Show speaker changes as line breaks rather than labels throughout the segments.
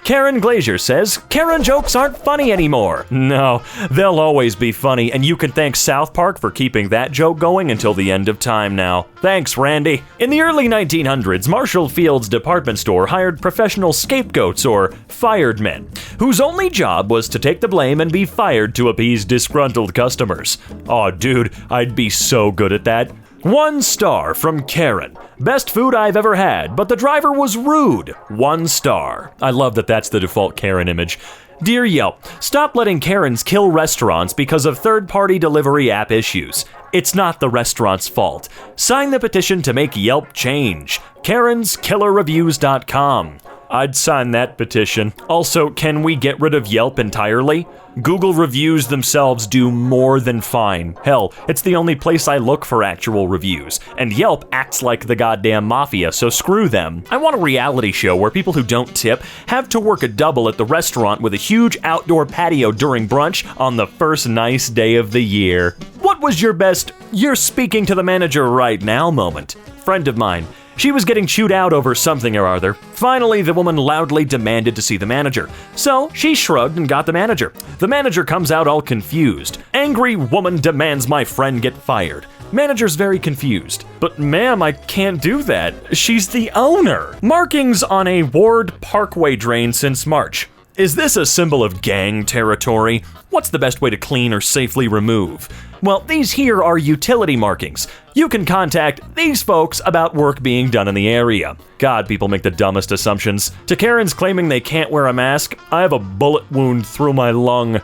Karen Glazier says, Karen jokes aren't funny anymore. No, they'll always be funny, and you can thank South Park for keeping that joke going until the end of time now. Thanks, Randy. In the early 1900s, Marshall Field's department store hired professional scapegoats, or fired men, whose only job was to take the blame and be fired to appease disgruntled customers. Aw, dude, I'd be so good at that. 1 star from Karen. Best food I've ever had, but the driver was rude. 1 star. I love that that's the default Karen image. Dear Yelp, stop letting Karens kill restaurants because of third-party delivery app issues. It's not the restaurant's fault. Sign the petition to make Yelp change. KarensKillerReviews.com. I'd sign that petition. Also, can we get rid of Yelp entirely? Google reviews themselves do more than fine. Hell, it's the only place I look for actual reviews. And Yelp acts like the goddamn mafia, so screw them. I want a reality show where people who don't tip have to work a double at the restaurant with a huge outdoor patio during brunch on the first nice day of the year. What was your best "you're speaking to the manager right now" moment? Friend of mine. She was getting chewed out over something or other. Finally, the woman loudly demanded to see the manager. So she shrugged and got the manager. The manager comes out all confused. Angry woman demands my friend get fired. Manager's very confused. But ma'am, I can't do that. She's the owner. Markings on a Ward Parkway drain since March. Is this a symbol of gang territory? What's the best way to clean or safely remove? Well, these here are utility markings. You can contact these folks about work being done in the area. God, people make the dumbest assumptions. To Karens claiming they can't wear a mask, I have a bullet wound through my lung.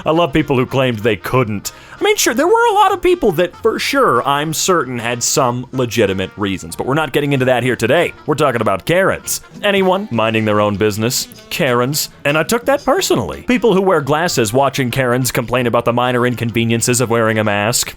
I love people who claimed they couldn't. I mean, sure, there were a lot of people that for sure, I'm certain, had some legitimate reasons, but we're not getting into that here today. We're talking about Karens. Anyone minding their own business. Karens. And I took that personally. People who wear glasses watching Karens complain about the minor inconveniences of wearing a mask.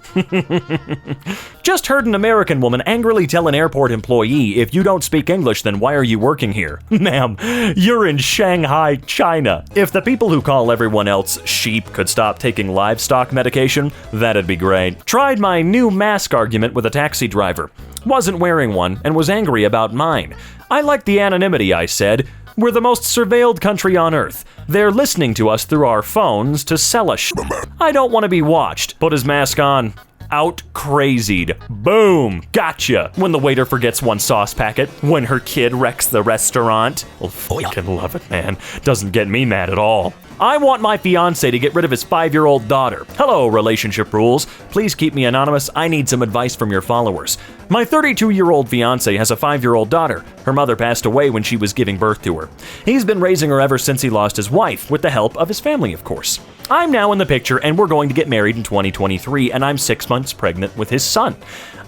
Just heard an American woman angrily tell an airport employee, if you don't speak English, then why are you working here? Ma'am, you're in Shanghai, China. If the people who call everyone else sheep could stop taking livestock medication, that'd be great. Tried my new mask argument with a taxi driver. Wasn't wearing one and was angry about mine. I like the anonymity, I said. We're the most surveilled country on earth. They're listening to us through our phones to sell us shit. I don't want to be watched. Put his mask on. Out crazied. Boom. Gotcha. When the waiter forgets one sauce packet. When her kid wrecks the restaurant. Well, fucking love it, man. Doesn't get me mad at all. I want my fiance to get rid of his 5-year-old daughter. Hello, relationship rules. Please keep me anonymous. I need some advice from your followers. My 32-year-old fiance has a 5-year-old daughter. Her mother passed away when she was giving birth to her. He's been raising her ever since he lost his wife, with the help of his family, of course. I'm now in the picture, and we're going to get married in 2023, and I'm 6 months pregnant with his son.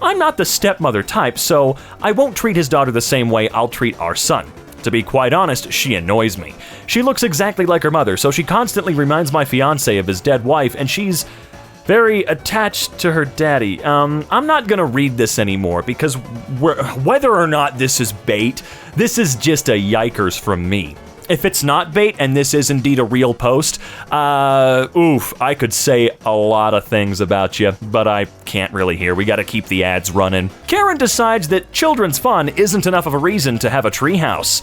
I'm not the stepmother type, so I won't treat his daughter the same way I'll treat our son. To be quite honest, she annoys me. She looks exactly like her mother, so she constantly reminds my fiance of his dead wife, and she's very attached to her daddy. I'm not gonna read this anymore because whether or not this is bait, this is just a yikers from me. If it's not bait and this is indeed a real post, I could say a lot of things about you, but I can't really here. We gotta keep the ads running. Karen decides that children's fun isn't enough of a reason to have a treehouse.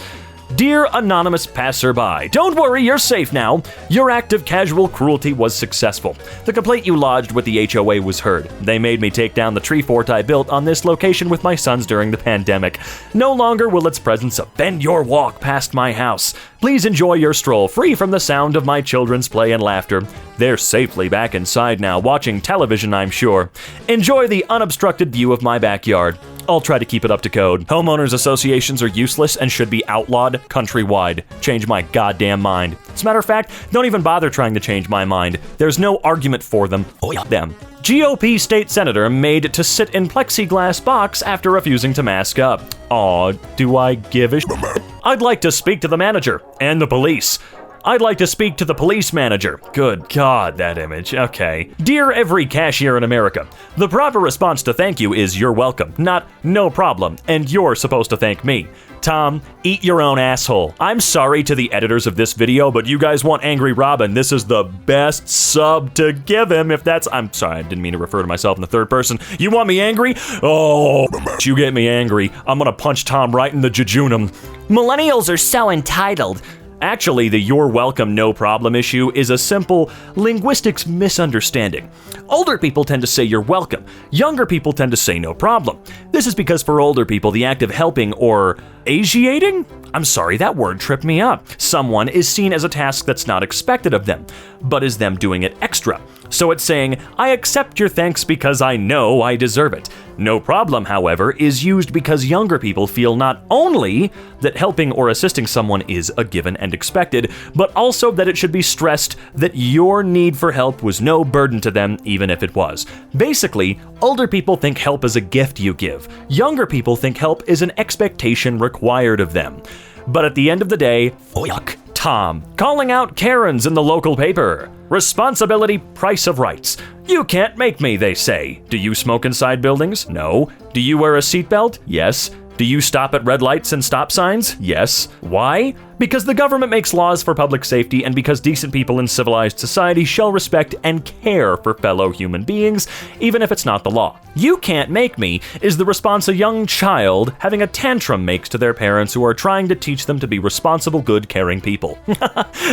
Dear anonymous passerby, don't worry, you're safe now. Your act of casual cruelty was successful. The complaint you lodged with the HOA was heard. They made me take down the tree fort I built on this location with my sons during the pandemic. No longer will its presence offend your walk past my house. Please enjoy your stroll free from the sound of my children's play and laughter. They're safely back inside now, watching television, I'm sure. Enjoy the unobstructed view of my backyard. I'll try to keep it up to code. Homeowners associations are useless and should be outlawed countrywide. Change my goddamn mind. As a matter of fact, don't even bother trying to change my mind. There's no argument for them. Them. GOP state senator made to sit in plexiglass box after refusing to mask up. Aw, do I give a shit? I'd like to speak to the manager and the police. I'd like to speak to the police manager. Good God, that image. Okay. Dear every cashier in America, the proper response to thank you is you're welcome, not no problem, and you're supposed to thank me. Tom, eat your own asshole. I'm sorry to the editors of this video, but you guys want Angry Robin. This is the best sub to give him if that's... I'm sorry, I didn't mean to refer to myself in the third person. You want me angry? Oh, you get me angry. I'm gonna punch Tom right in the jejunum. Millennials are so entitled. Actually, the "you're welcome, no problem" issue is a simple linguistics misunderstanding. Older people tend to say you're welcome. Younger people tend to say no problem. This is because for older people, the act of helping or asiating? I'm sorry, that word tripped me up. Someone is seen as a task that's not expected of them, but is them doing it extra. So it's saying, I accept your thanks because I know I deserve it. No problem, however, is used because younger people feel not only that helping or assisting someone is a given and expected, but also that it should be stressed that your need for help was no burden to them, even if it was. Basically, older people think help is a gift you give. Younger people think help is an expectation required of them. But at the end of the day, yuck. Tom, calling out Karens in the local paper. Responsibility, price of rights. You can't make me, they say. Do you smoke inside buildings? No. Do you wear a seatbelt? Yes. Do you stop at red lights and stop signs? Yes. Why? Because the government makes laws for public safety and because decent people in civilized society shall respect and care for fellow human beings, even if it's not the law. You can't make me is the response a young child having a tantrum makes to their parents who are trying to teach them to be responsible, good, caring people.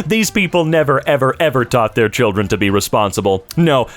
These people never, ever, ever taught their children to be responsible. No,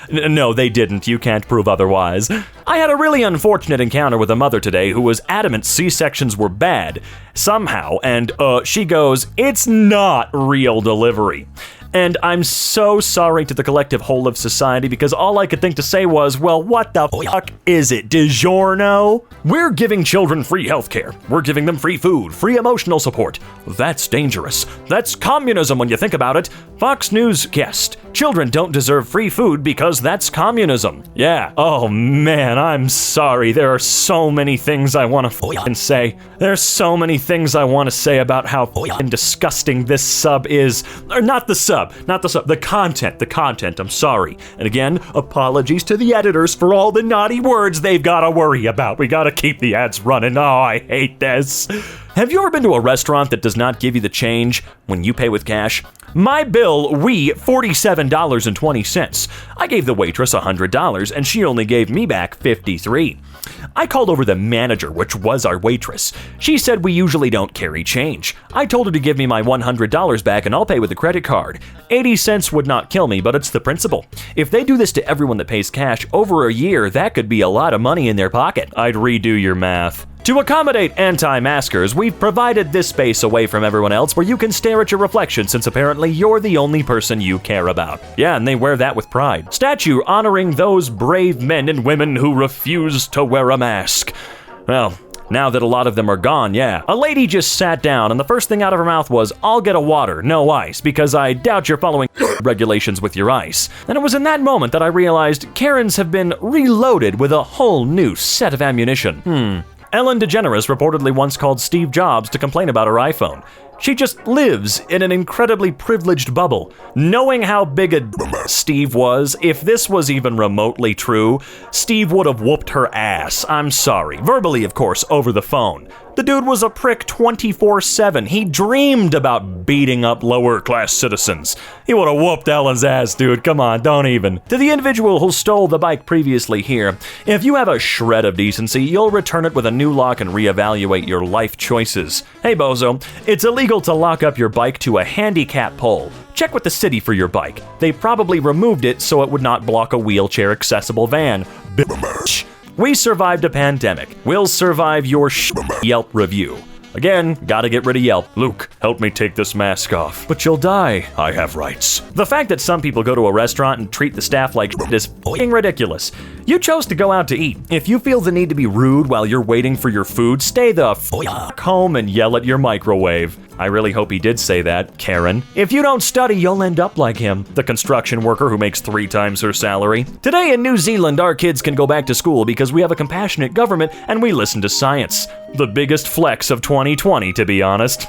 they didn't. You can't prove otherwise. I had a really unfortunate encounter with a mother today who was adamant C-sections were bad somehow, and she goes, it's not real delivery. And I'm so sorry to the collective whole of society because all I could think to say was, well, what the fuck is it, DiGiorno? We're giving children free healthcare. We're giving them free food, free emotional support. That's dangerous. That's communism when you think about it. Fox News guest, children don't deserve free food because that's communism. Yeah, oh man, I'm sorry. There are so many things I want to fucking say. There's so many things I want to say about how fucking disgusting this sub is. Or not the sub. The content, I'm sorry. And again, apologies to the editors for all the naughty words they've got to worry about. We got to keep the ads running. Oh, I hate this. Have you ever been to a restaurant that does not give you the change when you pay with cash? My bill, $47.20. I gave the waitress $100 and she only gave me back $53. I called over the manager, which was our waitress. She said we usually don't carry change. I told her to give me my $100 back and I'll pay with a credit card. 80 cents would not kill me, but it's the principle. If they do this to everyone that pays cash over a year, that could be a lot of money in their pocket. I'd redo your math. To accommodate anti-maskers, we've provided this space away from everyone else where you can stare at your reflection since apparently you're the only person you care about. Yeah, and they wear that with pride. Statue honoring those brave men and women who refuse to wear a mask. Well, now that a lot of them are gone, yeah. A lady just sat down and the first thing out of her mouth was, I'll get a water, no ice, because I doubt you're following regulations with your ice. And it was in that moment that I realized Karens have been reloaded with a whole new set of ammunition. Ellen DeGeneres reportedly once called Steve Jobs to complain about her iPhone. She just lives in an incredibly privileged bubble. Knowing how big a Steve was, if this was even remotely true, Steve would have whooped her ass. I'm sorry. Verbally, of course, over the phone. The dude was a prick 24/7. He dreamed about beating up lower-class citizens. He would have whooped Ellen's ass, dude. Come on, don't even. To the individual who stole the bike previously here, if you have a shred of decency, you'll return it with a new lock and reevaluate your life choices. Hey, bozo, it's illegal to lock up your bike to a handicap pole. Check with the city for your bike. They probably removed it so it would not block a wheelchair-accessible van. Bitch. We survived a pandemic. We'll survive your Yelp review. Again, gotta get rid of Yelp. Luke, help me take this mask off. But you'll die. I have rights. The fact that some people go to a restaurant and treat the staff like is f***ing ridiculous. You chose to go out to eat. If you feel the need to be rude while you're waiting for your food, stay the f*** home and yell at your microwave. I really hope he did say that, Karen. If you don't study, you'll end up like him, the construction worker who makes 3 times her salary. Today in New Zealand, our kids can go back to school because we have a compassionate government and we listen to science. The biggest flex of 2020, to be honest.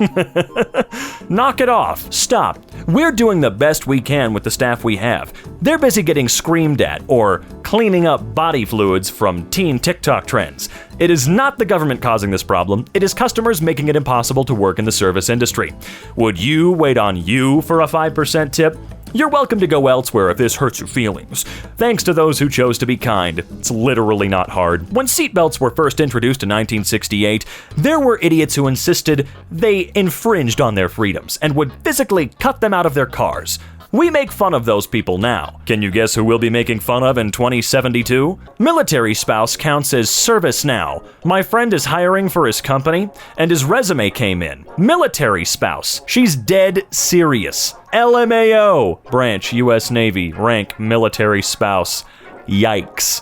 Knock it off. Stop. We're doing the best we can with the staff we have. They're busy getting screamed at or cleaning up body fluids from teen TikTok trends. It is not the government causing this problem. It is customers making it impossible to work in the service industry. Would you wait on you for a 5% tip? You're welcome to go elsewhere if this hurts your feelings. Thanks to those who chose to be kind. It's literally not hard. When seatbelts were first introduced in 1968, there were idiots who insisted they infringed on their freedoms and would physically cut them out of their cars. We make fun of those people now. Can you guess who we'll be making fun of in 2072? Military spouse counts as service now. My friend is hiring for his company, and his resume came in. Military spouse. She's dead serious. LMAO. Branch, U.S. Navy. Rank, military spouse. Yikes.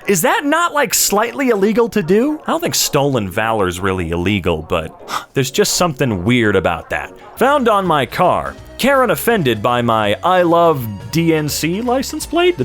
Is that not like slightly illegal to do? I don't think stolen valor's really illegal, but there's just something weird about that. Found on my car. Karen offended by my I love DNC license plate?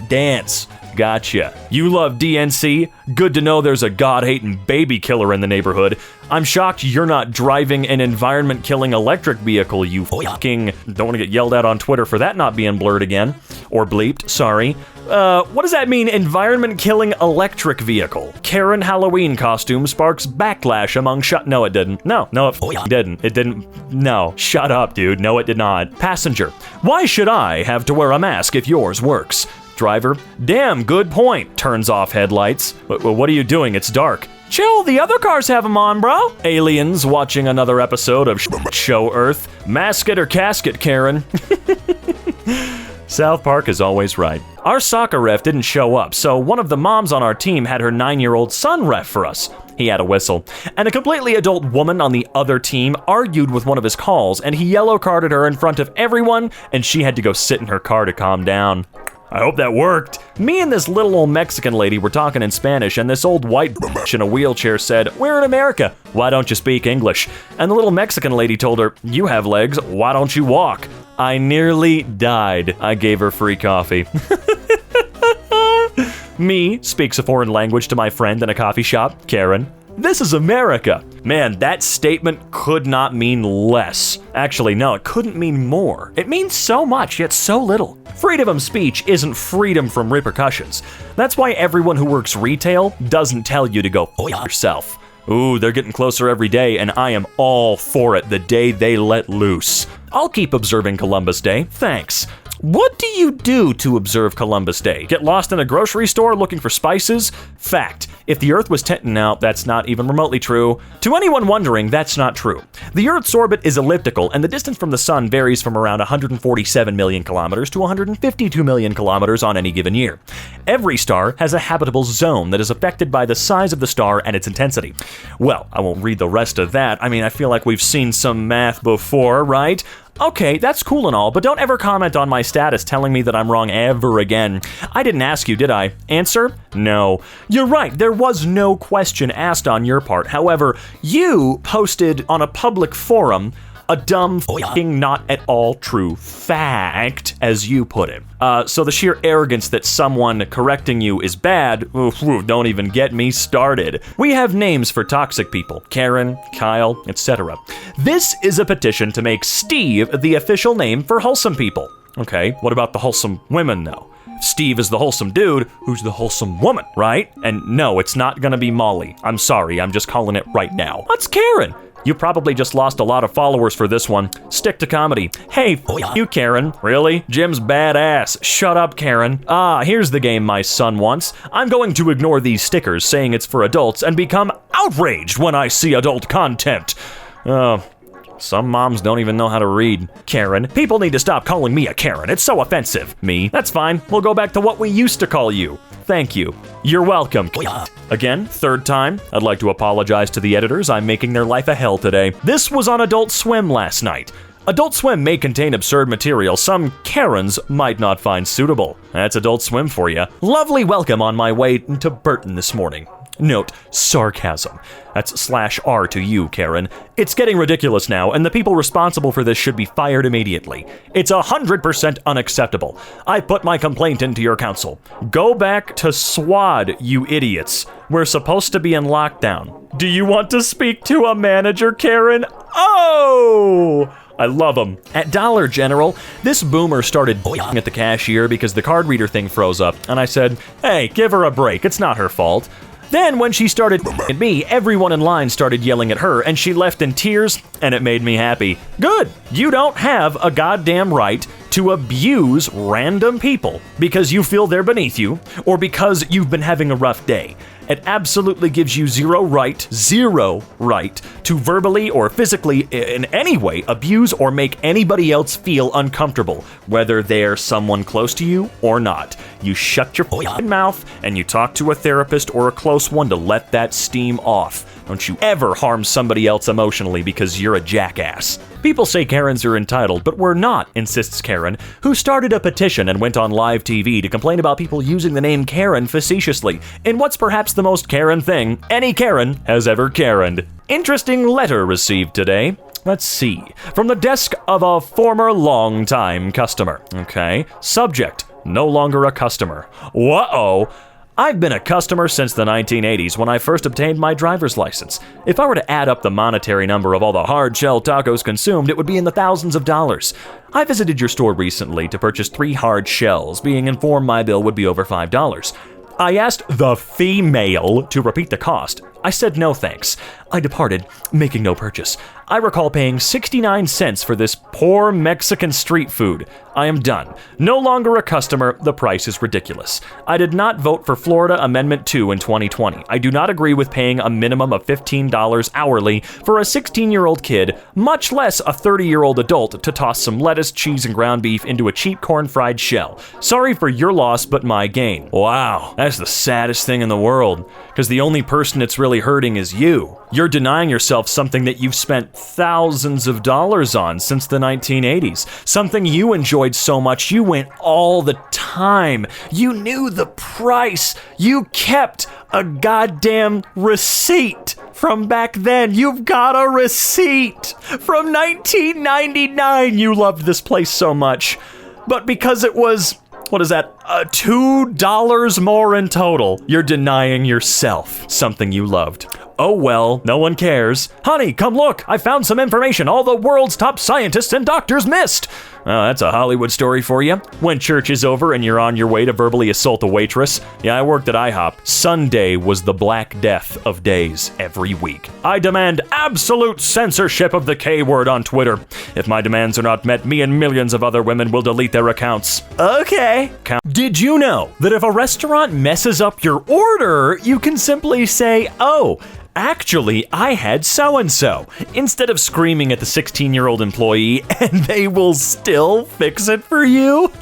Dance. Gotcha. You love DNC? Good to know there's a God-hating baby killer in the neighborhood. I'm shocked you're not driving an environment-killing electric vehicle, you fucking... Don't want to get yelled at on Twitter for that not being blurred again. Or bleeped, sorry. What does that mean, environment-killing electric vehicle? Karen Halloween costume sparks backlash among No, it didn't. No, it didn't. It didn't. No, shut up, dude. No, it did not. Passenger. Why should I have to wear a mask if yours works? Driver. Damn, good point. Turns off headlights. What are you doing? It's dark. Chill, the other cars have them on, bro. Aliens watching another episode of Show Earth. Mask it or casket, Karen. South Park is always right. Our soccer ref didn't show up, so one of the moms on our team had her 9-year-old son ref for us. He had a whistle. And a completely adult woman on the other team argued with one of his calls, and he yellow carded her in front of everyone, and she had to go sit in her car to calm down. I hope that worked. Me and this little old Mexican lady were talking in Spanish, and this old white bitch in a wheelchair said, "We're in America. Why don't you speak English?" And the little Mexican lady told her, "You have legs. Why don't you walk?" I nearly died. I gave her free coffee. Me speaks a foreign language to my friend in a coffee shop, Karen. This is America. Man, that statement could not mean less. Actually, no, it couldn't mean more. It means so much, yet so little. Freedom of speech isn't freedom from repercussions. That's why everyone who works retail doesn't tell you to go f yourself. Ooh, they're getting closer every day, and I am all for it the day they let loose. I'll keep observing Columbus Day, thanks. What do you do to observe Columbus Day? Get lost in a grocery store looking for spices? Fact. If the Earth was no, that's not even remotely true. To anyone wondering, that's not true. The Earth's orbit is elliptical, and the distance from the Sun varies from around 147 million kilometers to 152 million kilometers on any given year. Every star has a habitable zone that is affected by the size of the star and its intensity. Well, I won't read the rest of that. I mean, I feel like we've seen some math before, right? Okay, that's cool and all, but don't ever comment on my status telling me that I'm wrong ever again. I didn't ask you, did I? Answer? No. You're right, there was no question asked on your part. However, you posted on a public forum a dumb f***ing not at all true fact, as you put it. So the sheer arrogance that someone correcting you is bad, don't even get me started. We have names for toxic people, Karen, Kyle, etc. This is a petition to make Steve the official name for wholesome people. Okay, what about the wholesome women though? Steve is the wholesome dude, who's the wholesome woman, right? And no, it's not gonna be Molly. I'm sorry, I'm just calling it right now. What's Karen? You probably just lost a lot of followers for this one. Stick to comedy. Hey, you, Karen. Really? Jim's badass. Shut up, Karen. Here's the game my son wants. I'm going to ignore these stickers saying it's for adults and become outraged when I see adult content. Some moms don't even know how to read. Karen. People need to stop calling me a Karen. It's so offensive. Me. That's fine. We'll go back to what we used to call you. Thank you. You're welcome. Again, third time, I'd like to apologize to the editors. I'm making their life a hell today. This was on Adult Swim last night. Adult Swim may contain absurd material some Karens might not find suitable. That's Adult Swim for you. Lovely welcome on my way to Burton this morning. Note, sarcasm. That's /R to you, Karen. It's getting ridiculous now, and the people responsible for this should be fired immediately. It's 100% unacceptable. I put my complaint into your council. Go back to SWAD, you idiots. We're supposed to be in lockdown. Do you want to speak to a manager, Karen? Oh! I love them. At Dollar General, this boomer started at the cashier because the card reader thing froze up, and I said, hey, give her a break, it's not her fault. Then when she started at me, everyone in line started yelling at her, and she left in tears, and it made me happy. Good, you don't have a goddamn right to abuse random people because you feel they're beneath you or because you've been having a rough day. It absolutely gives you zero right to verbally or physically in any way abuse or make anybody else feel uncomfortable, whether they're someone close to you or not. You shut your mouth and you talk to a therapist or a close one to let that steam off. Don't you ever harm somebody else emotionally because you're a jackass. People say Karens are entitled, but we're not, insists Karen, who started a petition and went on live TV to complain about people using the name Karen facetiously, in what's perhaps the most Karen thing any Karen has ever Karened. Interesting letter received today. Let's see. From the desk of a former long-time customer. Okay. Subject, no longer a customer. Whoa. I've been a customer since the 1980s when I first obtained my driver's license. If I were to add up the monetary number of all the hard shell tacos consumed, it would be in the thousands of dollars. I visited your store recently to purchase 3 hard shells, being informed my bill would be over $5. I asked the female to repeat the cost. I said no thanks. I departed, making no purchase. I recall paying 69 cents for this poor Mexican street food. I am done. No longer a customer, the price is ridiculous. I did not vote for Florida Amendment 2 in 2020. I do not agree with paying a minimum of $15 hourly for a 16-year-old kid, much less a 30-year-old adult, to toss some lettuce, cheese, and ground beef into a cheap corn-fried shell. Sorry for your loss, but my gain. Wow, that's the saddest thing in the world, because the only person it's really hurting is you. You're denying yourself something that you've spent thousands of dollars on since the 1980s. Something you enjoyed so much you went all the time. You knew the price. You kept a goddamn receipt from back then. You've got a receipt from 1999. You loved this place so much. But because it was, what is that, $2 more in total, you're denying yourself something you loved. Oh well, no one cares. Honey, come look, I found some information all the world's top scientists and doctors missed. Oh, that's a Hollywood story for you. When church is over and you're on your way to verbally assault a waitress. Yeah, I worked at IHOP. Sunday was the Black Death of days every week. I demand absolute censorship of the K word on Twitter. If my demands are not met, me and millions of other women will delete their accounts. Okay. Did you know that if a restaurant messes up your order, you can simply say, oh, actually, I had so-and-so, instead of screaming at the 16-year-old employee, and they will still fix it for you?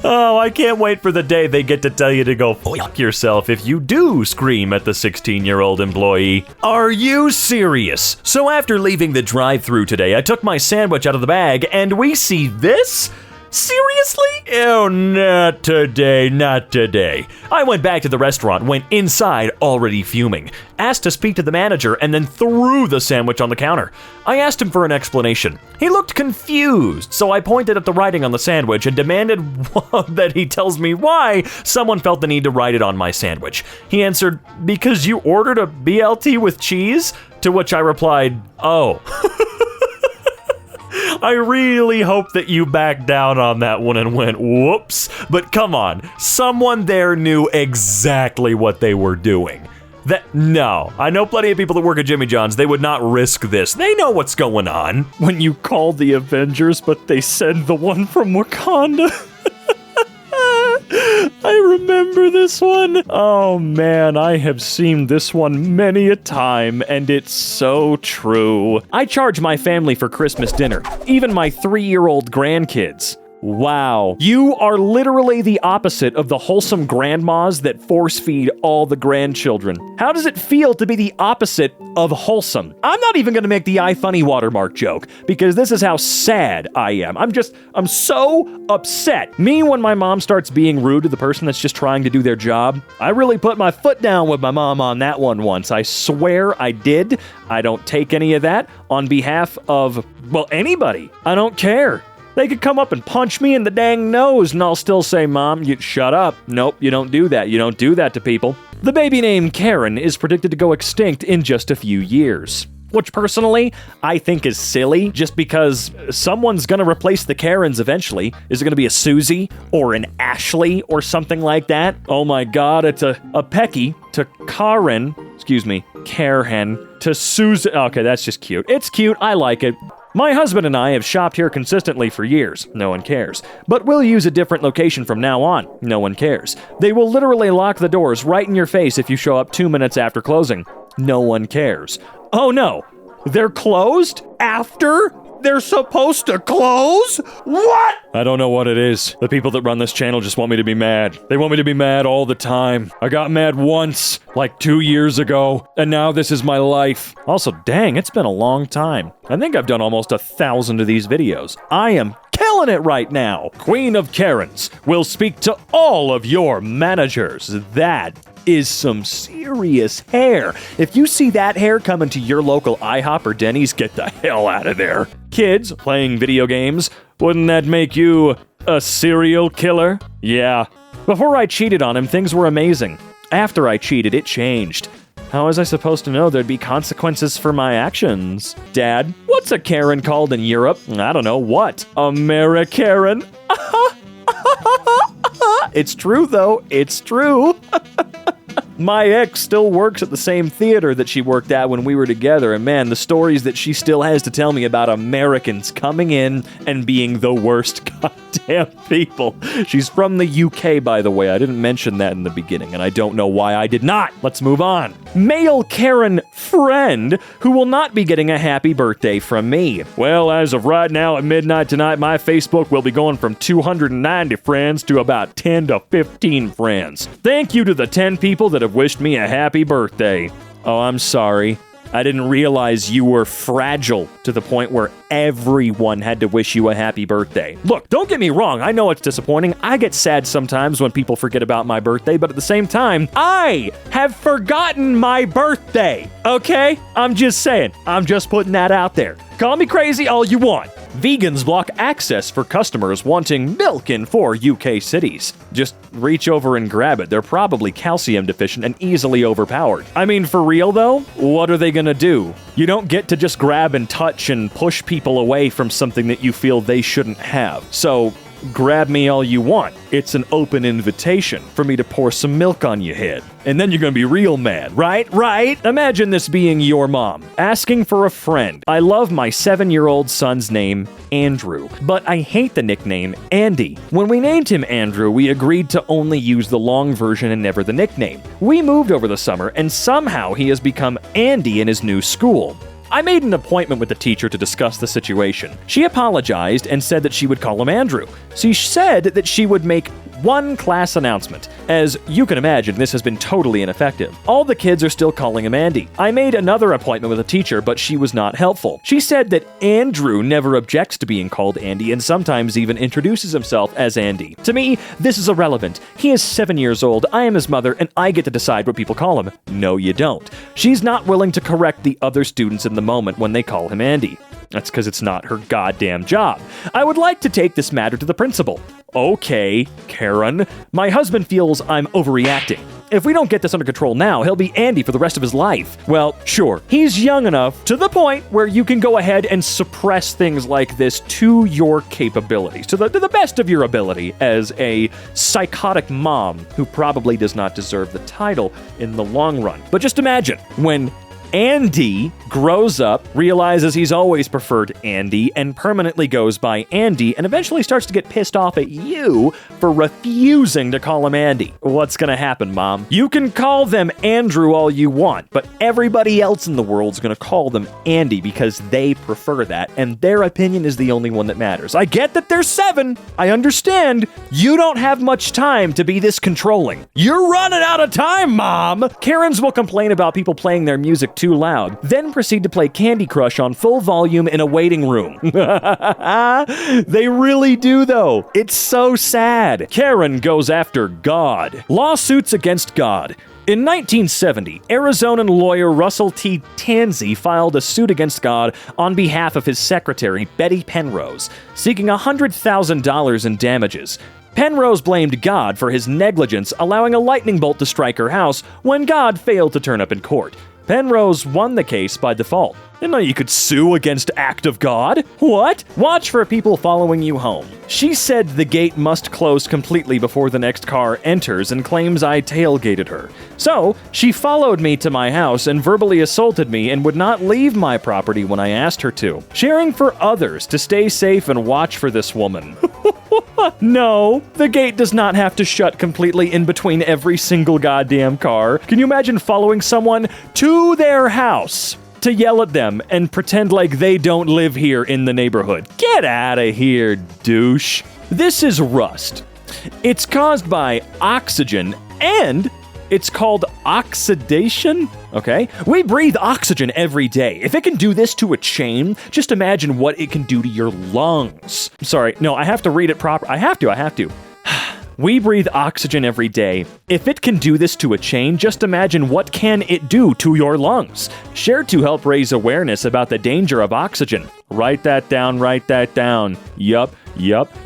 Oh, I can't wait for the day they get to tell you to go fuck yourself if you do scream at the 16-year-old employee. Are you serious? So after leaving the drive-thru today, I took my sandwich out of the bag, and we see this? Seriously? Oh, not today, not today. I went back to the restaurant, went inside, already fuming, asked to speak to the manager, and then threw the sandwich on the counter. I asked him for an explanation. He looked confused, so I pointed at the writing on the sandwich and demanded that he tells me why someone felt the need to write it on my sandwich. He answered, because you ordered a BLT with cheese? To which I replied, oh. I really hope that you backed down on that one and went, whoops. But come on, someone there knew exactly what they were doing. No, I know plenty of people that work at Jimmy John's. They would not risk this. They know what's going on. When you called the Avengers, but they said the one from Wakanda. I remember this one. Oh man, I have seen this one many a time, and it's so true. I charge my family for Christmas dinner, even my 3-year-old grandkids. Wow. You are literally the opposite of the wholesome grandmas that force feed all the grandchildren. How does it feel to be the opposite of wholesome? I'm not even going to make the iFunny watermark joke because this is how sad I am. I'm so upset. Me, when my mom starts being rude to the person that's just trying to do their job, I really put my foot down with my mom on that one once. I swear I did. I don't take any of that on behalf of, well, anybody. I don't care. They could come up and punch me in the dang nose, and I'll still say, Mom, you shut up. Nope, you don't do that. You don't do that to people. The baby named Karen is predicted to go extinct in just a few years. Which, personally, I think is silly, just because someone's gonna replace the Karens eventually. Is it gonna be a Susie, or an Ashley, or something like that? Oh my god, it's a Pecky to Karen, to Susan. Okay, that's just cute. It's cute, I like it. My husband and I have shopped here consistently for years. No one cares. But we'll use a different location from now on. No one cares. They will literally lock the doors right in your face if you show up 2 minutes after closing. No one cares. Oh no, they're closed after they're supposed to close? What? I don't know what it is. The people that run this channel just want me to be mad. They want me to be mad all the time. I got mad once, like 2 years ago, and now this is my life. Also, dang, it's been a long time. I think I've done almost 1,000 of these videos. I am killing it right now. Queen of Karens will speak to all of your managers. That is some serious hair. If you see that hair coming to your local IHOP or Denny's, get the hell out of there. Kids playing video games, wouldn't that make you a serial killer? Yeah. Before I cheated on him, things were amazing. After I cheated, it changed. How was I supposed to know there'd be consequences for my actions? Dad, what's a Karen called in Europe? I don't know. What? Amerikaren? It's true, though. It's true. My ex still works at the same theater that she worked at when we were together, and man, the stories that she still has to tell me about Americans coming in and being the worst goddamn people. She's from the UK, by the way. I didn't mention that in the beginning, and I don't know why I did not. Let's move on. Male Karen friend who will not be getting a happy birthday from me. Well, as of right now at midnight tonight, my Facebook will be going from 290 friends to about 10 to 15 friends. Thank you to the 10 people that have wished me a happy birthday. Oh, I'm sorry. I didn't realize you were fragile to the point where everyone had to wish you a happy birthday. Look, don't get me wrong. I know it's disappointing. I get sad sometimes when people forget about my birthday, but at the same time, I have forgotten my birthday. Okay? I'm just saying. I'm just putting that out there. Call me crazy all you want. Vegans block access for customers wanting milk in 4 UK cities. Just reach over and grab it. They're probably calcium deficient and easily overpowered. I mean, for real though, what are they gonna do? You don't get to just grab and touch and push people away from something that you feel they shouldn't have. So, grab me all you want. It's an open invitation for me to pour some milk on your head. And then you're gonna be real mad, right? Right? Imagine this being your mom, asking for a friend. I love my 7-year-old son's name, Andrew, but I hate the nickname Andy. When we named him Andrew, we agreed to only use the long version and never the nickname. We moved over the summer, and somehow he has become Andy in his new school. I made an appointment with the teacher to discuss the situation. She apologized and said that she would call him Andrew. She said that she would make one class announcement. As you can imagine, this has been totally ineffective. All the kids are still calling him Andy. I made another appointment with a teacher, but she was not helpful. She said that Andrew never objects to being called Andy and sometimes even introduces himself as Andy. To me, this is irrelevant. He is 7 years old, I am his mother, and I get to decide what people call him. No, you don't. She's not willing to correct the other students in the moment when they call him Andy. That's because it's not her goddamn job. I would like to take this matter to the principal. Okay, Karen. My husband feels I'm overreacting. If we don't get this under control now, he'll be Andy for the rest of his life. Well, sure, he's young enough to the point where you can go ahead and suppress things like this to your capabilities, to the best of your ability as a psychotic mom who probably does not deserve the title in the long run. But just imagine when Andy grows up, realizes he's always preferred Andy, and permanently goes by Andy, and eventually starts to get pissed off at you for refusing to call him Andy. What's gonna happen, Mom? You can call them Andrew all you want, but everybody else in the world's gonna call them Andy because they prefer that, and their opinion is the only one that matters. I get that they're 7. I understand. You don't have much time to be this controlling. You're running out of time, Mom! Karens will complain about people playing their music too loud, then proceed to play Candy Crush on full volume in a waiting room. They really do, though. It's so sad. Karen goes after God. Lawsuits against God. In 1970, Arizonan lawyer Russell T. Tansey filed a suit against God on behalf of his secretary, Betty Penrose, seeking $100,000 in damages. Penrose blamed God for his negligence allowing a lightning bolt to strike her house when God failed to turn up in court. Penrose won the case by default. Didn't know you could sue against act of God. What? Watch for people following you home. She said the gate must close completely before the next car enters and claims I tailgated her. So, she followed me to my house and verbally assaulted me and would not leave my property when I asked her to. Sharing for others to stay safe and watch for this woman. No, the gate does not have to shut completely in between every single goddamn car. Can you imagine following someone to their house to yell at them and pretend like they don't live here in the neighborhood? Get out of here, douche. This is rust. It's caused by oxygen and it's called oxidation, okay? We breathe oxygen every day. If it can do this to a chain, just imagine what it can do to your lungs. Sorry, no, I have to read it proper. I have to. We breathe oxygen every day. If it can do this to a chain, just imagine what can it do to your lungs. Share to help raise awareness about the danger of oxygen. Write that down. Yup,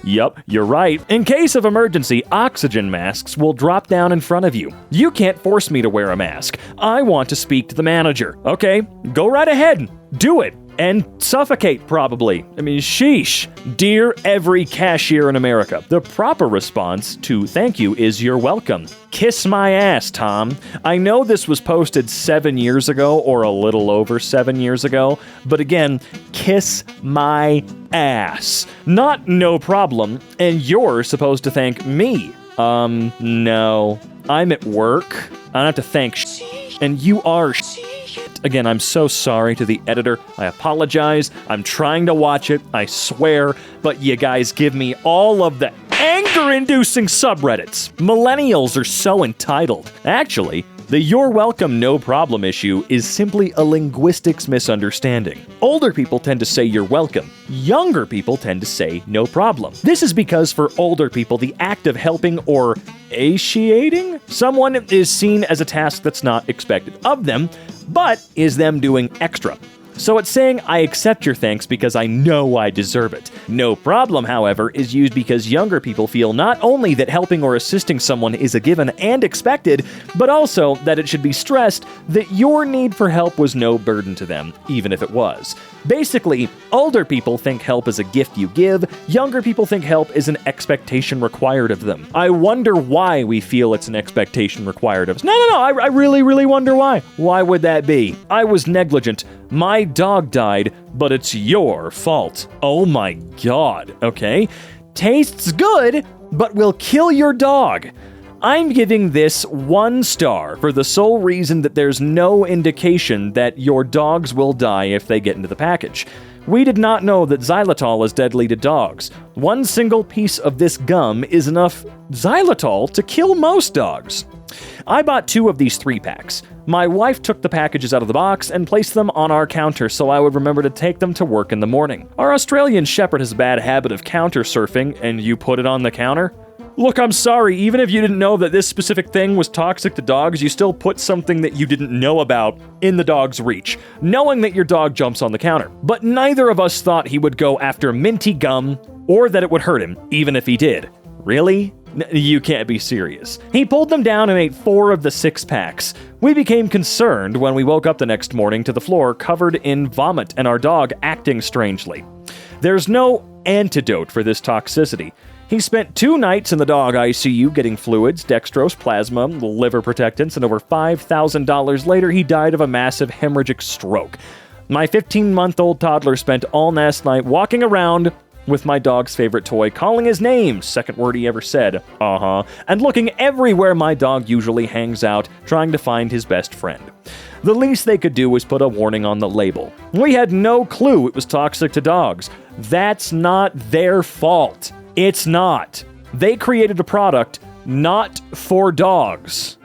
you're right. In case of emergency, oxygen masks will drop down in front of you. You can't force me to wear a mask. I want to speak to the manager. Okay, go right ahead. Do it. And suffocate, probably. I mean, sheesh. Dear every cashier in America, the proper response to thank you is you're welcome. Kiss my ass, Tom. I know this was posted 7 years ago, or a little over 7 years ago, but again, kiss my ass. Not no problem, and you're supposed to thank me. No. I'm at work. I don't have to thank and you are Again, I'm so sorry to the editor. I apologize. I'm trying to watch it, I swear, but you guys give me all of the anger-inducing subreddits. Millennials are so entitled. Actually, the you're welcome no problem issue is simply a linguistics misunderstanding. Older people tend to say you're welcome. Younger people tend to say no problem. This is because for older people, the act of helping or atiating someone is seen as a task that's not expected of them, but is them doing extra. So it's saying, I accept your thanks because I know I deserve it. No problem, however, is used because younger people feel not only that helping or assisting someone is a given and expected, but also that it should be stressed that your need for help was no burden to them, even if it was. Basically, older people think help is a gift you give, younger people think help is an expectation required of them. I wonder why we feel it's an expectation required of us. No, I really wonder why. Why would that be? I was negligent. My dog died, but it's your fault. Oh my god, okay? Tastes good, but will kill your dog. I'm giving this 1 star for the sole reason that there's no indication that your dogs will die if they get into the package. We did not know that xylitol is deadly to dogs. 1 single piece of this gum is enough xylitol to kill most dogs. I bought 2 of these 3-packs. My wife took the packages out of the box and placed them on our counter so I would remember to take them to work in the morning. Our Australian Shepherd has a bad habit of counter surfing, and you put it on the counter? Look, I'm sorry, even if you didn't know that this specific thing was toxic to dogs, you still put something that you didn't know about in the dog's reach, knowing that your dog jumps on the counter. But neither of us thought he would go after minty gum, or that it would hurt him, even if he did. Really? You can't be serious. He pulled them down and ate 4 of the 6 packs. We became concerned when we woke up the next morning to the floor covered in vomit and our dog acting strangely. There's no antidote for this toxicity. He spent 2 nights in the dog ICU getting fluids, dextrose, plasma, liver protectants, and over $5,000 later he died of a massive hemorrhagic stroke. My 15-month-old toddler spent all last night walking around with my dog's favorite toy, calling his name, second word he ever said, and looking everywhere my dog usually hangs out, trying to find his best friend. The least they could do was put a warning on the label. We had no clue it was toxic to dogs. That's not their fault. It's not. They created a product not for dogs.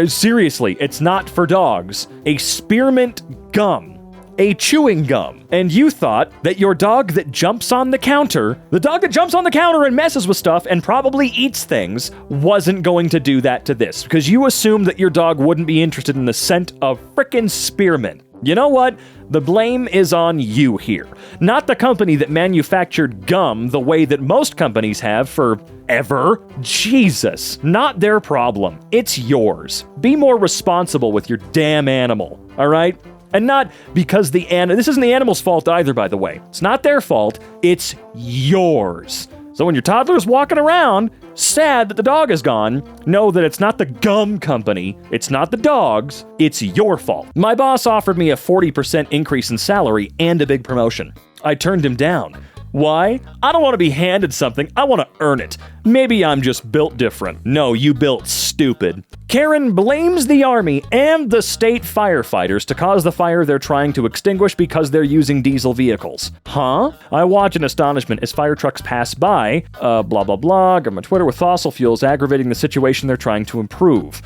Seriously, it's not for dogs. A spearmint gum. A chewing gum. And you thought that your dog that jumps on the counter, and messes with stuff and probably eats things, wasn't going to do that to this, because you assumed that your dog wouldn't be interested in the scent of frickin' spearmint. You know what? The blame is on you here. Not the company that manufactured gum the way that most companies have forever. Jesus, not their problem. It's yours. Be more responsible with your damn animal, all right? And not because this isn't the animal's fault either, by the way. It's not their fault. It's yours. So when your toddler's walking around, sad that the dog is gone, know that it's not the gum company, it's not the dog's, it's your fault. My boss offered me a 40% increase in salary and a big promotion. I turned him down. Why? I don't want to be handed something, I want to earn it. Maybe I'm just built different. No, you built stupid. Karen blames the army and the state firefighters to cause the fire they're trying to extinguish because they're using diesel vehicles. Huh? I watch in astonishment as fire trucks pass by, blah blah blah, government Twitter with fossil fuels aggravating the situation they're trying to improve.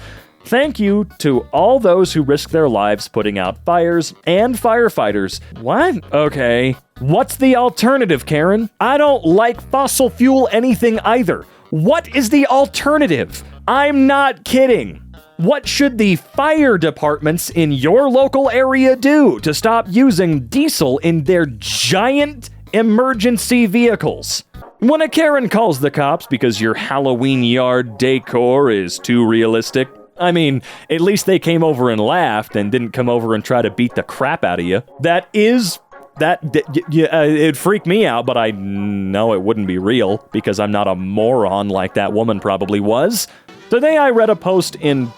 Thank you to all those who risk their lives putting out fires and firefighters. What? Okay. What's the alternative, Karen? I don't like fossil fuel anything either. What is the alternative? I'm not kidding. What should the fire departments in your local area do to stop using diesel in their giant emergency vehicles? When a Karen calls the cops because your Halloween yard decor is too realistic, I mean, at least they came over and laughed and didn't come over and try to beat the crap out of you. It'd freak me out, but I know it wouldn't be real because I'm not a moron like that woman probably was. Today I read a post in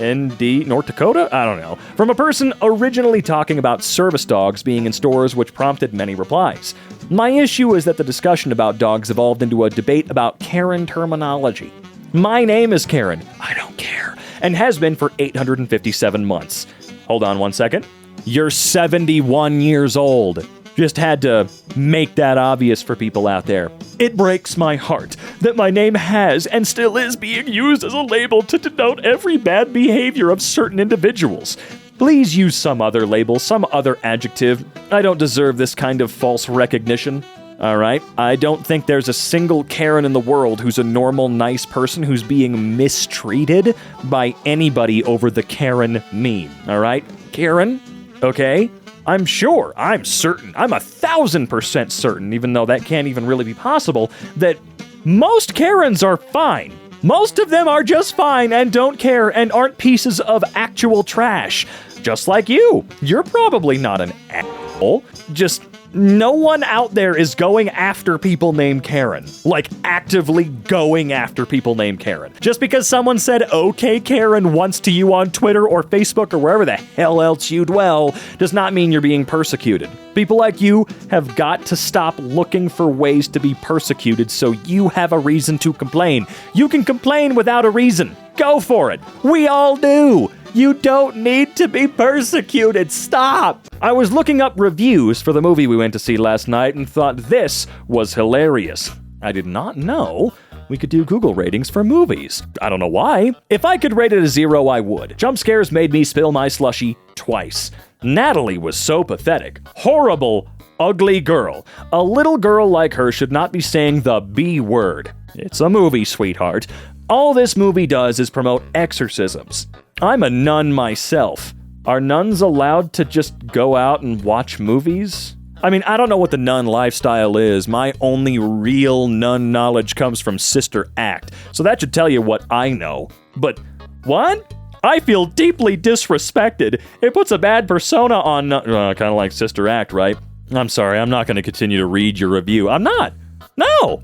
ND, North Dakota? I don't know. From a person originally talking about service dogs being in stores, which prompted many replies. My issue is that the discussion about dogs evolved into a debate about Karen terminology. My name is Karen. I don't care. And has been for 857 months. Hold on one second. You're 71 years old. Just had to make that obvious for people out there. It breaks my heart that my name has and still is being used as a label to denote every bad behavior of certain individuals. Please use some other label, some other adjective. I don't deserve this kind of false recognition. Alright? I don't think there's a single Karen in the world who's a normal, nice person who's being mistreated by anybody over the Karen meme. Alright? Karen? Okay? I'm sure, I'm certain, I'm 1,000% certain, even though that can't even really be possible, that most Karens are fine. Most of them are just fine and don't care and aren't pieces of actual trash. Just like you. You're probably not an asshole. Just no one out there is going after people named Karen. Like, actively going after people named Karen. Just because someone said, okay, Karen, once to you on Twitter or Facebook or wherever the hell else you dwell, does not mean you're being persecuted. People like you have got to stop looking for ways to be persecuted so you have a reason to complain. You can complain without a reason. Go for it. We all do. You don't need to be persecuted. Stop! I was looking up reviews for the movie we went to see last night and thought this was hilarious. I did not know we could do Google ratings for movies. I don't know why. If I could rate it a 0, I would. Jump scares made me spill my slushie twice. Natalie was so pathetic. Horrible, ugly girl. A little girl like her should not be saying the B word. It's a movie, sweetheart. All this movie does is promote exorcisms. I'm a nun myself. Are nuns allowed to just go out and watch movies? I mean, I don't know what the nun lifestyle is. My only real nun knowledge comes from Sister Act, so that should tell you what I know. But what? I feel deeply disrespected. It puts a bad persona on kind of like Sister Act, right? I'm sorry, I'm not going to continue to read your review. I'm not. No.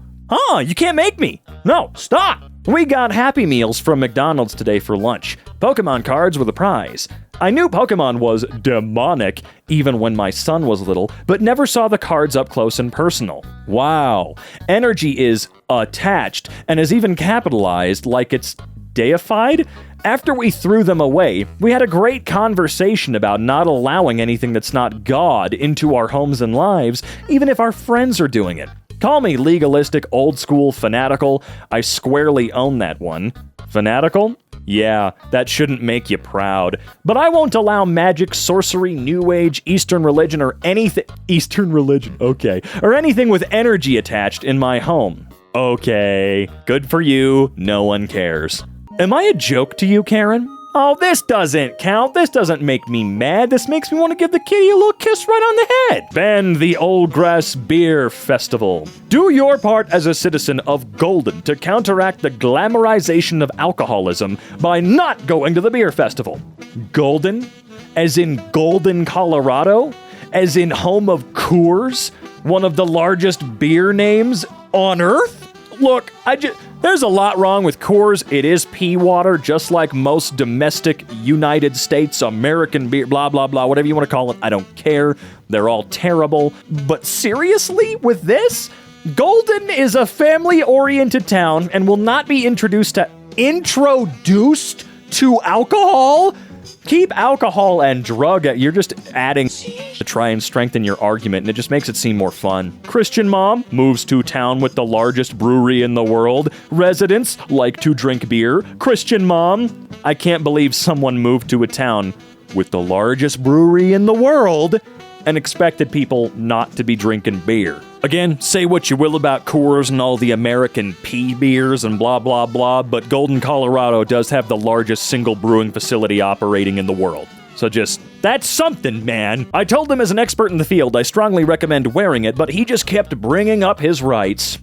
You can't make me. No, stop. We got Happy Meals from McDonald's today for lunch. Pokemon cards were the prize. I knew Pokemon was demonic even when my son was little, but never saw the cards up close and personal. Wow. Energy is attached and is even capitalized like it's deified. After we threw them away, we had a great conversation about not allowing anything that's not God into our homes and lives, even if our friends are doing it. Call me legalistic, old school, fanatical. I squarely own that one. Fanatical? Yeah, that shouldn't make you proud. But I won't allow magic, sorcery, new age, Eastern religion, or anything... Eastern religion, okay. Or anything with energy attached in my home. Okay, good for you. No one cares. Am I a joke to you, Karen? Oh, this doesn't count. This doesn't make me mad. This makes me want to give the kitty a little kiss right on the head. Ban the Old Grass Beer Festival. Do your part as a citizen of Golden to counteract the glamorization of alcoholism by not going to the beer festival. Golden? As in Golden, Colorado? As in home of Coors? One of the largest beer names on Earth? Look, there's a lot wrong with Coors. It is pea water, just like most domestic United States American beer, blah, blah, blah, whatever you want to call it. I don't care. They're all terrible. But seriously, with this? Golden is a family-oriented town and will not be introduced to alcohol? Keep alcohol and drug. You're just adding to try and strengthen your argument, and it just makes it seem more fun. Christian mom moves to town with the largest brewery in the world. Residents like to drink beer. Christian mom. I can't believe someone moved to a town with the largest brewery in the world and expected people not to be drinking beer. Again, say what you will about Coors and all the American pea beers and blah, blah, blah, but Golden, Colorado does have the largest single brewing facility operating in the world. So that's something, man. I told him as an expert in the field I strongly recommend wearing it, but he just kept bringing up his rights.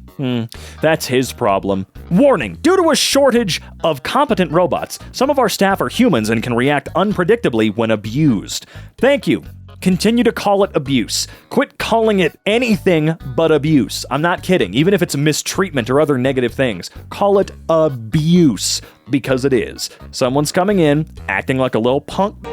That's his problem. Warning, due to a shortage of competent robots, some of our staff are humans and can react unpredictably when abused. Thank you. Continue to call it abuse. Quit calling it anything but abuse. I'm not kidding. Even if it's mistreatment or other negative things, call it abuse, because it is. Someone's coming in, acting like a little punk,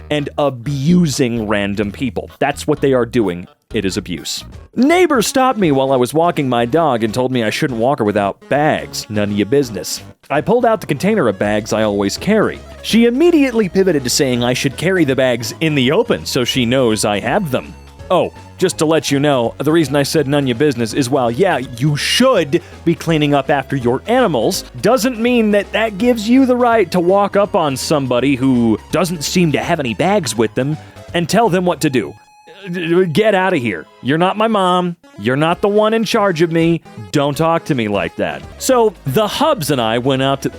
and abusing random people. That's what they are doing. It is abuse. Neighbor stopped me while I was walking my dog and told me I shouldn't walk her without bags. None of your business. I pulled out the container of bags I always carry. She immediately pivoted to saying I should carry the bags in the open so she knows I have them. Oh, just to let you know, the reason I said none of your business is while, yeah, you should be cleaning up after your animals, doesn't mean that gives you the right to walk up on somebody who doesn't seem to have any bags with them and tell them what to do. Get out of here. You're not my mom. You're not the one in charge of me. Don't talk to me like that. So the Hubs and I went out to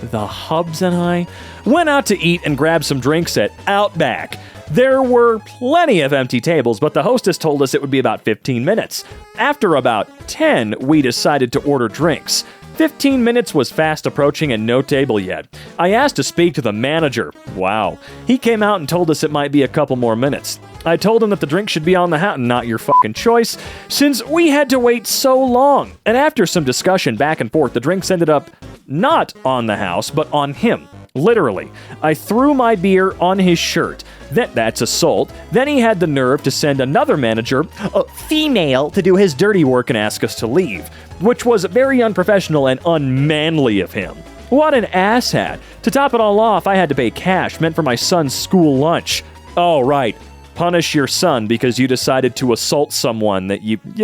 eat and grab some drinks at Outback. There were plenty of empty tables, but the hostess told us it would be about 15 minutes. After about 10, we decided to order drinks. 15 minutes was fast approaching and no table yet. I asked to speak to the manager. Wow. He came out and told us it might be a couple more minutes. I told him that the drink should be on the house and not your fucking choice, since we had to wait so long. And after some discussion back and forth, the drinks ended up not on the house, but on him. Literally. I threw my beer on his shirt. That's assault. Then he had the nerve to send another manager, a female, to do his dirty work and ask us to leave, which was very unprofessional and unmanly of him. What an asshat. To top it all off, I had to pay cash, meant for my son's school lunch. Oh, right. Punish your son because you decided to assault someone that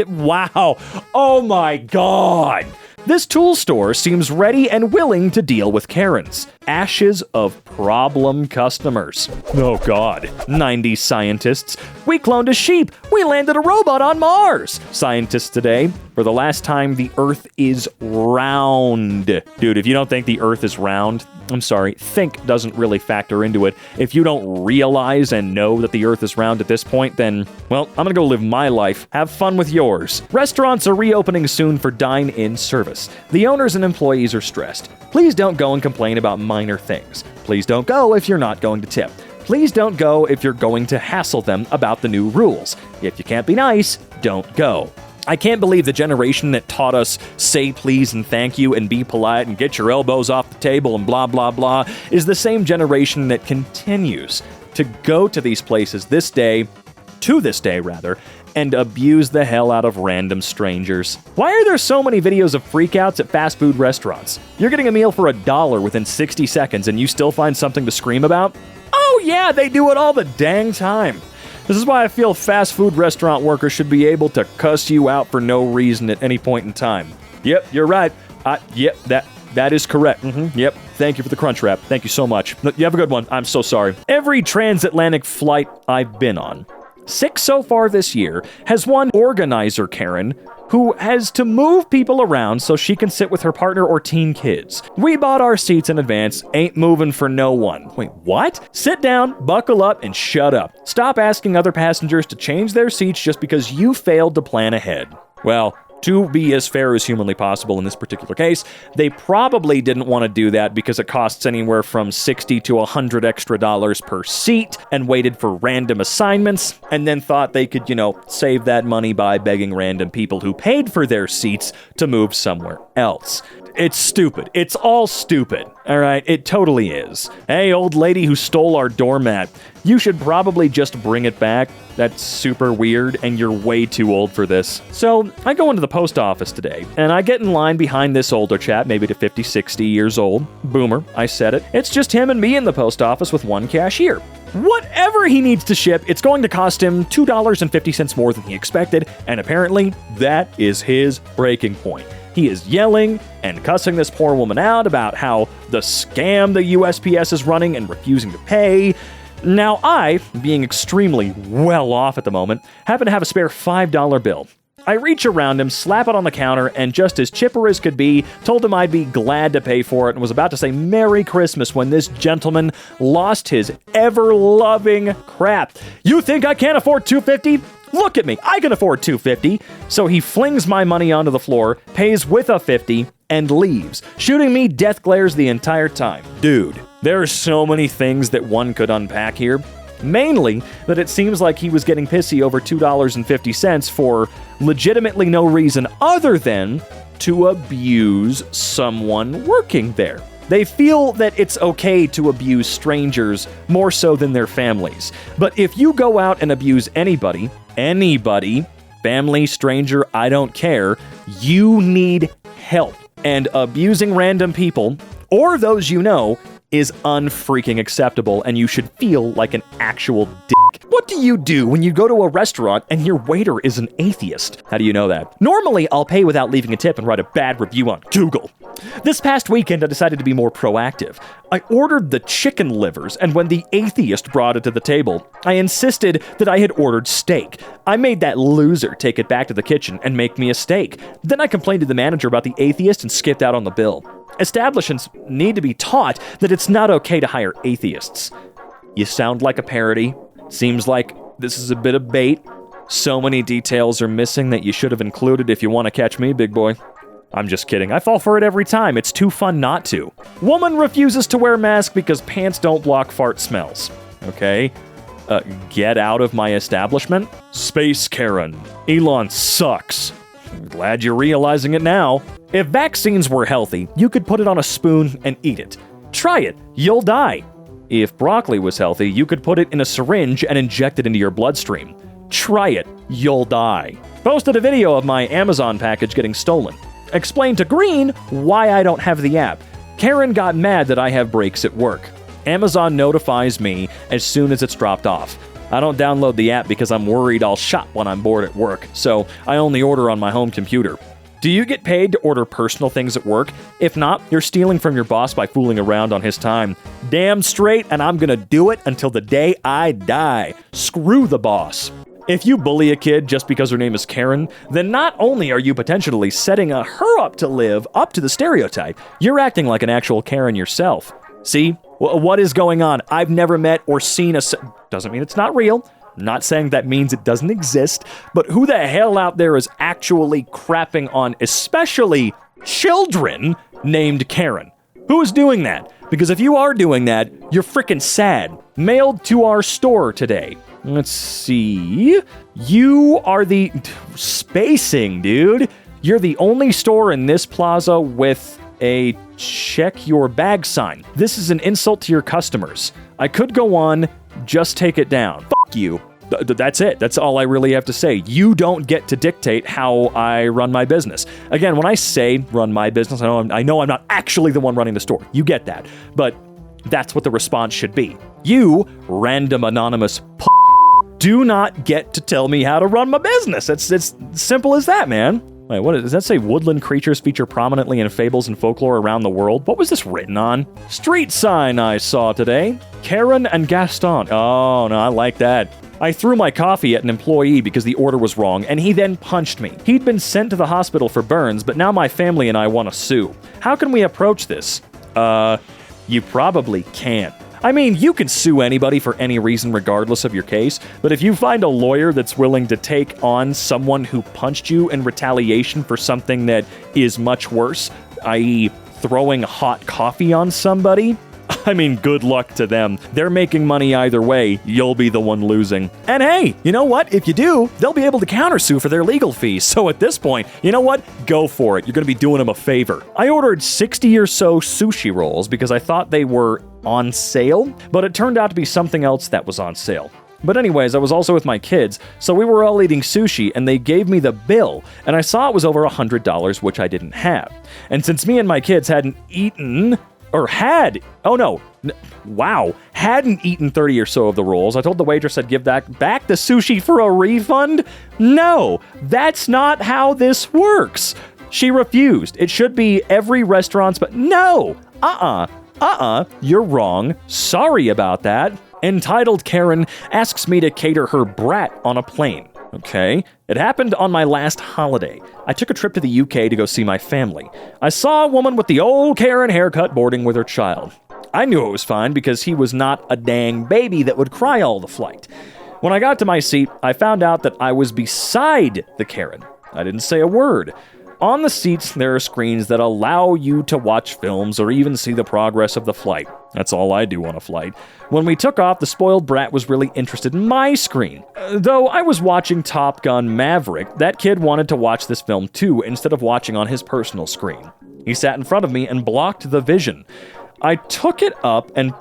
wow. Oh my God. This tool store seems ready and willing to deal with Karens. Ashes of problem customers. Oh God. 90s scientists. We cloned a sheep. We landed a robot on Mars. Scientists today. For the last time, the Earth is round. Dude, if you don't think the Earth is round, I'm sorry, think doesn't really factor into it. If you don't realize and know that the Earth is round at this point, then, well, I'm gonna go live my life. Have fun with yours. Restaurants are reopening soon for dine-in service. The owners and employees are stressed. Please don't go and complain about minor things. Please don't go if you're not going to tip. Please don't go if you're going to hassle them about the new rules. If you can't be nice, don't go. I can't believe the generation that taught us say please and thank you and be polite and get your elbows off the table and blah, blah, blah is the same generation that continues to go to these places to this day, and abuse the hell out of random strangers. Why are there so many videos of freakouts at fast food restaurants? You're getting a meal for $1 within 60 seconds and you still find something to scream about? Oh yeah, they do it all the dang time. This is why I feel fast food restaurant workers should be able to cuss you out for no reason at any point in time. Yep, you're right. Yep, that is correct. Yep, thank you for the crunch wrap. Thank you so much. You have a good one. I'm so sorry. Every transatlantic flight I've been on
6 so far this year, has one organizer Karen who has to move people around so she can sit with her partner or teen kids. We bought our seats in advance, ain't moving for no one. Wait, what? Sit down, buckle up, and shut up. Stop asking other passengers to change their seats just because you failed to plan ahead. Well, to be as fair as humanly possible in this particular case, they probably didn't want to do that because it costs anywhere from $60 to $100 extra per seat, and waited for random assignments, and then thought they could, save that money by begging random people who paid for their seats to move somewhere else. It's stupid. It's all stupid. All right, it totally is. Hey, old lady who stole our doormat, you should probably just bring it back. That's super weird, and you're way too old for this. So, I go into the post office today, and I get in line behind this older chap, maybe to 50, 60 years old. Boomer, I said it. It's just him and me in the post office with one cashier. Whatever he needs to ship, it's going to cost him $2.50 more than he expected, and apparently, that is his breaking point. He is yelling and cussing this poor woman out about how the scam the USPS is running and refusing to pay. Now I, being extremely well off at the moment, happen to have a spare $5 bill. I reach around him, slap it on the counter, and just as chipper as could be, told him I'd be glad to pay for it and was about to say Merry Christmas when this gentleman lost his ever-loving crap. You think I can't afford $2.50? Look at me, I can afford $2.50. So he flings my money onto the floor, pays with a $50, and leaves, shooting me death glares the entire time. Dude, there are so many things that one could unpack here. Mainly that it seems like he was getting pissy over $2.50 for legitimately no reason other than to abuse someone working there. They feel that it's okay to abuse strangers more so than their families. But if you go out and abuse anybody, family, stranger, I don't care, you need help. And abusing random people, or those you know, is unfreaking acceptable, and you should feel like an actual dick. What do you do when you go to a restaurant and your waiter is an atheist? How do you know that? Normally, I'll pay without leaving a tip and write a bad review on Google. This past weekend, I decided to be more proactive. I ordered the chicken livers, and when the atheist brought it to the table, I insisted that I had ordered steak. I made that loser take it back to the kitchen and make me a steak. Then I complained to the manager about the atheist and skipped out on the bill. Establishments need to be taught that it's not okay to hire atheists. You sound like a parody. Seems like this is a bit of bait. So many details are missing that you should have included if you want to catch me, big boy. I'm just kidding. I fall for it every time. It's too fun not to. Woman refuses to wear mask because pants don't block fart smells. Okay? Get out of my establishment? Space Karen. Elon sucks. I'm glad you're realizing it now. If vaccines were healthy, you could put it on a spoon and eat it. Try it. You'll die. If broccoli was healthy, you could put it in a syringe and inject it into your bloodstream. Try it. You'll die. Posted a video of my Amazon package getting stolen. Explained to Green why I don't have the app. Karen got mad that I have breaks at work. Amazon notifies me as soon as it's dropped off. I don't download the app because I'm worried I'll shop when I'm bored at work, so I only order on my home computer. Do you get paid to order personal things at work? If not, you're stealing from your boss by fooling around on his time. Damn straight, and I'm gonna do it until the day I die. Screw the boss. If you bully a kid just because her name is Karen, then not only are you potentially setting her up to live up to the stereotype, you're acting like an actual Karen yourself. See? What is going on? I've never met or seen a... Doesn't mean it's not real. I'm not saying that means it doesn't exist, but who the hell out there is actually crapping on especially children named Karen? Who is doing that? Because if you are doing that, you're freaking sad. Mailed to our store today. Let's see. You are the... Spacing, dude. You're the only store in this plaza with a check your bag sign. This is an insult to your customers. I could go on, just take it down. Fuck you. That's it. That's all I really have to say. You don't get to dictate how I run my business. Again, when I say run my business, I know I'm not actually the one running the store. You get that. But that's what the response should be. You, random anonymous do not get to tell me how to run my business. It's simple as that, man. Wait, what does that say? Woodland creatures feature prominently in fables and folklore around the world. What was this written on? Street sign I saw today. Karen and Gaston. Oh, no, I like that. I threw my coffee at an employee because the order was wrong, and he then punched me. He'd been sent to the hospital for burns, but now my family and I want to sue. How can we approach this? You probably can't. I mean, you can sue anybody for any reason regardless of your case, but if you find a lawyer that's willing to take on someone who punched you in retaliation for something that is much worse, i.e. throwing hot coffee on somebody, I mean, good luck to them. They're making money either way. You'll be the one losing. And hey, you know what? If you do, they'll be able to countersue for their legal fees. So at this point, you know what? Go for it. You're going to be doing them a favor. I ordered 60 or so sushi rolls because I thought they were on sale, but it turned out to be something else that was on sale. But anyways, I was also with my kids, so we were all eating sushi, and they gave me the bill, and I saw it was over $100, which I didn't have. And since me and my kids hadn't eaten 30 or so of the rolls, I told the waitress I'd give back the sushi for a refund. No, that's not how this works. She refused. It should be every restaurant's, but no, you're wrong. Sorry about that. Entitled Karen asks me to cater her brat on a plane. Okay, it happened on my last holiday. I took a trip to the UK to go see my family. I saw a woman with the old Karen haircut boarding with her child. I knew it was fine because he was not a dang baby that would cry all the flight. When I got to my seat, I found out that I was beside the Karen. I didn't say a word. On the seats, there are screens that allow you to watch films or even see the progress of the flight. That's all I do on a flight. When we took off, the spoiled brat was really interested in my screen. Though I was watching Top Gun Maverick, that kid wanted to watch this film too instead of watching on his personal screen. He sat in front of me and blocked the vision. I took it up and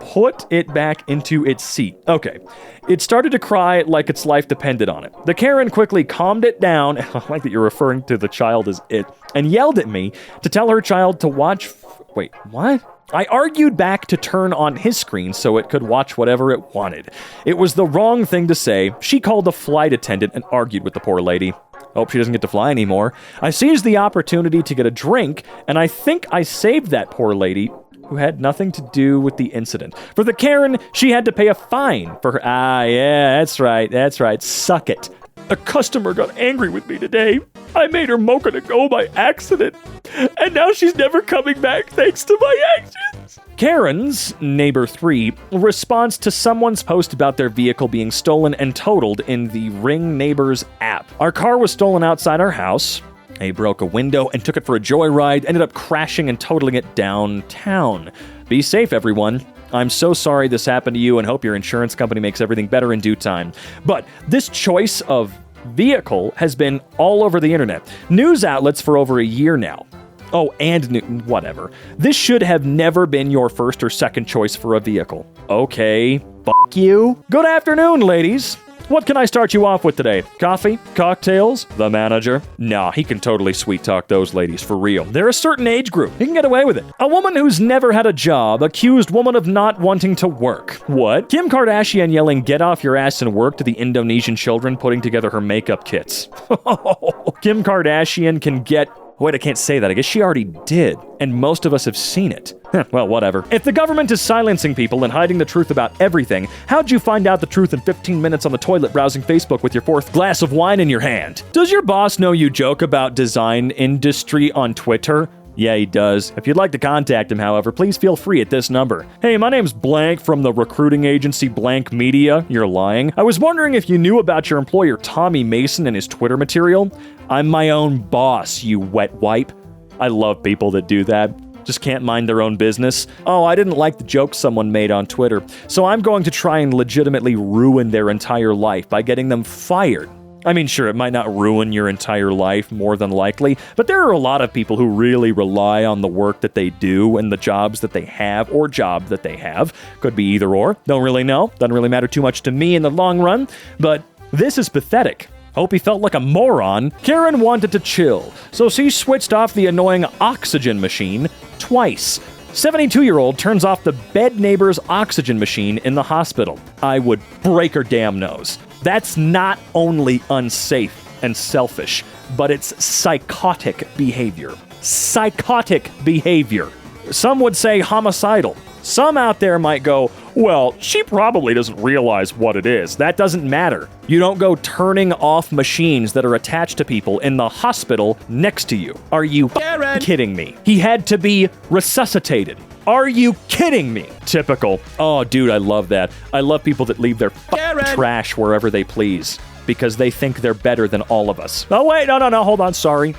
put it back into its seat. Okay. It started to cry like its life depended on it. The Karen quickly calmed it down, I like that you're referring to the child as it, and yelled at me to tell her child to watch... Wait, what? I argued back to turn on his screen so it could watch whatever it wanted. It was the wrong thing to say. She called the flight attendant and argued with the poor lady. Hope she doesn't get to fly anymore. I seized the opportunity to get a drink, and I think I saved that poor lady, who had nothing to do with the incident. For the Karen, she had to pay a fine for her... yeah, that's right, suck it. A customer got angry with me today. I made her mocha to go by accident, and now she's never coming back thanks to my actions. Karen's, neighbor 3, responds to someone's post about their vehicle being stolen and totaled in the Ring Neighbors app. Our car was stolen outside our house. I broke a window and took it for a joyride, ended up crashing and totaling it downtown. Be safe, everyone. I'm so sorry this happened to you and hope your insurance company makes everything better in due time. But this choice of vehicle has been all over the internet. News outlets for over a year now. Oh, and whatever. This should have never been your first or second choice for a vehicle. Okay, fuck you. Good afternoon, ladies. What can I start you off with today? Coffee? Cocktails? The manager? Nah, he can totally sweet-talk those ladies, for real. They're a certain age group. He can get away with it. A woman who's never had a job accused woman of not wanting to work. What? Kim Kardashian yelling, "Get off your ass and work" to the Indonesian children putting together her makeup kits. Kim Kardashian can get... Wait, I can't say that. I guess she already did. And most of us have seen it. Well, whatever. If the government is silencing people and hiding the truth about everything, how'd you find out the truth in 15 minutes on the toilet browsing Facebook with your fourth glass of wine in your hand? Does your boss know you joke about design industry on Twitter? Yeah, he does. If you'd like to contact him, however, please feel free at this number. Hey, my name's Blank from the recruiting agency Blank Media. You're lying. I was wondering if you knew about your employer Tommy Mason and his Twitter material. I'm my own boss, you wet wipe. I love people that do that. Just can't mind their own business. Oh, I didn't like the joke someone made on Twitter, so I'm going to try and legitimately ruin their entire life by getting them fired. I mean, sure, it might not ruin your entire life, more than likely, but there are a lot of people who really rely on the work that they do and the jobs that they have, or job that they have. Could be either or. Don't really know. Doesn't really matter too much to me in the long run, but this is pathetic. Hope he felt like a moron. Karen wanted to chill, so she switched off the annoying oxygen machine twice. 72-year-old turns off the bed neighbor's oxygen machine in the hospital. I would break her damn nose. That's not only unsafe and selfish, but it's psychotic behavior. Psychotic behavior. Some would say homicidal. Some out there might go, well, she probably doesn't realize what it is. That doesn't matter. You don't go turning off machines that are attached to people in the hospital next to you. Are you kidding me? He had to be resuscitated. Are you kidding me? Typical. Oh, dude, I love that. I love people that leave their trash wherever they please because they think they're better than all of us. Oh, wait, no, hold on. Sorry.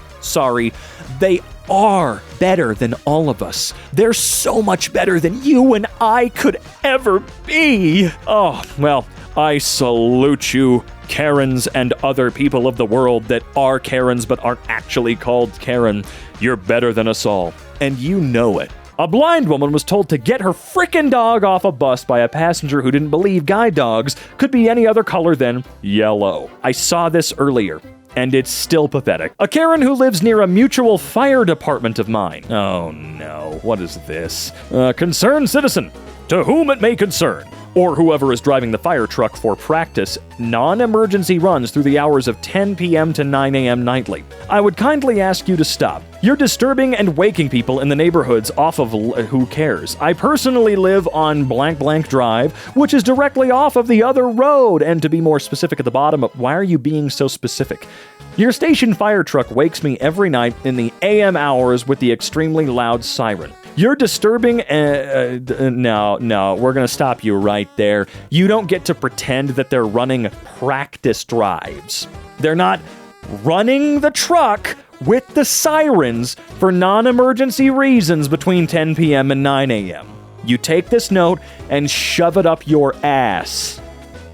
They are better than all of us. They're so much better than you and I could ever be. Oh, well, I salute you, Karens and other people of the world that are Karens but aren't actually called Karen. You're better than us all, and you know it. A blind woman was told to get her frickin' dog off a bus by a passenger who didn't believe guide dogs could be any other color than yellow. I saw this earlier, and it's still pathetic. A Karen who lives near a mutual fire department of mine. Oh no, what is this? Concerned citizen, to whom it may concern, or whoever is driving the fire truck for practice, non-emergency runs through the hours of 10 p.m. to 9 a.m. nightly. I would kindly ask you to stop. You're disturbing and waking people in the neighborhoods off of who cares. I personally live on blank blank drive, which is directly off of the other road. And to be more specific at the bottom, why are you being so specific? Your station fire truck wakes me every night in the AM hours with the extremely loud siren. You're disturbing, no, we're gonna stop you right there. You don't get to pretend that they're running practice drives. They're not running the truck with the sirens for non-emergency reasons between 10 p.m. and 9 a.m. You take this note and shove it up your ass.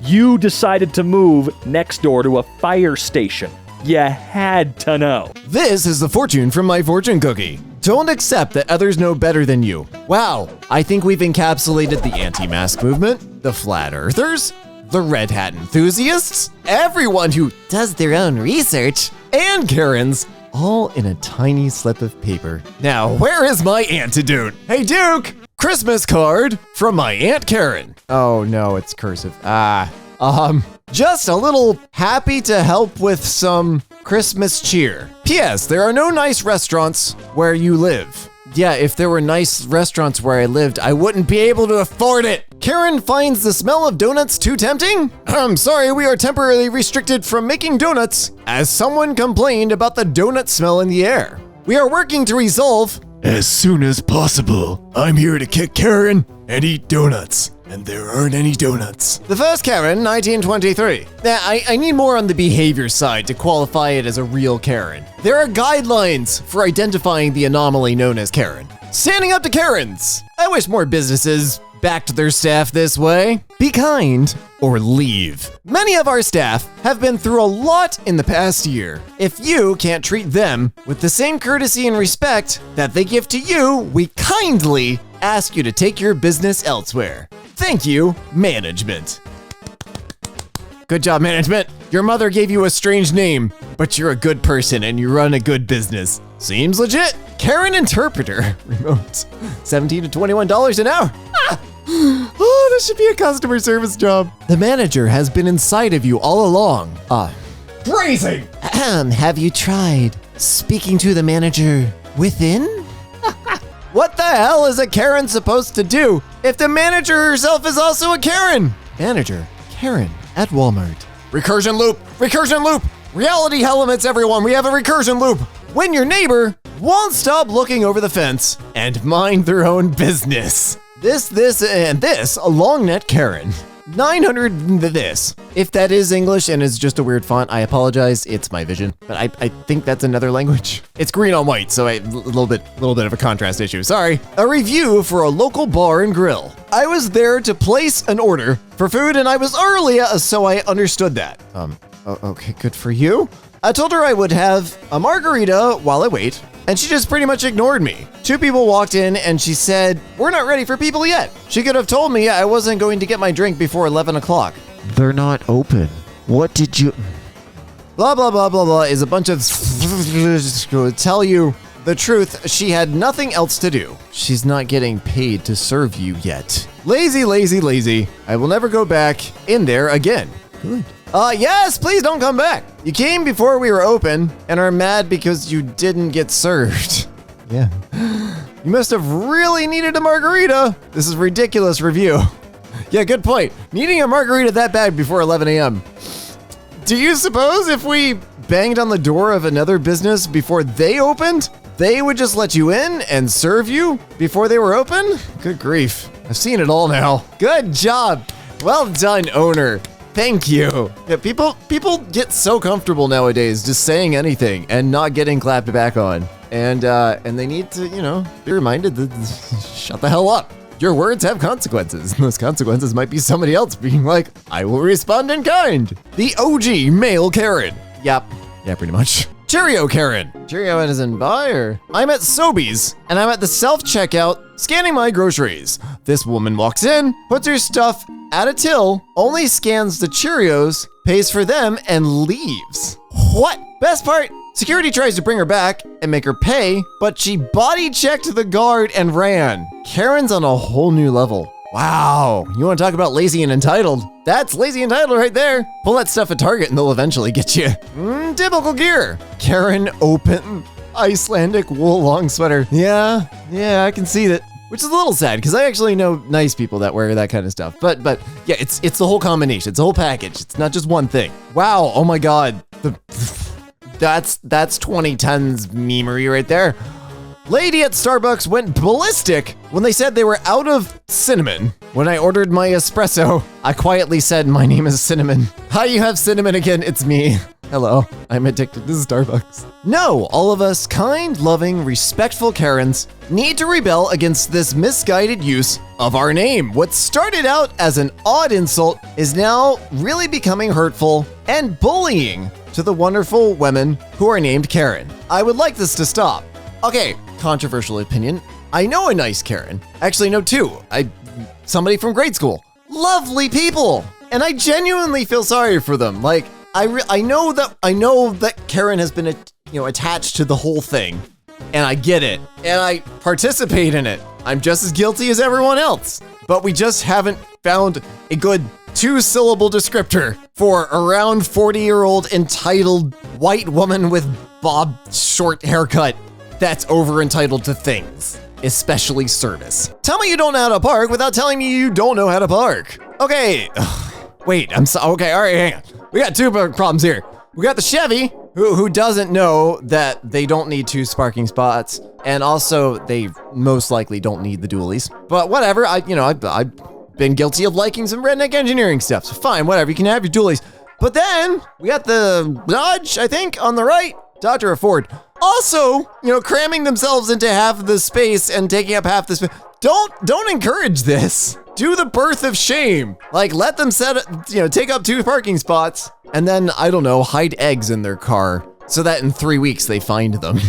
You decided to move next door to a fire station. You had to know.
This is the fortune from my fortune cookie. Don't accept that others know better than you. Wow, I think we've encapsulated the anti-mask movement, the flat earthers, the red hat enthusiasts, everyone who does their own research, and Karens, all in a tiny slip of paper. Now, where is my antidote? Hey, Duke! Christmas card from my Aunt Karen. Oh no, it's cursive. Just a little happy to help with some Christmas cheer. P.S. There are no nice restaurants where you live. Yeah, if there were nice restaurants where I lived, I wouldn't be able to afford it. Karen finds the smell of donuts too tempting? I'm sorry, we are temporarily restricted from making donuts as someone complained about the donut smell in the air. We are working to resolve as soon as possible. I'm here to kick Karen and eat donuts. And there aren't any donuts. The first Karen, 1923. Now, I need more on the behavior side to qualify it as a real Karen. There are guidelines for identifying the anomaly known as Karen. Standing up to Karens. I wish more businesses backed their staff this way. Be kind or leave. Many of our staff have been through a lot in the past year. If you can't treat them with the same courtesy and respect that they give to you, we kindly ask you to take your business elsewhere. Thank you, management. Good job, management. Your mother gave you a strange name, but you're a good person and you run a good business. Seems legit. Karen Interpreter. Remote. $17 to $21 an hour. Oh, this should be a customer service job. The manager has been inside of you all along. Phrasing. Have you tried speaking to the manager within? What the hell is a Karen supposed to do if the manager herself is also a Karen? Manager, Karen at Walmart. Recursion loop, recursion loop. Reality elements, everyone. We have a recursion loop. When your neighbor won't stop looking over the fence and mind their own business. This, and this, a long neck Karen. 900 this. If that is English and is just a weird font, I apologize. It's my vision, but I think that's another language. It's green on white, so a little bit of a contrast issue. Sorry. A review for a local bar and grill. I was there to place an order for food, and I was early, so I understood that. Okay, good for you. I told her I would have a margarita while I wait, and she just pretty much ignored me. 2 people walked in and she said, "We're not ready for people yet." She could have told me I wasn't going to get my drink before 11 o'clock. They're not open. What did you... Blah, blah, blah, blah, blah is a bunch of... Tell you the truth, she had nothing else to do. She's not getting paid to serve you yet. Lazy, lazy, lazy. I will never go back in there again. Good. Yes, please don't come back. You came before we were open and are mad because you didn't get served. Yeah. You must have really needed a margarita. This is ridiculous review. Yeah, good point. Needing a margarita that bad before 11 a.m. Do you suppose if we banged on the door of another business before they opened, they would just let you in and serve you before they were open? Good grief. I've seen it all now. Good job. Well done, owner. Thank you. Yeah, people get so comfortable nowadays just saying anything and not getting clapped back on. And they need to, be reminded that shut the hell up. Your words have consequences. Those consequences might be somebody else being like, I will respond in kind. The OG male Karen. Yep. Yeah, pretty much. Cheerio Karen. Cheerio as in bye or? I'm at Sobeys and I'm at the self-checkout scanning my groceries. This woman walks in, puts her stuff at a till, only scans the Cheerios, pays for them, and leaves. What? Best part, security tries to bring her back and make her pay, but she body checked the guard and ran. Karen's on a whole new level. Wow, you want to talk about lazy and entitled? That's lazy and entitled right there. Pull that stuff at Target and they'll eventually get you. Typical gear. Karen open Icelandic wool long sweater. Yeah, I can see that. Which is a little sad because I actually know nice people that wear that kind of stuff. But yeah, it's the whole combination. It's a whole package. It's not just one thing. Wow, oh my God. That's 2010's memery right there. Lady at Starbucks went ballistic when they said they were out of cinnamon. When I ordered my espresso, I quietly said, my name is Cinnamon. Hi, you have cinnamon again, it's me. Hello, I'm addicted to Starbucks. No, all of us kind, loving, respectful Karens need to rebel against this misguided use of our name. What started out as an odd insult is now really becoming hurtful and bullying to the wonderful women who are named Karen. I would like this to stop. Okay, controversial opinion. I know a nice Karen. Actually, know two. Somebody from grade school. Lovely people. And I genuinely feel sorry for them. Like, I know that Karen has been, attached to the whole thing. And I get it. And I participate in it. I'm just as guilty as everyone else. But we just haven't found a good 2-syllable descriptor for around 40-year-old entitled white woman with bob short haircut that's over entitled to things, especially service. Tell me you don't know how to park without telling me you don't know how to park. Okay, wait, okay, all right, hang on. We got two problems here. We got the Chevy, who doesn't know that they don't need 2 parking spots, and also they most likely don't need the dualies. But whatever, I've been guilty of liking some redneck engineering stuff, so fine, whatever, you can have your dualies. But then we got the Dodge, I think, on the right, Dodge or a Ford. Also, cramming themselves into half the space and taking up half the space. Don't encourage this. Do the birth of shame. Like, let them take up 2 parking spots and then, I don't know, hide eggs in their car so that in 3 weeks they find them.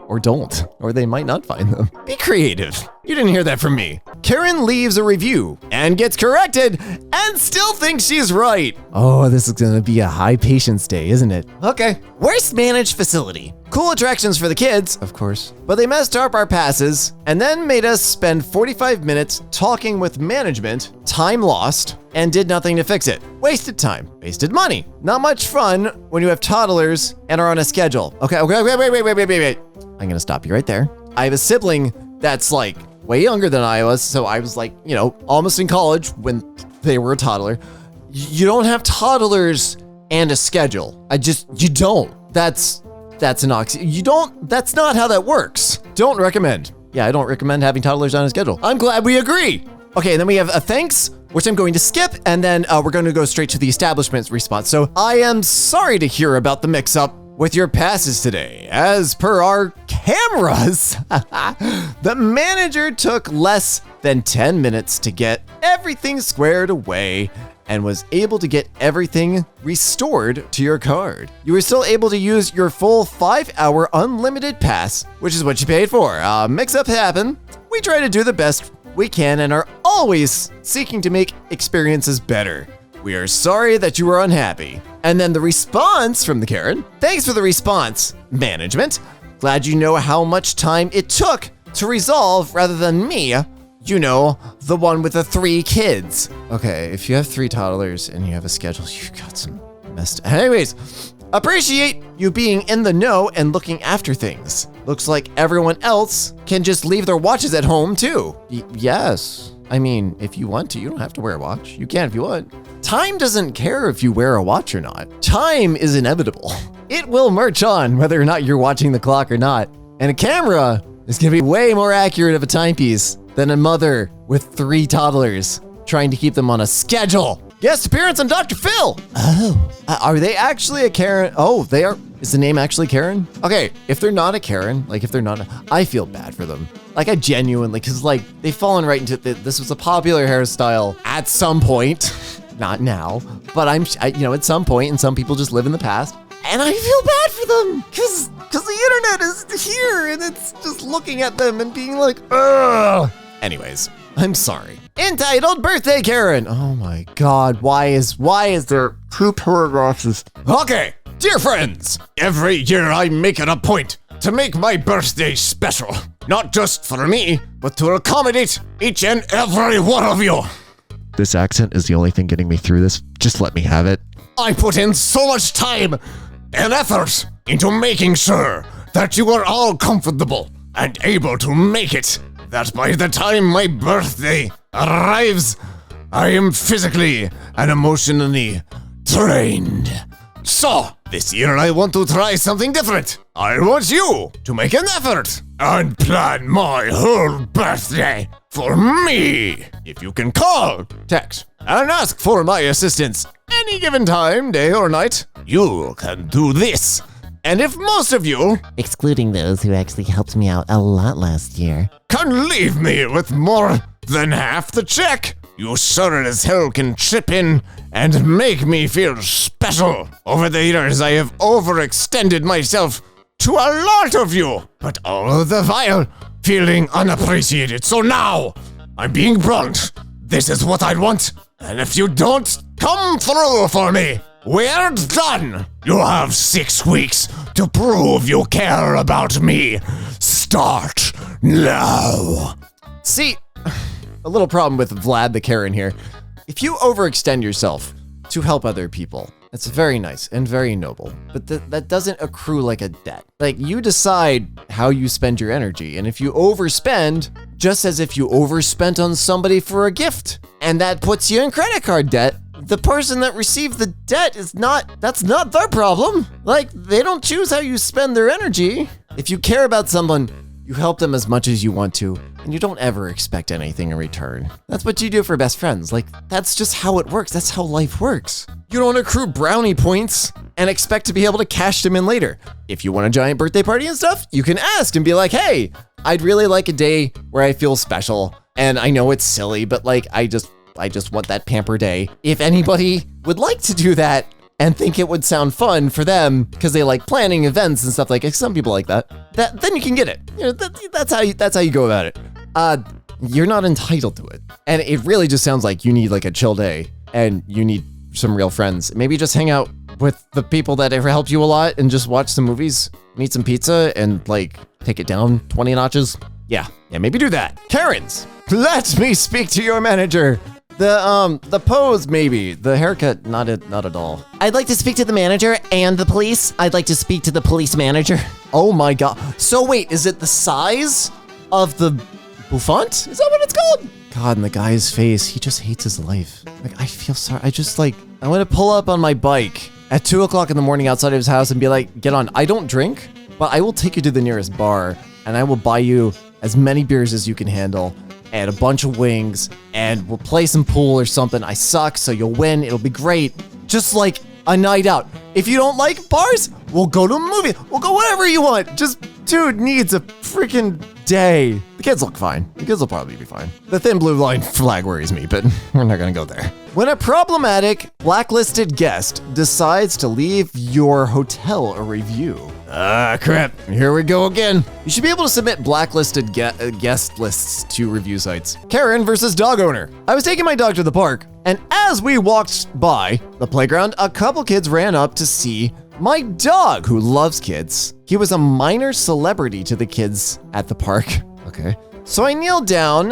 Or don't, or they might not find them. Be creative. You didn't hear that from me. Karen leaves a review and gets corrected and still thinks she's right. Oh, this is gonna be a high patience day, isn't it? Okay. Worst managed facility. Cool attractions for the kids, of course, but they messed up our passes and then made us spend 45 minutes talking with management, time lost, and did nothing to fix it. Wasted time, wasted money. Not much fun when you have toddlers and are on a schedule. Okay, wait. I'm gonna stop you right there. I have a sibling that's like way younger than I was, so I was like, almost in college when they were a toddler. You don't have toddlers and a schedule. You don't. That's an that's not how that works. Don't recommend. Yeah, I don't recommend having toddlers on a schedule. I'm glad we agree. Okay, then we have a thanks, which I'm going to skip, and then we're going to go straight to the establishment's response. So I am sorry to hear about the mix-up with your passes today. As per our cameras, the manager took less than 10 minutes to get everything squared away and was able to get everything restored to your card. You were still able to use your full 5-hour unlimited pass, which is what you paid for. Mix-ups happen. We try to do the best we can and are always seeking to make experiences better. We are sorry that you were unhappy. And then the response from the Karen. Thanks for the response, management. Glad you know how much time it took to resolve rather than me. The one with the 3 kids. Okay, if you have 3 toddlers and you have a schedule, you've got some messed. Anyways, Appreciate you being in the know and looking after things. Looks like everyone else can just leave their watches at home too. Yes. I mean, if you want to, you don't have to wear a watch. You can if you want. Time doesn't care if you wear a watch or not. Time is inevitable. It will march on whether or not you're watching the clock or not. And a camera is gonna be way more accurate of a timepiece than a mother with 3 toddlers trying to keep them on a schedule. Guest appearance on Dr. Phil. Oh, are they actually a Karen? Oh, they are. Is the name actually Karen? Okay, if they're not a Karen, like if they're not, I feel bad for them. Like I genuinely, cause like they've fallen right into, this was a popular hairstyle at some point, not now, but at some point, and some people just live in the past. And I feel bad for them, cause the internet is here and it's just looking at them and being like, ugh. Anyways, I'm sorry. Entitled Birthday Karen. Oh my God, why is there 2 paragraphs? Okay, dear friends, every year I make it a point to make my birthday special. Not just for me, but to accommodate each and every one of you. This accent is the only thing getting me through this. Just let me have it. I put in so much time and effort into making sure that you are all comfortable and able to make it, that by the time my birthday arrives, I am physically and emotionally drained. So, this year I want to try something different. I want you to make an effort and plan my whole birthday for me. If you can call, text, and ask for my assistance any given time, day or night, you can do this. And if most of you,
excluding those who actually helped me out a lot last year,
can leave me with more than half the check, you sure as hell can chip in and make me feel special. Over the years, I have overextended myself to a lot of you, but all the while feeling unappreciated. So now, I'm being blunt. This is what I want. And if you don't come through for me, we're done. You have 6 weeks to prove you care about me. Start now. See, a little problem with Vlad the Karen here. If you overextend yourself to help other people, that's very nice and very noble, but that doesn't accrue like a debt. Like, you decide how you spend your energy, and if you overspend, just as if you overspent on somebody for a gift, and that puts you in credit card debt, the person that received the debt that's not their problem. Like, they don't choose how you spend their energy. If you care about someone, you help them as much as you want to, and you don't ever expect anything in return. That's what you do for best friends. Like, that's just how it works. That's how life works. You don't accrue brownie points and expect to be able to cash them in later. If you want a giant birthday party and stuff, you can ask and be like, hey, I'd really like a day where I feel special. And I know it's silly, but like, I just want that pamper day. If anybody would like to do that and think it would sound fun for them because they like planning events and stuff like it, some people like that, then you can get it. You know, that's how you go about it. You're not entitled to it. And it really just sounds like you need like a chill day and you need some real friends. Maybe just hang out with the people that ever helped you a lot and just watch some movies, eat some pizza, and like take it down 20 notches. Yeah, maybe do that. Karens, let me speak to your manager. The pose, maybe. The haircut, not at all.
I'd like to speak to the manager and the police. I'd like to speak to the police manager.
Oh my God. So wait, is it the size of the bouffant? Is that what it's called? God, and the guy's face, he just hates his life. Like, I feel sorry. I want to pull up on my bike at 2 o'clock in the morning outside of his house and be like, get on. I don't drink, but I will take you to the nearest bar and I will buy you as many beers as you can handle and a bunch of wings, and we'll play some pool or something. I suck, so you'll win. It'll be great. Just like a night out. If you don't like bars, we'll go to a movie. We'll go whatever you want. Just, dude needs a freaking day. The kids look fine. The kids will probably be fine. The thin blue line flag worries me, but we're not gonna go there. When a problematic, blacklisted guest decides to leave your hotel a review. Crap. Here we go again. You should be able to submit blacklisted guest lists to review sites. Karen versus dog owner. I was taking my dog to the park, and as we walked by the playground, a couple kids ran up to see my dog, who loves kids. He was a minor celebrity to the kids at the park. Okay. So I kneeled down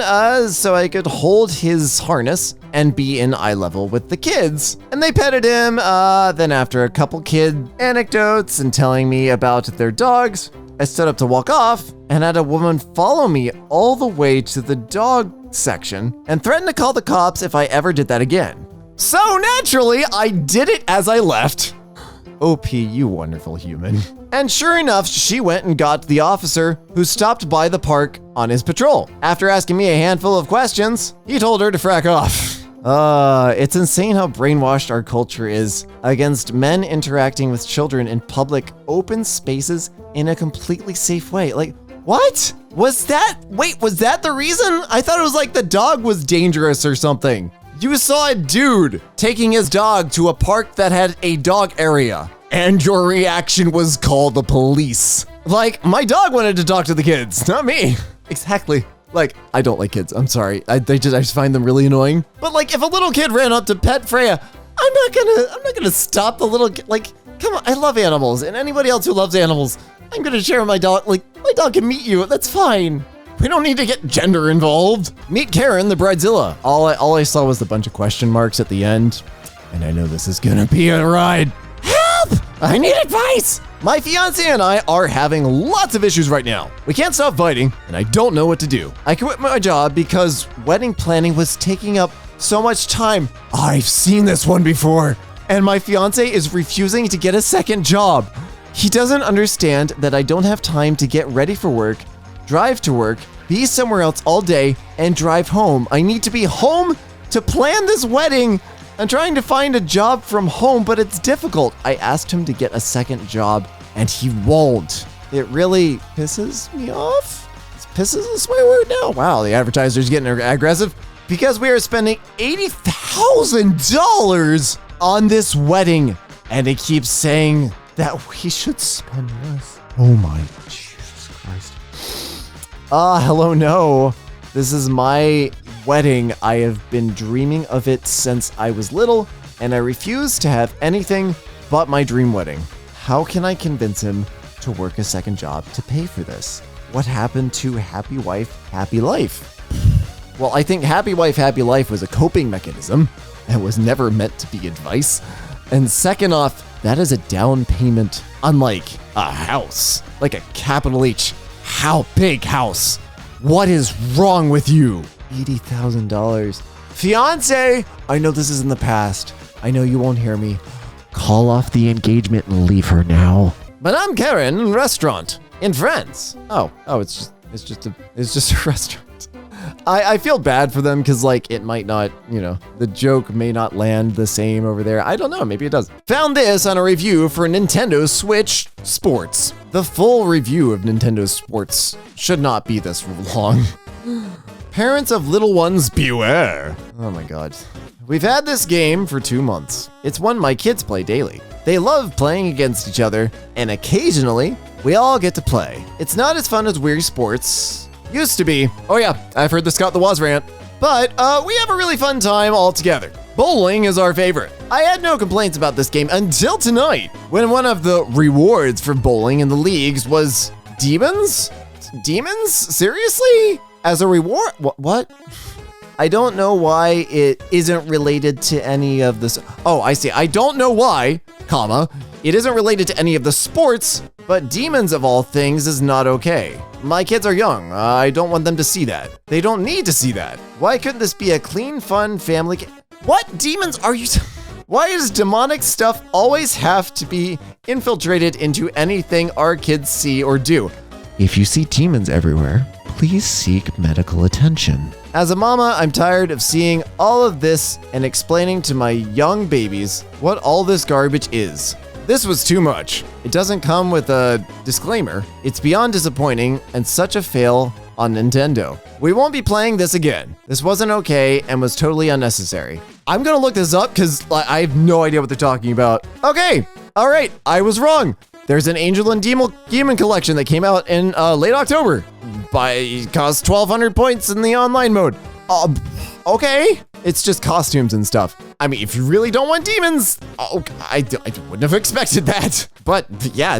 so I could hold his harness and be in eye level with the kids. And they petted him. Then after a couple kid anecdotes and telling me about their dogs, I stood up to walk off and had a woman follow me all the way to the dog section and threatened to call the cops if I ever did that again. So naturally, I did it as I left. OP, you wonderful human. And sure enough, she went and got the officer who stopped by the park on his patrol. After asking me a handful of questions, he told her to frack off. It's insane how brainwashed our culture is against men interacting with children in public open spaces in a completely safe way. Like, what? Was that the reason? I thought it was like the dog was dangerous or something. You saw a dude taking his dog to a park that had a dog area, and your reaction was call the police. Like, my dog wanted to talk to the kids, not me. Exactly. Like, I don't like kids, I'm sorry. I just find them really annoying. But like, if a little kid ran up to pet Freya, I'm not gonna stop the little kid. Like, come on, I love animals, and anybody else who loves animals, I'm gonna share my dog. Like, my dog can meet you, that's fine. We don't need to get gender involved. Meet Karen, the bridezilla. All I saw was a bunch of question marks at the end, and I know this is gonna be a ride. Help! I need advice! My fiance and I are having lots of issues right now. We can't stop fighting, and I don't know what to do. I quit my job because wedding planning was taking up so much time. I've seen this one before. And my fiance is refusing to get a second job. He doesn't understand that I don't have time to get ready for work, drive to work, be somewhere else all day, and drive home. I need to be home to plan this wedding. I'm trying to find a job from home, but it's difficult. I asked him to get a second job, and he won't. It really pisses me off. Pisses is a swear word now. Wow, the advertiser's getting aggressive. Because we are spending $80,000 on this wedding, and it keeps saying that we should spend less. Oh my Jesus Christ. Hello, no. This is my wedding. I have been dreaming of it since I was little, and I refuse to have anything but my dream wedding. How can I convince him to work a second job to pay for this? What happened to happy wife, happy life? Well, I think happy wife, happy life was a coping mechanism and was never meant to be advice. And second off, that is a down payment, unlike a house, like a capital H, how big house. What is wrong with you? $80,000. Fiance, I know this is in the past. I know you won't hear me. Call off the engagement and leave her now. But I'm Karen, restaurant in France. Oh, it's just a restaurant. I feel bad for them because, like, it might not, the joke may not land the same over there. I don't know, maybe it does. Found this on a review for Nintendo Switch Sports. The full review of Nintendo Sports should not be this long. Parents of little ones, beware. Oh my god. We've had this game for 2 months. It's one my kids play daily. They love playing against each other, and occasionally, we all get to play. It's not as fun as Wii Sports used to be. Oh yeah, I've heard the Scott the Woz rant. But we have a really fun time all together. Bowling is our favorite. I had no complaints about this game until tonight, when one of the rewards for bowling in the leagues was demons? Demons? Seriously? As a reward? What? I don't know why it isn't related to any of this. Oh, I see. I don't know why, comma, it isn't related to any of the sports, but demons of all things is not okay. My kids are young. I don't want them to see that. They don't need to see that. Why couldn't this be a clean, fun family What demons are you Why does demonic stuff always have to be infiltrated into anything our kids see or do? If you see demons everywhere, please seek medical attention. As a mama, I'm tired of seeing all of this and explaining to my young babies what all this garbage is. This was too much. It doesn't come with a disclaimer. It's beyond disappointing and such a fail on Nintendo. We won't be playing this again. This wasn't okay and was totally unnecessary. I'm gonna look this up because I have no idea what they're talking about. Okay, all right, I was wrong. There's an Angel and Demon collection that came out in late October. Cost 1,200 points in the online mode. Okay. It's just costumes and stuff. I mean, if you really don't want demons, I wouldn't have expected that. But yeah,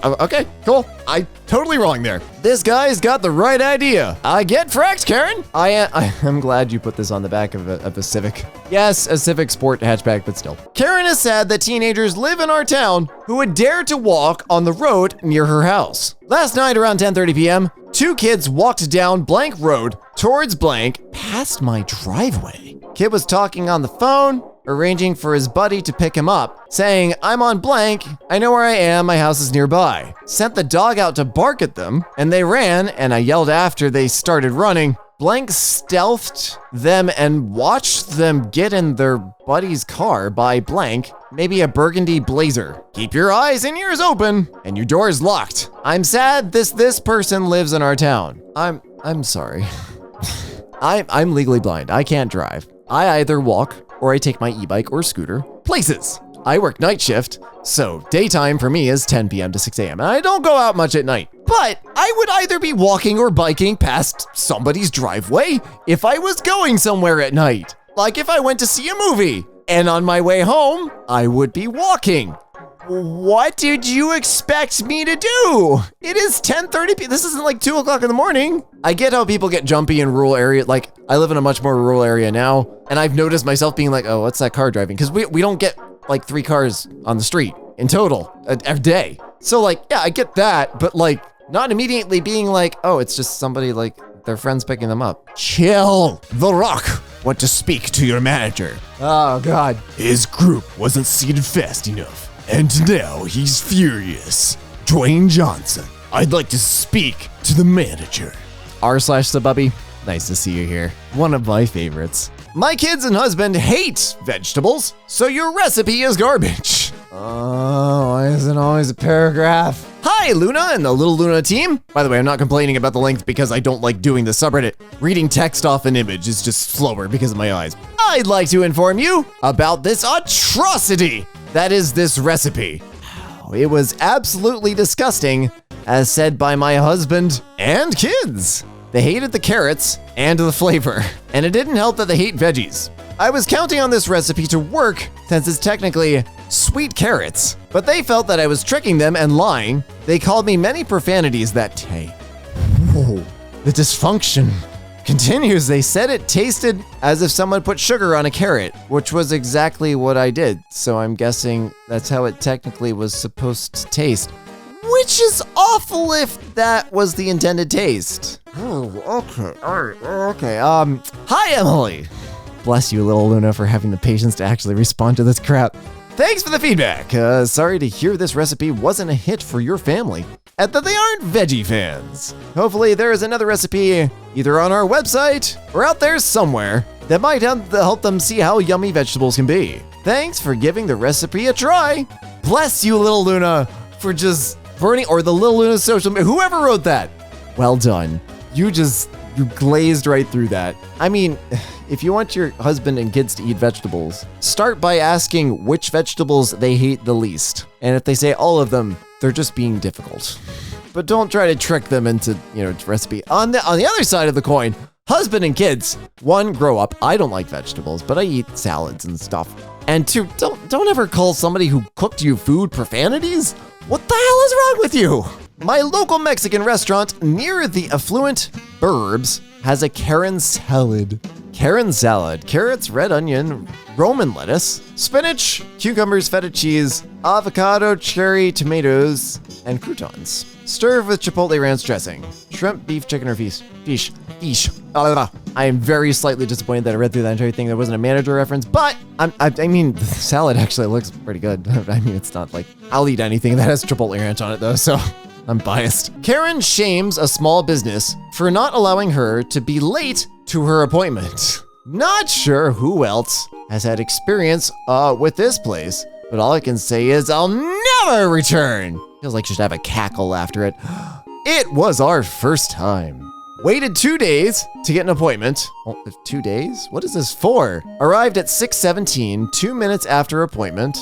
okay, cool. I totally wrong there. This guy's got the right idea. I get fracked, Karen. I'm glad you put this on the back of a Civic. Yes, a Civic Sport hatchback, but still. Karen is sad that teenagers live in our town who would dare to walk on the road near her house. Last night around 10:30 p.m., 2 kids walked down blank road towards blank past my driveway. Kid was talking on the phone, arranging for his buddy to pick him up, saying, "I'm on blank, I know where I am, my house is nearby." Sent the dog out to bark at them, and they ran, and I yelled after they started running. Blank stealthed them and watched them get in their buddy's car by blank, maybe a burgundy Blazer. Keep your eyes and ears open, and your doors locked. I'm sad this person lives in our town. I'm sorry. I'm legally blind. I can't drive. I either walk or I take my e-bike or scooter places. I work night shift, so daytime for me is 10 p.m. to 6 a.m. and I don't go out much at night. But I would either be walking or biking past somebody's driveway if I was going somewhere at night. Like if I went to see a movie, and on my way home, I would be walking. What did you expect me to do? It is 10:30 p.m. This isn't like 2 o'clock in the morning. I get how people get jumpy in rural areas. Like I live in a much more rural area now, and I've noticed myself being like, oh, what's that car driving? Because we don't get like 3 cars on the street in total every day. So like, yeah, I get that, but like not immediately being like, oh, it's just somebody like their friends picking them up. Chill. The Rock want to speak to your manager. Oh God. His group wasn't seated fast enough. And now he's furious. Dwayne Johnson, I'd like to speak to the manager. r/Sabubby, nice to see you here. One of my favorites. My kids and husband hate vegetables, so your recipe is garbage. Oh, why is it always a paragraph? Hi, Luna and the Little Luna team. By the way, I'm not complaining about the length because I don't like doing the subreddit. Reading text off an image is just slower because of my eyes. I'd like to inform you about this atrocity that is this recipe. It was absolutely disgusting, as said by my husband and kids. They hated the carrots and the flavor, and it didn't help that they hate veggies. I was counting on this recipe to work since it's technically sweet carrots, but they felt that I was tricking them and lying. They called me many profanities that day. Whoa, the dysfunction continues. They said it tasted as if someone put sugar on a carrot, which was exactly what I did. So I'm guessing that's how it technically was supposed to taste, which is awful if that was the intended taste. Oh, okay, all right, okay. Hi, Emily. Bless you, Little Luna, for having the patience to actually respond to this crap. Thanks for the feedback. Sorry to hear this recipe wasn't a hit for your family, and that they aren't veggie fans. Hopefully there is another recipe either on our website or out there somewhere that might help them see how yummy vegetables can be. Thanks for giving the recipe a try. Bless you, Little Luna, for just burning, or the Little Luna social media, whoever wrote that. Well done. You glazed right through that. I mean, if you want your husband and kids to eat vegetables, start by asking which vegetables they hate the least. And if they say all of them, they're just being difficult. But don't try to trick them into, recipe. On the other side of the coin, husband and kids, 1, grow up. I don't like vegetables, but I eat salads and stuff. And 2, don't ever call somebody who cooked you food profanities. What the hell is wrong with you? My local Mexican restaurant near the affluent burbs has a Karen salad. Karen salad, carrots, red onion, Roman lettuce, spinach, cucumbers, feta cheese, avocado, cherry, tomatoes, and croutons. Served with chipotle ranch dressing. Shrimp, beef, chicken, or fish. I am very slightly disappointed that I read through that entire thing. There wasn't a manager reference, but I mean, the salad actually looks pretty good. I mean, it's not like, I'll eat anything that has chipotle ranch on it though, so I'm biased. Karen shames a small business for not allowing her to be late to her appointment. Not sure who else has had experience with this place, but all I can say is I'll never return. Feels like you should have a cackle after it. It was our first time. Waited 2 days to get an appointment. Oh, 2 days? What is this for? Arrived at 6:17, 2 minutes after appointment.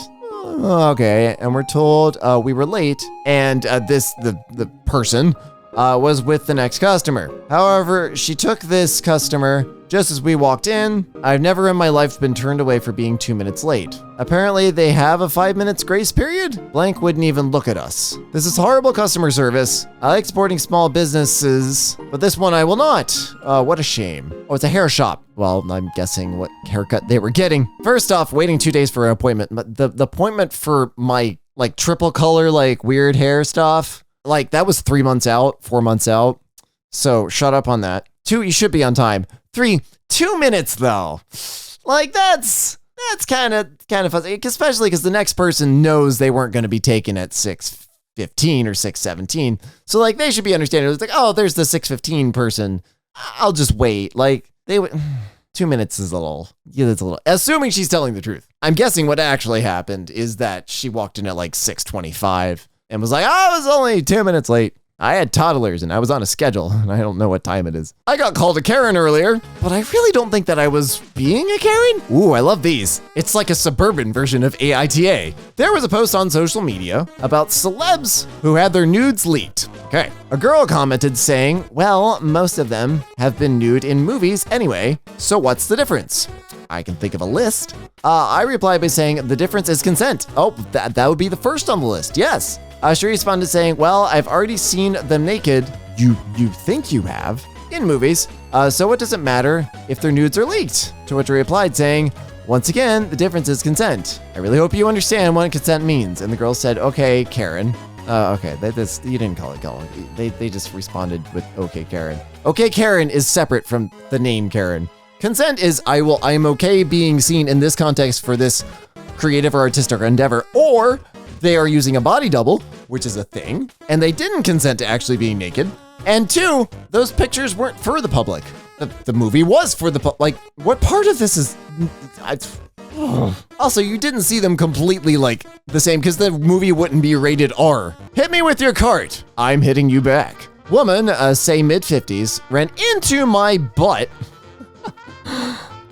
Okay, and we're told we were late, and the person was with the next customer. However, she took this customer just as we walked in. I've never in my life been turned away for being 2 minutes late. Apparently, they have a 5 minutes grace period. Blank wouldn't even look at us. This is horrible customer service. I like supporting small businesses, but this one I will not. What a shame. Oh, it's a hair shop. Well, I'm guessing what haircut they were getting. First off, waiting 2 days for an appointment. But the appointment for my like triple color, like weird hair stuff, like that was 3 months out, 4 months out. So shut up on that. 2, you should be on time. 3, 2 minutes though. Like that's kind of fuzzy, especially because the next person knows they weren't going to be taken at 6:15 or 6:17. So like they should be understanding. It's like, oh, there's the 6:15 person. I'll just wait. Like they would. 2 minutes is a little, yeah, that's a little, assuming she's telling the truth. I'm guessing what actually happened is that she walked in at like 6:25 and was like, I was only 2 minutes late. I had toddlers and I was on a schedule and I don't know what time it is. I got called a Karen earlier, but I really don't think that I was being a Karen. Ooh, I love these. It's like a suburban version of AITA. There was a post on social media about celebs who had their nudes leaked. Okay. A girl commented saying, well, most of them have been nude in movies anyway, so what's the difference? I can think of a list. I replied by saying the difference is consent. Oh, that would be the first on the list, yes. She responded saying, well, I've already seen them naked. You think you have in movies. So what does it matter if their nudes are leaked? To which I replied saying, once again, the difference is consent. I really hope you understand what consent means. And the girl said, okay, Karen. Okay, you didn't call it Karen. They just responded with, okay, Karen. Okay, Karen is separate from the name Karen. Consent is I'm okay being seen in this context for this creative or artistic endeavor, or they are using a body double, which is a thing, and they didn't consent to actually being naked. And 2, those pictures weren't for the public. The movie was for the public. Like, what part of this is... Also, you didn't see them completely like the same because the movie wouldn't be rated R. Hit me with your cart. I'm hitting you back. Woman, say mid-50s, ran into my butt.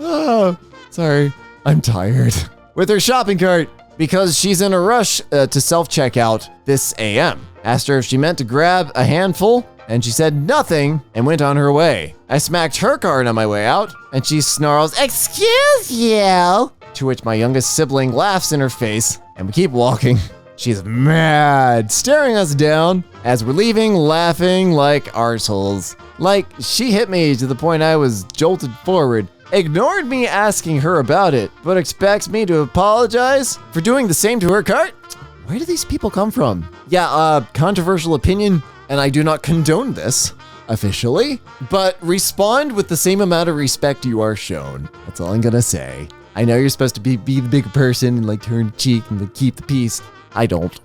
Oh, sorry, I'm tired. With her shopping cart because she's in a rush to self-checkout this AM. Asked her if she meant to grab a handful, and she said nothing and went on her way. I smacked her cart on my way out, and she snarls, excuse you, to which my youngest sibling laughs in her face, and we keep walking. She's mad, staring us down as we're leaving, laughing like arseholes. Like, she hit me to the point I was jolted forward, ignored me asking her about it, but expects me to apologize for doing the same to her cart? Where do these people come from? Yeah, controversial opinion, and I do not condone this officially, but respond with the same amount of respect you are shown. That's all I'm gonna say. I know you're supposed to be the big person and like turn the cheek and like, keep the peace. I don't.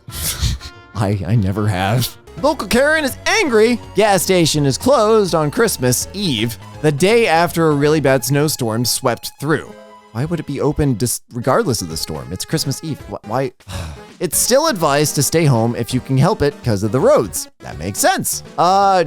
I never have. Local Karen is angry. Gas station is closed on Christmas Eve, the day after a really bad snowstorm swept through. Why would it be open regardless of the storm? It's Christmas Eve. Why? It's still advised to stay home if you can help it because of the roads. That makes sense.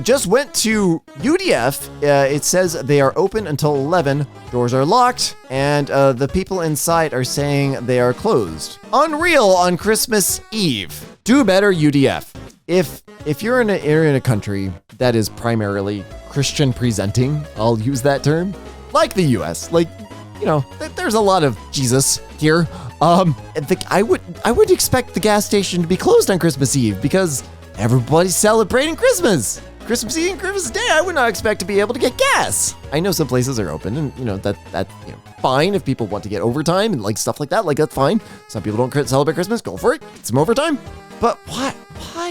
Just went to UDF. It says they are open until 11. Doors are locked, and the people inside are saying they are closed. Unreal on Christmas Eve. Do better, UDF. If you're in a country that is primarily Christian presenting, I'll use that term, like the US, like, you know, there's a lot of Jesus here. I would expect the gas station to be closed on Christmas Eve because everybody's celebrating Christmas. Christmas Eve and Christmas Day, I would not expect to be able to get gas. I know some places are open, and you know that fine if people want to get overtime and like stuff like that. Like that's fine. Some people don't celebrate Christmas. Go for it. Get some overtime. But why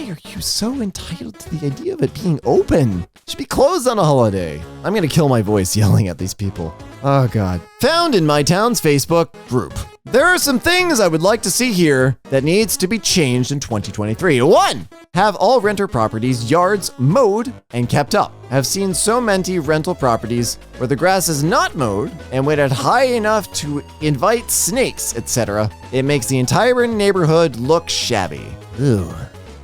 are you so entitled to the idea of it being open? It should be closed on a holiday. I'm gonna kill my voice yelling at these people. Oh God. Found in my town's Facebook group. There are some things I would like to see here that needs to be changed in 2023. 1. Have all renter properties' yards mowed and kept up. I've seen so many rental properties where the grass is not mowed and when it's high enough to invite snakes, etc. It makes the entire neighborhood look shabby. Ooh.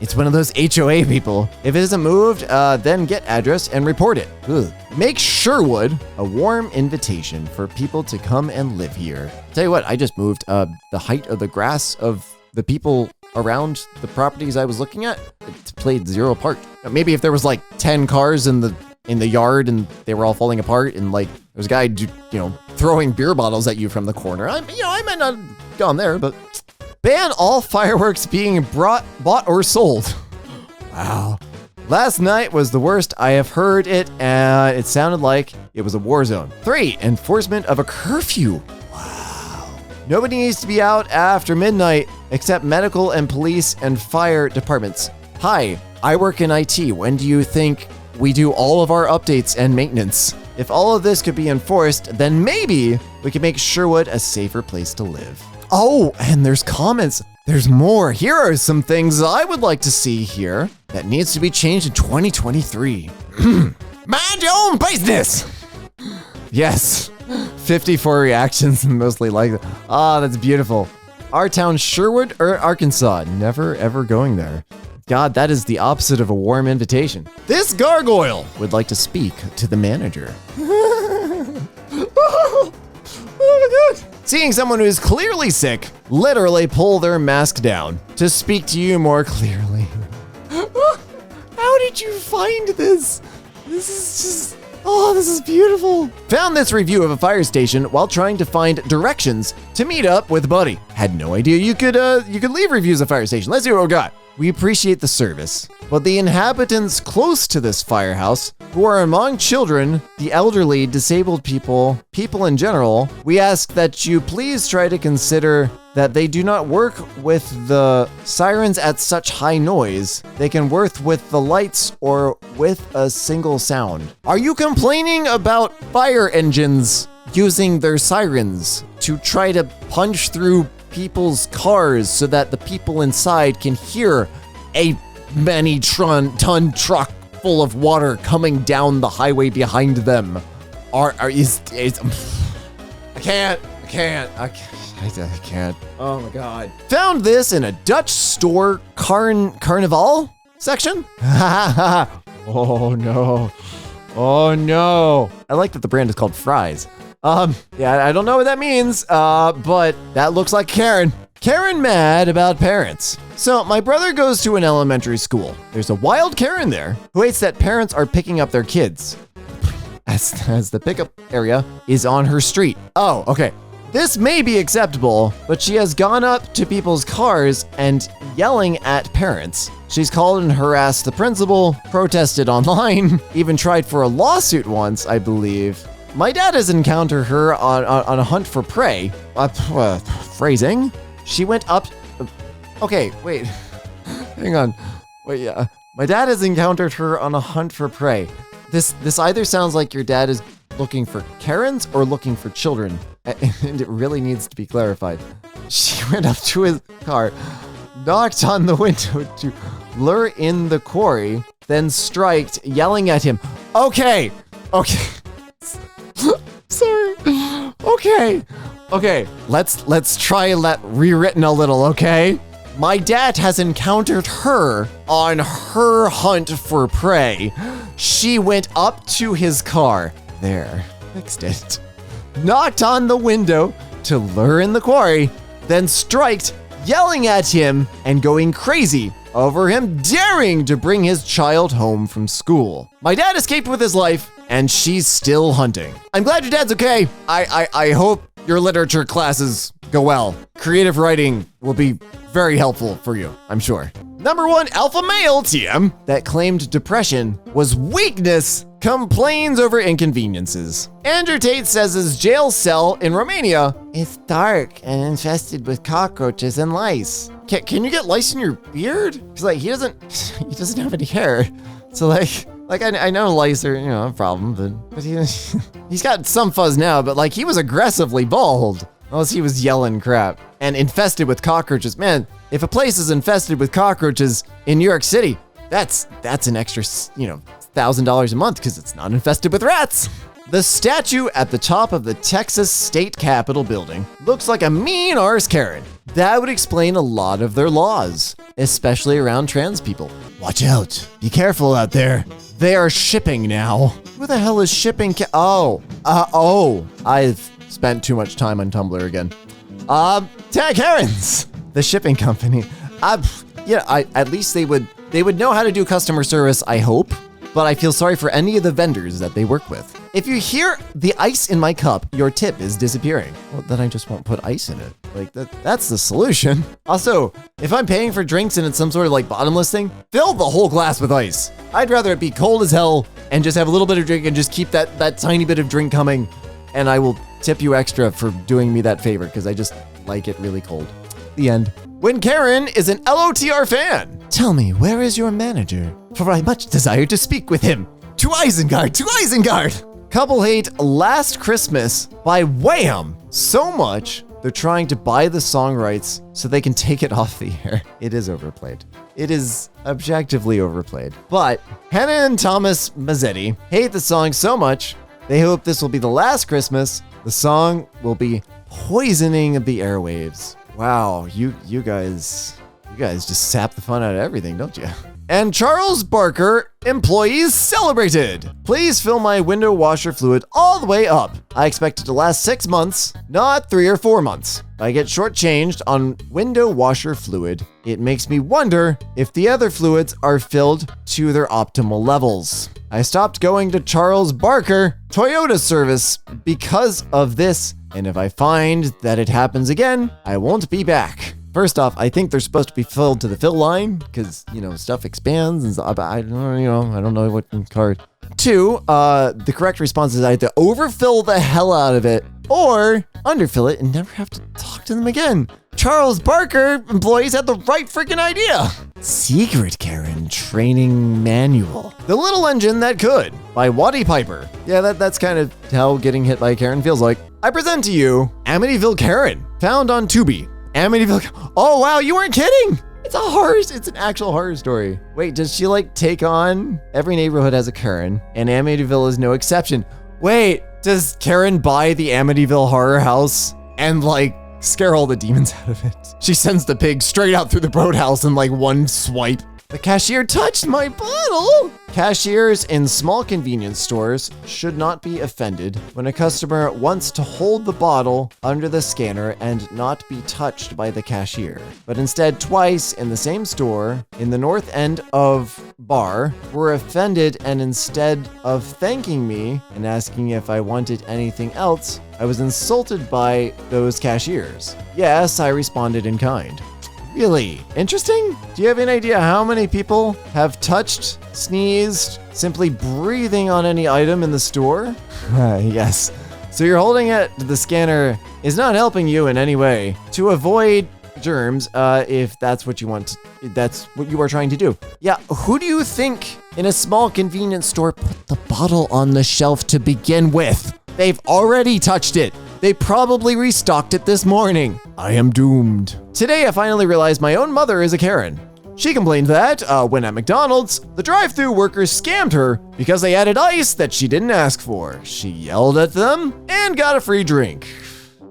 It's one of those HOA people. If it isn't moved, then get address and report it. Ugh. Make Sherwood a warm invitation for people to come and live here. Tell you what, I just moved the height of the grass of the people around the properties I was looking at, it played zero part. Maybe if there was like 10 cars in the yard and they were all falling apart and like there was a guy, throwing beer bottles at you from the corner, I might not have gone there, but ban all fireworks being bought or sold. Wow. Last night was the worst I have heard it, and it sounded like it was a war zone. 3, enforcement of a curfew. Wow. Nobody needs to be out after midnight except medical and police and fire departments. Hi, I work in IT. When do you think we do all of our updates and maintenance? If all of this could be enforced, then maybe we could make Sherwood a safer place to live. Oh, and there's comments. There's more. Here are some things I would like to see here that needs to be changed in 2023. Mind your own business. Yes. 54 reactions, mostly like that. Ah, that's beautiful. Our town, Sherwood or Arkansas? Never ever going there. God, that is the opposite of a warm invitation. This gargoyle would like to speak to the manager. Oh my God. Seeing someone who is clearly sick, literally pull their mask down to speak to you more clearly. How did you find this? This is beautiful. Found this review of a fire station while trying to find directions to meet up with Buddy. Had no idea you could leave reviews of fire station. Let's see what we got. We appreciate the service, but the inhabitants close to this firehouse, who are among children, the elderly, disabled people in general, we ask that you please try to consider that they do not work with the sirens at such high noise. They can work with the lights or with a single sound. Are you complaining about fire engines using their sirens to try to punch through people's cars so that the people inside can hear a many ton truck full of water coming down the highway behind them? I can't. Oh my God. Found this in a Dutch store carnival section. Oh no. I like that the brand is called Fries. Yeah, I don't know what that means, but that looks like Karen. Karen mad about parents. So my brother goes to an elementary school. There's a wild Karen there who hates that parents are picking up their kids, as the pickup area is on her street. Oh, okay. This may be acceptable, but she has gone up to people's cars and yelling at parents. She's called and harassed the principal, protested online, even tried for a lawsuit once, I believe. My dad has encountered her on a hunt for prey. Phrasing. She went up. Okay, wait. Hang on. Wait, yeah. My dad has encountered her on a hunt for prey. This either sounds like your dad is looking for Karens or looking for children, and it really needs to be clarified. She went up to his car, knocked on the window to lure in the quarry, then striked, yelling at him. Okay. Sorry. Okay. Let's try that rewritten a little, okay? My dad has encountered her on her hunt for prey. She went up to his car. There, fixed it. Knocked on the window to lure in the quarry, then striked, yelling at him and going crazy over him daring to bring his child home from school. My dad escaped with his life, and she's still hunting. I'm glad your dad's okay. I hope your literature classes go well. Creative writing will be very helpful for you, I'm sure. Number 1 alpha male TM that claimed depression was weakness complains over inconveniences. Andrew Tate says his jail cell in Romania is dark and infested with cockroaches and lice. Can you get lice in your beard? Because he doesn't have any hair. So I know lice are, a problem, but he's got some fuzz now, but he was aggressively bald. Unless he was yelling crap and infested with cockroaches. Man, if a place is infested with cockroaches in New York City, that's an extra, $1,000 a month because it's not infested with rats. The statue at the top of the Texas State Capitol building looks like a mean arse Karen. That would explain a lot of their laws, especially around trans people. Watch out. Be careful out there. They are shipping now. Who the hell is shipping? I've spent too much time on Tumblr again. Tag Karens, the shipping company. At least they would know how to do customer service, I hope. But I feel sorry for any of the vendors that they work with. If you hear the ice in my cup, your tip is disappearing. Well, then I just won't put ice in it. Like, that's the solution. Also, if I'm paying for drinks and it's some sort of like bottomless thing, fill the whole glass with ice. I'd rather it be cold as hell and just have a little bit of drink and just keep that tiny bit of drink coming. And I will tip you extra for doing me that favor because I just like it really cold. The end. When Karen is an LOTR fan. Tell me, where is your manager? For I much desire to speak with him. To Isengard. Couple hate Last Christmas by Wham! So much, they're trying to buy the song rights so they can take it off the air. It is overplayed. It is objectively overplayed. But Hannah and Thomas Mazzetti hate the song so much, they hope this will be the last Christmas. The song will be poisoning the airwaves. Wow, you guys just sap the fun out of everything, don't you? And Charles Barker, employees celebrated. Please fill my window washer fluid all the way up. I expect it to last 6 months, not 3 or 4 months. I get shortchanged on window washer fluid. It makes me wonder if the other fluids are filled to their optimal levels. I stopped going to Charles Barker Toyota service because of this, and if I find that it happens again, I won't be back. First off, I think they're supposed to be filled to the fill line because, stuff expands and stuff. I don't know what card. 2, the correct response is I have to overfill the hell out of it or underfill it and never have to talk to them again. Charles Barker employees had the right freaking idea. Secret Karen Training Manual. The Little Engine That Could by Waddy Piper. Yeah, that's kind of how getting hit by a Karen feels like. I present to you Amityville Karen, found on Tubi. Amityville. Oh, wow, you weren't kidding. It's an actual horror story. Wait, does she take on? Every neighborhood has a Karen, and Amityville is no exception. Wait, does Karen buy the Amityville horror house and scare all the demons out of it? She sends the pig straight out through the roadhouse in one swipe. The cashier touched my bottle. Cashiers in small convenience stores should not be offended when a customer wants to hold the bottle under the scanner and not be touched by the cashier, but instead twice in the same store in the north end of bar were offended, and instead of thanking me and asking if I wanted anything else, I was insulted by those cashiers. Yes, I responded in kind. Really? Interesting? Do you have any idea how many people have touched, sneezed, simply breathing on any item in the store? Yes. So you're holding it, the scanner is not helping you in any way to avoid germs, if that's what you want that's what you are trying to do. Yeah, who do you think in a small convenience store put the bottle on the shelf to begin with? They've already touched it. They probably restocked it this morning. I am doomed. Today, I finally realized my own mother is a Karen. She complained that, when at McDonald's, the drive-thru workers scammed her because they added ice that she didn't ask for. She yelled at them and got a free drink.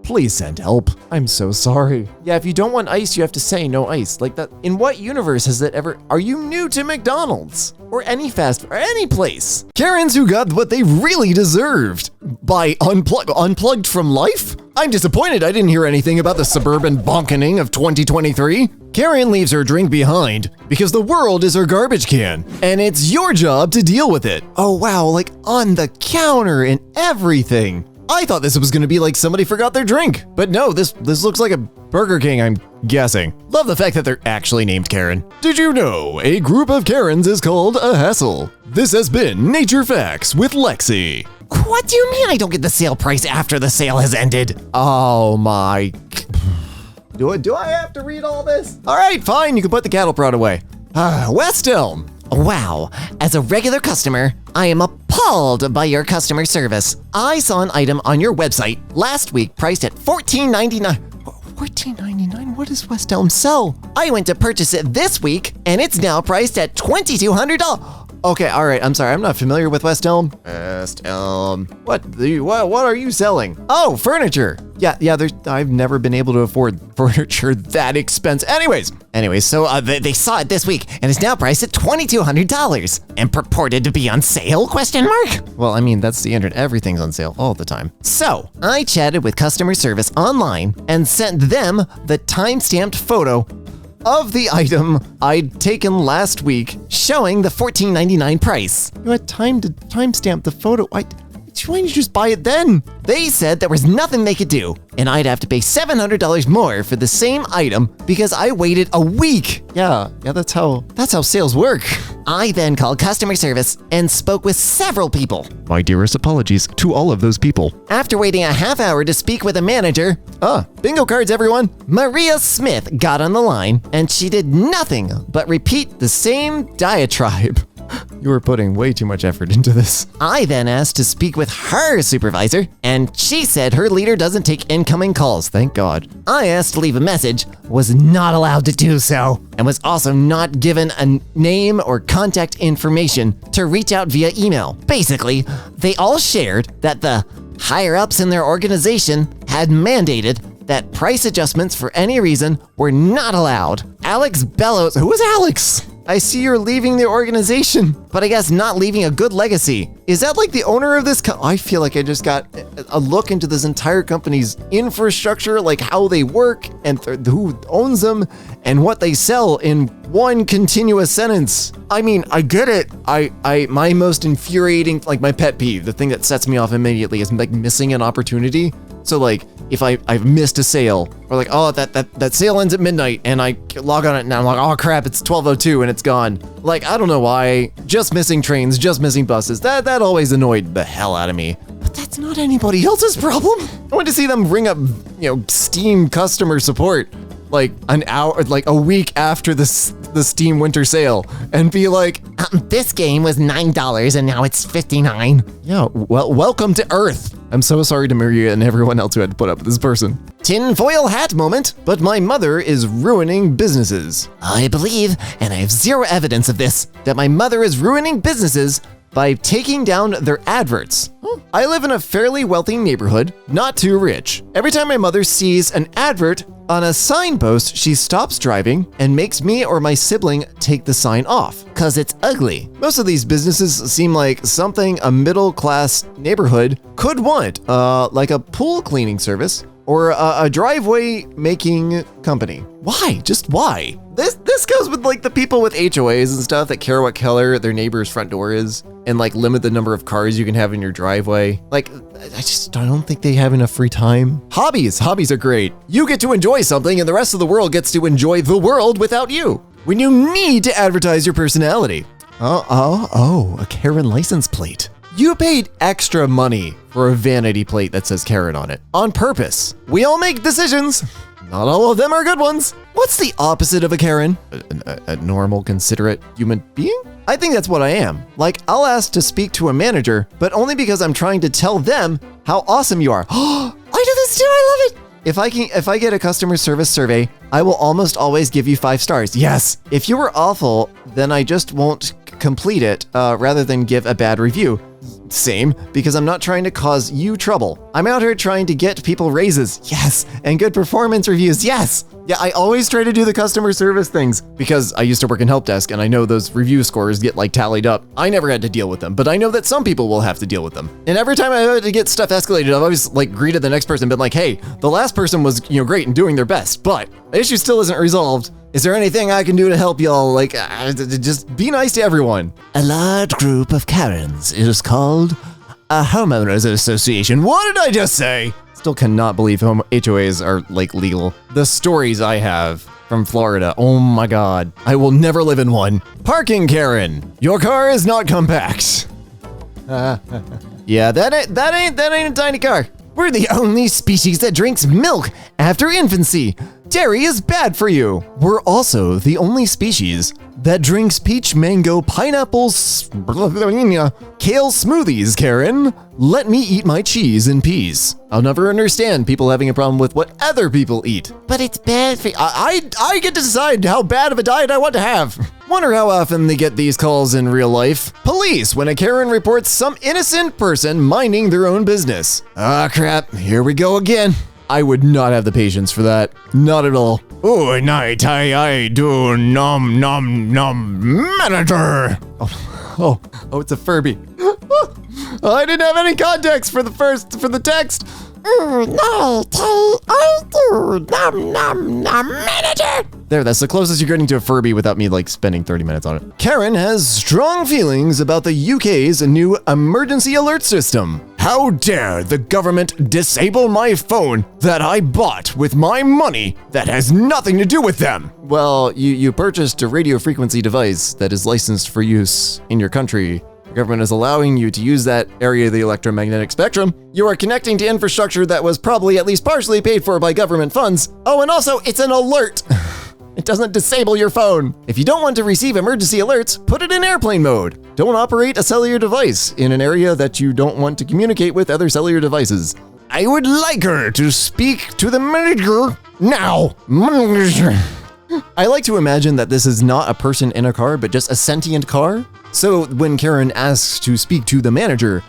Please send help. I'm so sorry. Yeah, if you don't want ice, you have to say no ice. Like that. In what universe has that ever? Are you new to McDonald's? Or any fast, or any place? Karens who got what they really deserved. By unplugged from life? I'm disappointed I didn't hear anything about the suburban bonkening of 2023. Karen leaves her drink behind because the world is her garbage can, and it's your job to deal with it. Oh wow, on the counter and everything. I thought this was gonna be somebody forgot their drink, but no, this looks like a Burger King, I'm guessing. Love the fact that they're actually named Karen. Did you know a group of Karens is called a hassle? This has been Nature Facts with Lexi.
What do you mean I don't get the sale price after the sale has ended?
Oh my. Do I have to read all this? All right, fine, you can put the cattle prod away. West Elm.
Wow, as a regular customer, I am appalled by your customer service. I saw an item on your website last week priced at $14.99. $14.99? What does West Elm sell? I went to purchase it this week, and it's now priced at $2,200.
Okay, all right, I'm sorry, I'm not familiar with West Elm. West Elm. What are you selling? Oh, furniture. Yeah, I've never been able to afford furniture that expensive. Anyways,
so they saw it this week, and it's now priced at $2,200 and purported to be on sale, ?
Well, I mean, that's the internet. Everything's on sale all the time.
So I chatted with customer service online and sent them the time-stamped photo
of the item I'd taken last week,
showing the $14.99 price.
you had time to timestamp the photo. Why didn't you just buy it then?
They said there was nothing they could do, and I'd have to pay $700 more for the same item because I waited a week.
Yeah, that's how sales work.
I then called customer service and spoke with several people.
My dearest apologies to all of those people.
After waiting a half hour to speak with a manager,
Bingo cards, everyone.
Maria Smith got on the line, and she did nothing but repeat the same diatribe.
You were putting way too much effort into this.
I then asked to speak with her supervisor, and she said her leader doesn't take incoming calls.
Thank God.
I asked to leave a message, was not allowed to do so, and was also not given a name or contact information to reach out via email. Basically, they all shared that the higher-ups in their organization had mandated that price adjustments for any reason were not allowed. Alex Bellows,
Who is Alex? I see you're leaving the organization.
but I guess not leaving a good legacy.
Is that like the owner of this I feel like I just got a look into this entire company's infrastructure, like how they work and who owns them and what they sell in one continuous sentence. I mean, I get it. My most infuriating, like my pet peeve, the thing that sets me off immediately is like missing an opportunity. So like if I've missed a sale, or like, oh, that sale ends at midnight and I log on it and I'm like, oh crap, it's 12:02 and it's gone. Like, I don't know why, just missing trains, just missing buses, that always annoyed the hell out of me. But that's not anybody else's problem. I went to see them ring up, Steam customer support like an hour, like a week after the Steam winter sale and be like,
This game was $9 and now it's $59.
yeah, well, welcome to Earth. I'm so sorry to Maria and everyone else who had to put up with this person.
Tinfoil hat moment.
But my mother is ruining businesses.
I believe, and I have zero evidence of this,
That my mother is ruining businesses by taking down their adverts. I live in a fairly wealthy neighborhood, not too rich. Every time my mother sees an advert on a signpost, she stops driving and makes me or my sibling take the sign off.
cause it's ugly.
Most of these businesses seem like something a middle-class neighborhood could want, like a pool cleaning service or a driveway making company. Why? Just why? This goes with like the people with HOAs and stuff that care what color their neighbor's front door is and like limit the number of cars you can have in your driveway. Like, I don't think they have enough free time. Hobbies are great. You get to enjoy something and the rest of the world gets to enjoy the world without you. When you need to advertise your personality. A Karen license plate. You paid extra money for a vanity plate that says Karen on it. On purpose. We all make decisions. Not all of them are good ones. What's the opposite of a Karen? A normal, considerate human being? I think that's what I am. Like, I'll ask to speak to a manager, but only because I'm trying to tell them how awesome you are. I do this too, I love it. If I get a customer service survey, I will almost always give you 5 stars. Yes. If you were awful, then I just won't complete it rather than give a bad review. Same, because I'm not trying to cause you trouble. I'm out here trying to get people raises, yes, and good performance reviews, yes. Yeah, I always try to do the customer service things because I used to work in help desk and I know those review scores get like tallied up. I never had to deal with them, but I know that some people will have to deal with them. And every time I had to get stuff escalated, I've always like greeted the next person and been like, hey, the last person was, great and doing their best, but the issue still isn't resolved. Is there anything I can do to help y'all? Like, just be nice to everyone.
A large group of Karens is called
A homeowners association. What did I just say? Still cannot believe HOAs are like legal. The stories I have from Florida. Oh my God. I will never live in one. Parking Karen. Your car is not compact. Yeah, that ain't a tiny car. We're the only species that drinks milk after infancy. Dairy is bad for you. We're also the only species that drinks peach, mango, pineapples, kale smoothies, Karen. Let me eat my cheese in peace. I'll never understand people having a problem with what other people eat.
But it's bad for
I get to decide how bad of a diet I want to have. Wonder how often they get these calls in real life. Police when a Karen reports some innocent person minding their own business. Ah, crap. Here we go again. I would not have the patience for that. Not at all. Oh, night, I do nom manager. Oh, it's a Furby. I didn't have any context for the text. Night, I do nom manager. There, that's the closest you're getting to a Furby without me like spending 30 minutes on it. Karen has strong feelings about the UK's new emergency alert system. How dare the government disable my phone that I bought with my money that has nothing to do with them? Well, you purchased a radio frequency device that is licensed for use in your country. The government is allowing you to use that area of the electromagnetic spectrum. You are connecting to infrastructure that was probably at least partially paid for by government funds. Oh, and also, it's an alert. It doesn't disable your phone. If you don't want to receive emergency alerts, put it in airplane mode. Don't operate a cellular device in an area that you don't want to communicate with other cellular devices. I would like her to speak to the manager now. I like to imagine that this is not a person in a car, but just a sentient car. So when Karen asks to speak to the manager,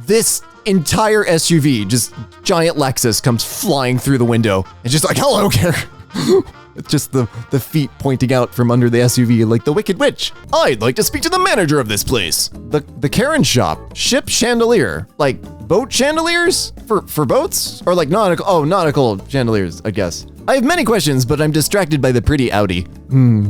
this entire SUV, just giant Lexus, comes flying through the window. It's just like, hello, Karen. It's just the feet pointing out from under the SUV like the Wicked Witch. I'd like to speak to the manager of this place. The Karen shop ships chandelier, like boat chandeliers for boats? Or like nautical chandeliers, I guess. I have many questions, but I'm distracted by the pretty Audi.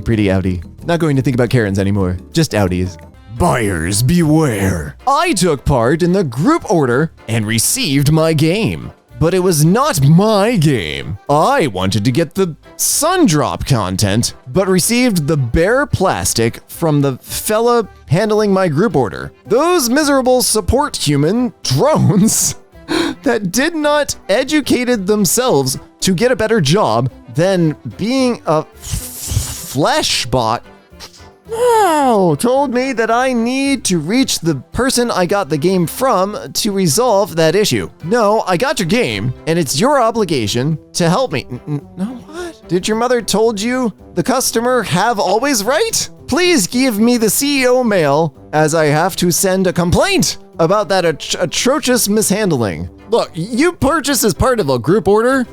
Pretty Audi. Not going to think about Karens anymore, just Audis. Buyers beware. I took part in the group order and received my game. But it was not my game. I wanted to get the Sundrop content, but received the bare plastic from the fella handling my group order. Those miserable support human drones that did not educated themselves to get a better job than being a flesh bot. Told me that I need to reach the person I got the game from to resolve that issue. No, I got your game, and it's your obligation to help me. No, what? Did your mother told you the customer have always right? Please give me the CEO mail, as I have to send a complaint about that atrocious mishandling. Look, you purchased as part of a group order.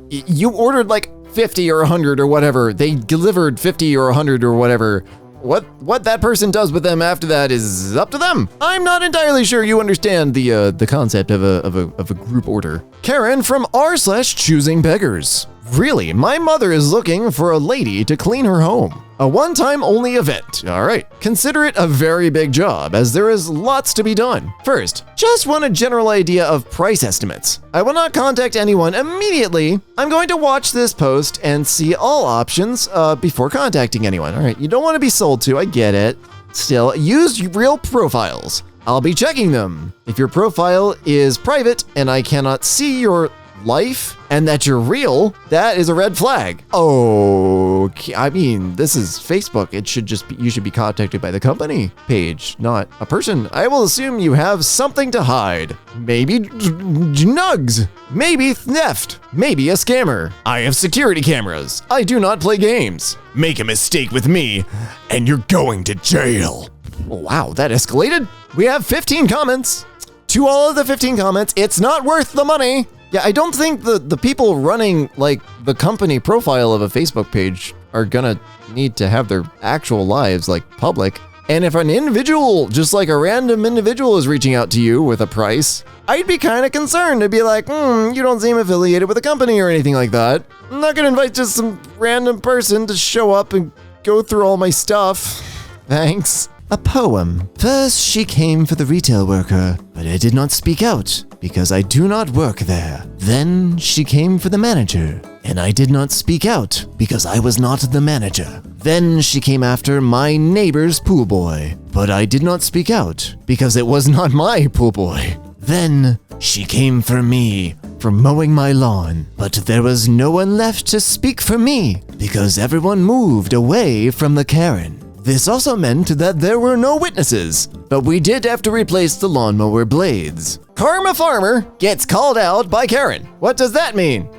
You ordered like 50 or 100 or whatever. They delivered 50 or 100 or whatever. What that person does with them after that is up to them. I'm not entirely sure you understand the concept of a group order. Karen from r/choosing beggars. Really, my mother is looking for a lady to clean her home. A one-time only event. All right. Consider it a very big job, as there is lots to be done. First, just want a general idea of price estimates. I will not contact anyone immediately. I'm going to watch this post and see all options before contacting anyone. All right. You don't want to be sold to. I get it. Still, use real profiles. I'll be checking them. If your profile is private and I cannot see your life and that you're real, that is a red flag. Okay, I mean, this is Facebook. It should just be, you should be contacted by the company page, not a person. I will assume you have something to hide. Maybe nugs, maybe theft, maybe a scammer. I have security cameras. I do not play games. Make a mistake with me and you're going to jail. Wow, that escalated. We have 15 comments. To all of the 15 comments, it's not worth the money. Yeah, I don't think the people running like the company profile of a Facebook page are gonna need to have their actual lives like public. And if an individual, just like a random individual, is reaching out to you with a price, I'd be kind of concerned to be like, you don't seem affiliated with a company or anything like that. I'm not gonna invite just some random person to show up and go through all my stuff. Thanks. A poem. First she came for the retail worker, but I did not speak out because I do not work there. Then she came for the manager, and I did not speak out because I was not the manager. Then she came after my neighbor's pool boy, but I did not speak out because it was not my pool boy. Then she came for me for mowing my lawn, but there was no one left to speak for me because everyone moved away from the Karen. This also meant that there were no witnesses, but we did have to replace the lawnmower blades. Karma Farmer gets called out by Karen. What does that mean?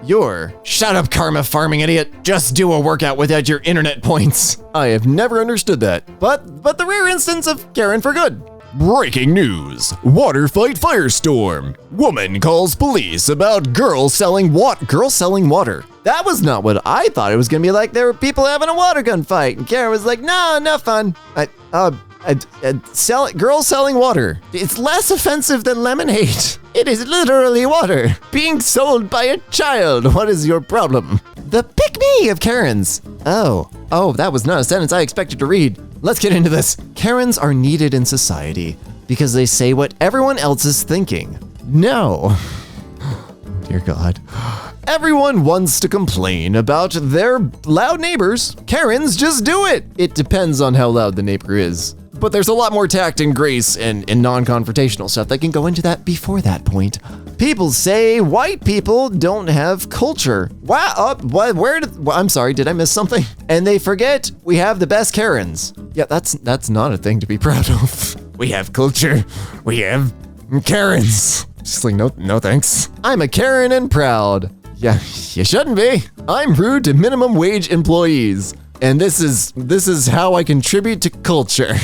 Shut up, Karma Farming idiot. Just do a workout without your internet points. I have never understood that, but the rare instance of Karen for good. Breaking news. Water fight firestorm. Woman calls police about girl selling water. That was not what I thought it was gonna be like. There were people having a water gun fight, and Karen was like, "No, not fun." Girl selling water. It's less offensive than lemonade. It is literally water being sold by a child. What is your problem? The pick-me of Karens. Oh, that was not a sentence I expected to read. Let's get into this. Karens are needed in society because they say what everyone else is thinking. No. Dear God. Everyone wants to complain about their loud neighbors. Karens just do it. It depends on how loud the neighbor is. But there's a lot more tact and grace and non-confrontational stuff that can go into that before that point. People say white people don't have culture. Wow, I'm sorry, did I miss something? And they forget we have the best Karens. Yeah, that's not a thing to be proud of. We have culture. We have Karens. Just like, no thanks. I'm a Karen and proud. Yeah, you shouldn't be. I'm rude to minimum wage employees. And this is how I contribute to culture.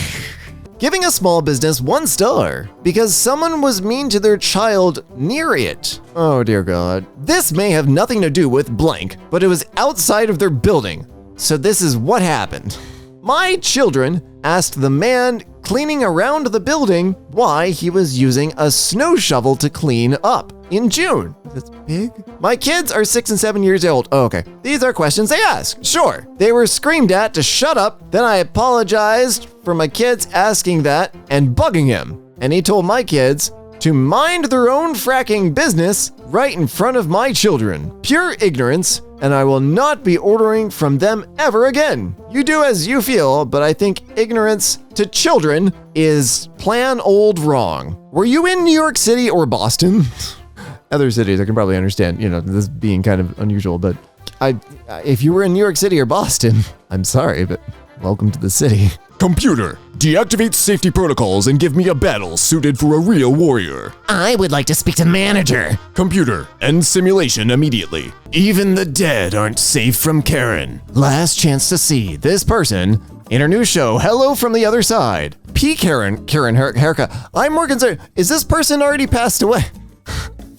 Giving a small business 1 star because someone was mean to their child near it. Oh dear God. This may have nothing to do with blank, but it was outside of their building. So this is what happened. My children asked the man cleaning around the building why he was using a snow shovel to clean up in June. That's big. My kids are 6 and 7 years old. Oh, okay. These are questions they ask. Sure. They were screamed at to shut up. Then I apologized for my kids asking that and bugging him. And he told my kids to mind their own fracking business right in front of my children. Pure ignorance, and I will not be ordering from them ever again. You do as you feel, but I think ignorance to children is plan old wrong. Were you in New York City or Boston? Other cities, I can probably understand, this being kind of unusual, but if you were in New York City or Boston, I'm sorry, but welcome to the city. Computer, deactivate safety protocols and give me a battle suited for a real warrior.
I would like to speak to manager.
Computer, end simulation immediately. Even the dead aren't safe from Karen. Last chance to see this person in her new show, Hello from the Other Side. Karen haircut. I'm more concerned, is this person already passed away?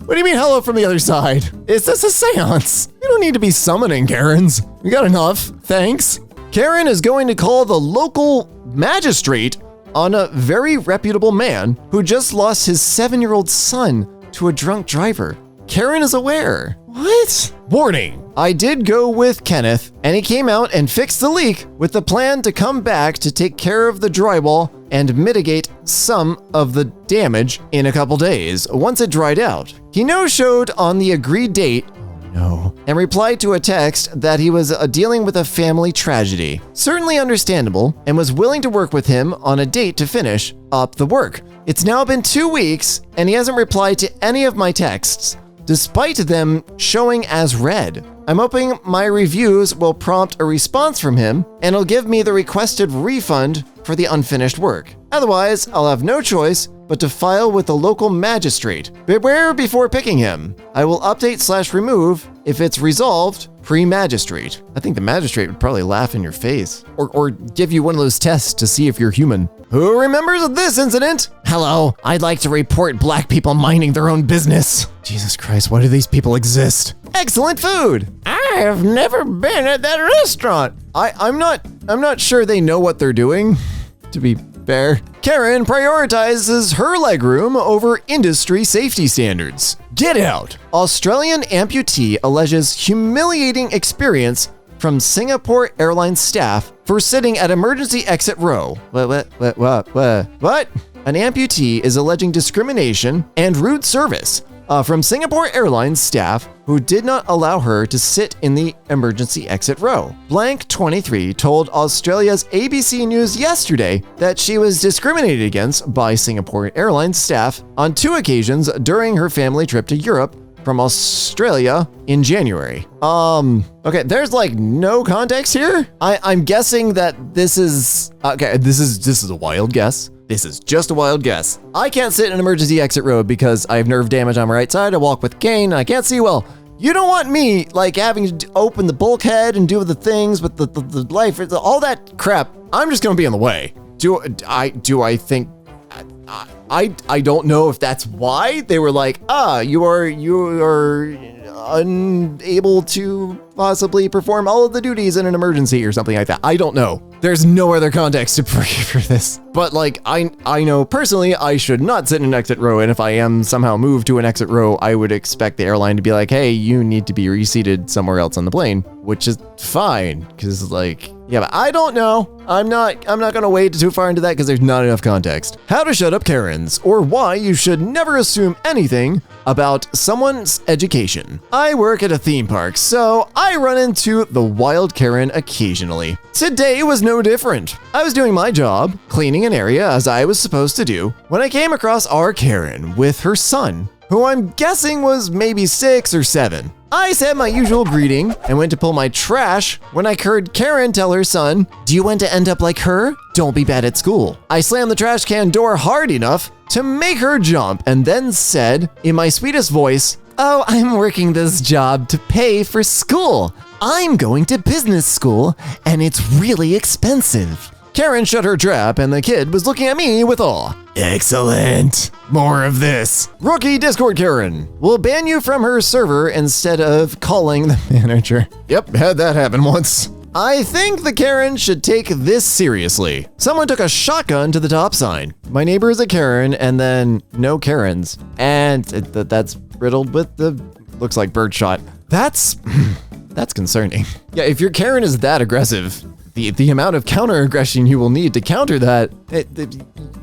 What do you mean, hello from the other side? Is this a seance? You don't need to be summoning Karens. We got enough, thanks. Karen is going to call the local magistrate on a very reputable man who just lost his 7-year-old son to a drunk driver. Karen is aware. What? Warning. I did go with Kenneth, and he came out and fixed the leak with the plan to come back to take care of the drywall and mitigate some of the damage in a couple days once it dried out. He no-showed on the agreed date, and replied to a text that he was dealing with a family tragedy. Certainly understandable, and was willing to work with him on a date to finish up the work. It's now been 2 weeks, and he hasn't replied to any of my texts, despite them showing as read. I'm hoping my reviews will prompt a response from him, and he'll give me the requested refund for the unfinished work. Otherwise, I'll have no choice but to file with the local magistrate. Beware before picking him. I will update/remove if it's resolved pre-magistrate. I think the magistrate would probably laugh in your face or give you one of those tests to see if you're human. Who remembers this incident?
Hello, I'd like to report black people minding their own business.
Jesus Christ, why do these people exist? Excellent food. I have never been at that restaurant. I'm not sure they know what they're doing, to be fair. Karen prioritizes her legroom over industry safety standards. Get out. Australian amputee alleges humiliating experience from Singapore Airlines staff for sitting at emergency exit row. What? An amputee is alleging discrimination and rude service from Singapore Airlines staff who did not allow her to sit in the emergency exit row. Blank 23 told Australia's ABC News yesterday that she was discriminated against by Singapore Airlines staff on 2 occasions during her family trip to Europe from Australia in January. Okay, there's like no context here. I'm guessing that this is a wild guess. This is just a wild guess. I can't sit in an emergency exit row because I have nerve damage on my right side. I walk with a cane. I can't see well. You don't want me like having to open the bulkhead and do the things with the life, all that crap. I'm just gonna be in the way. Do I think? I don't know if that's why they were like, you are unable to possibly perform all of the duties in an emergency or something like that. I don't know. There's no other context for this. But like, I know personally I should not sit in an exit row, and if I am somehow moved to an exit row, I would expect the airline to be like, hey, you need to be reseated somewhere else on the plane, which is fine, because like, yeah, but I don't know. I'm not gonna wade too far into that because there's not enough context. How to shut up Karens, or why you should never assume anything about someone's education. I work at a theme park, so I run into the wild Karen occasionally. Today was no different. I was doing my job, cleaning an area as I was supposed to do, when I came across our Karen with her son, who I'm guessing was maybe 6 or 7. I said my usual greeting and went to pull my trash when I heard Karen tell her son, "Do you want to end up like her? Don't be bad at school." I slammed the trash can door hard enough to make her jump and then said, in my sweetest voice, "Oh, I'm working this job to pay for school. I'm going to business school and it's really expensive." Karen shut her trap and the kid was looking at me with awe. Excellent. More of this. Rookie Discord Karen will ban you from her server instead of calling the manager. Yep, had that happen once. I think the Karen should take this seriously. Someone took a shotgun to the top sign. My neighbor is a Karen, and then no Karens. And that's riddled with the, looks like birdshot. That's concerning. Yeah, if your Karen is that aggressive, the amount of counter aggression you will need to counter that,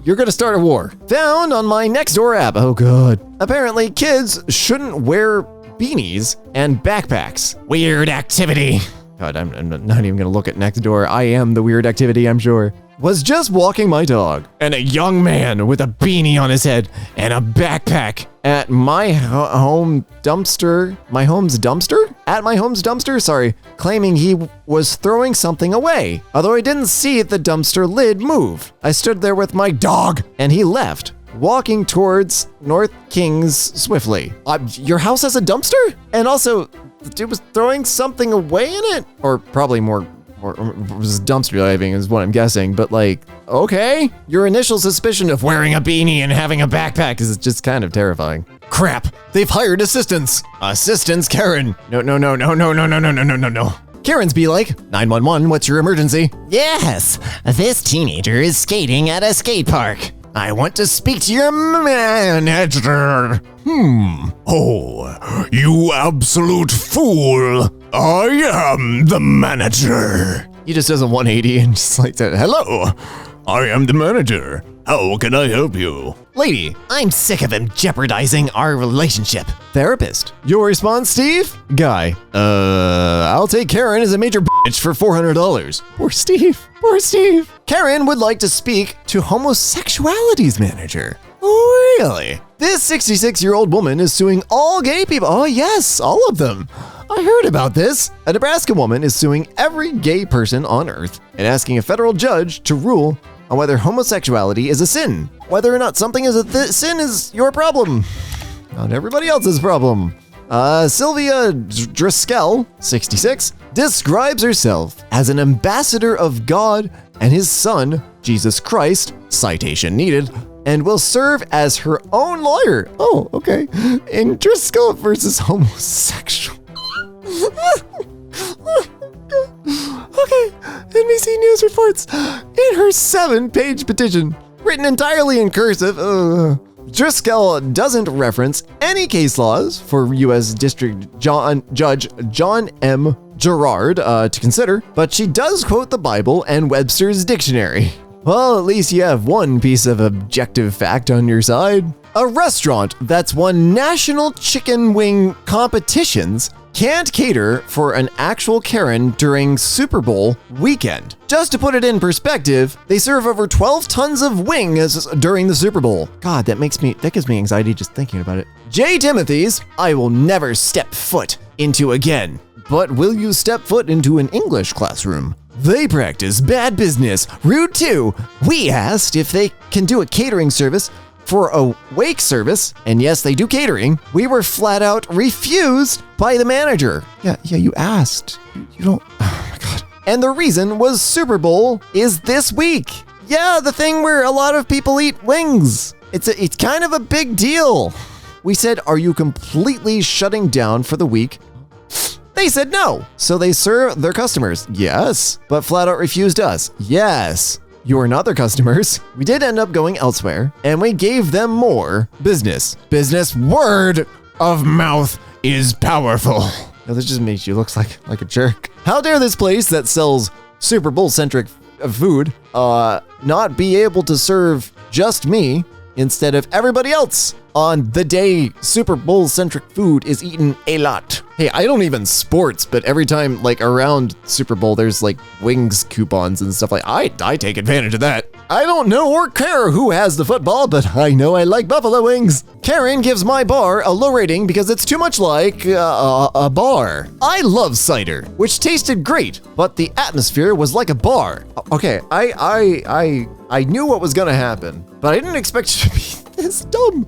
you're gonna start a war. Found on my Nextdoor app. Oh god. Apparently kids shouldn't wear beanies and backpacks. Weird activity. God, I'm not even gonna look at Nextdoor. I am the weird activity, I'm sure. Was just walking my dog, and a young man with a beanie on his head and a backpack at my home dumpster, sorry, claiming he was throwing something away, although I didn't see the dumpster lid move. I stood there with my dog, and he left, walking towards North Kings swiftly. Your house has a dumpster? And also, the dude was throwing something away in it? Or probably more was dumpster diving is what I'm guessing, but like, okay. Your initial suspicion of wearing a beanie and having a backpack is just kind of terrifying. Crap, they've hired assistants. Assistants Karen. No. Karens be like, 911, what's your emergency?
Yes, this teenager is skating at a skate park.
I want to speak to your manager. Oh, you absolute fool. I am the manager. He just does a 180 and just like that. Hello, I am the manager. How can I help you? Lady, I'm sick of him jeopardizing our relationship. Therapist, your response, Steve? Guy, I'll take Karen as a major bitch for $400. Poor Steve. Karen would like to speak to homosexuality's manager. Really? This 66-year-old woman is suing all gay people. Oh yes, all of them. I heard about this. A Nebraska woman is suing every gay person on earth and asking a federal judge to rule on whether homosexuality is a sin. Whether or not something is a sin is your problem, not everybody else's problem. Sylvia Driscoll, 66, describes herself as an ambassador of God and his son, Jesus Christ, citation needed, and will serve as her own lawyer. Oh, okay. In Driscoll versus homosexual. Okay, NBC News reports in her 7-page petition, written entirely in cursive, Driscoll doesn't reference any case laws for U.S. District Judge John M. Gerard to consider, but she does quote the Bible and Webster's dictionary. Well, at least you have one piece of objective fact on your side. A restaurant that's won national chicken wing competitions can't cater for an actual Karen during Super Bowl weekend. Just to put it in perspective, they serve over 12 tons of wings during the Super Bowl. God, that gives me anxiety just thinking about it. J. Timothy's, I will never step foot into again. But will you step foot into an English classroom? They practice bad business. Rude too. We asked if they can do a catering service for a wake service, and yes, they do catering. We were flat out refused by the manager. Yeah, you asked. You don't, oh my God. And the reason was Super Bowl is this week. Yeah, the thing where a lot of people eat wings. It's kind of a big deal. We said, are you completely shutting down for the week? They said no. So they serve their customers. Yes. But flat out refused us. Yes. You are not their customers. We did end up going elsewhere, and we gave them more business. Business, word of mouth is powerful. Now this just makes you look like a jerk. How dare this place that sells Super Bowl centric food not be able to serve just me instead of everybody else on the day Super Bowl centric food is eaten a lot. Hey, I don't even sports, but every time like around Super Bowl, there's like wings coupons and stuff like I take advantage of that. I don't know or care who has the football, but I know I like buffalo wings. Karen gives my bar a low rating because it's too much like a bar. I love cider, which tasted great, but the atmosphere was like a bar. Okay, I knew what was gonna happen, but I didn't expect it to be this dumb.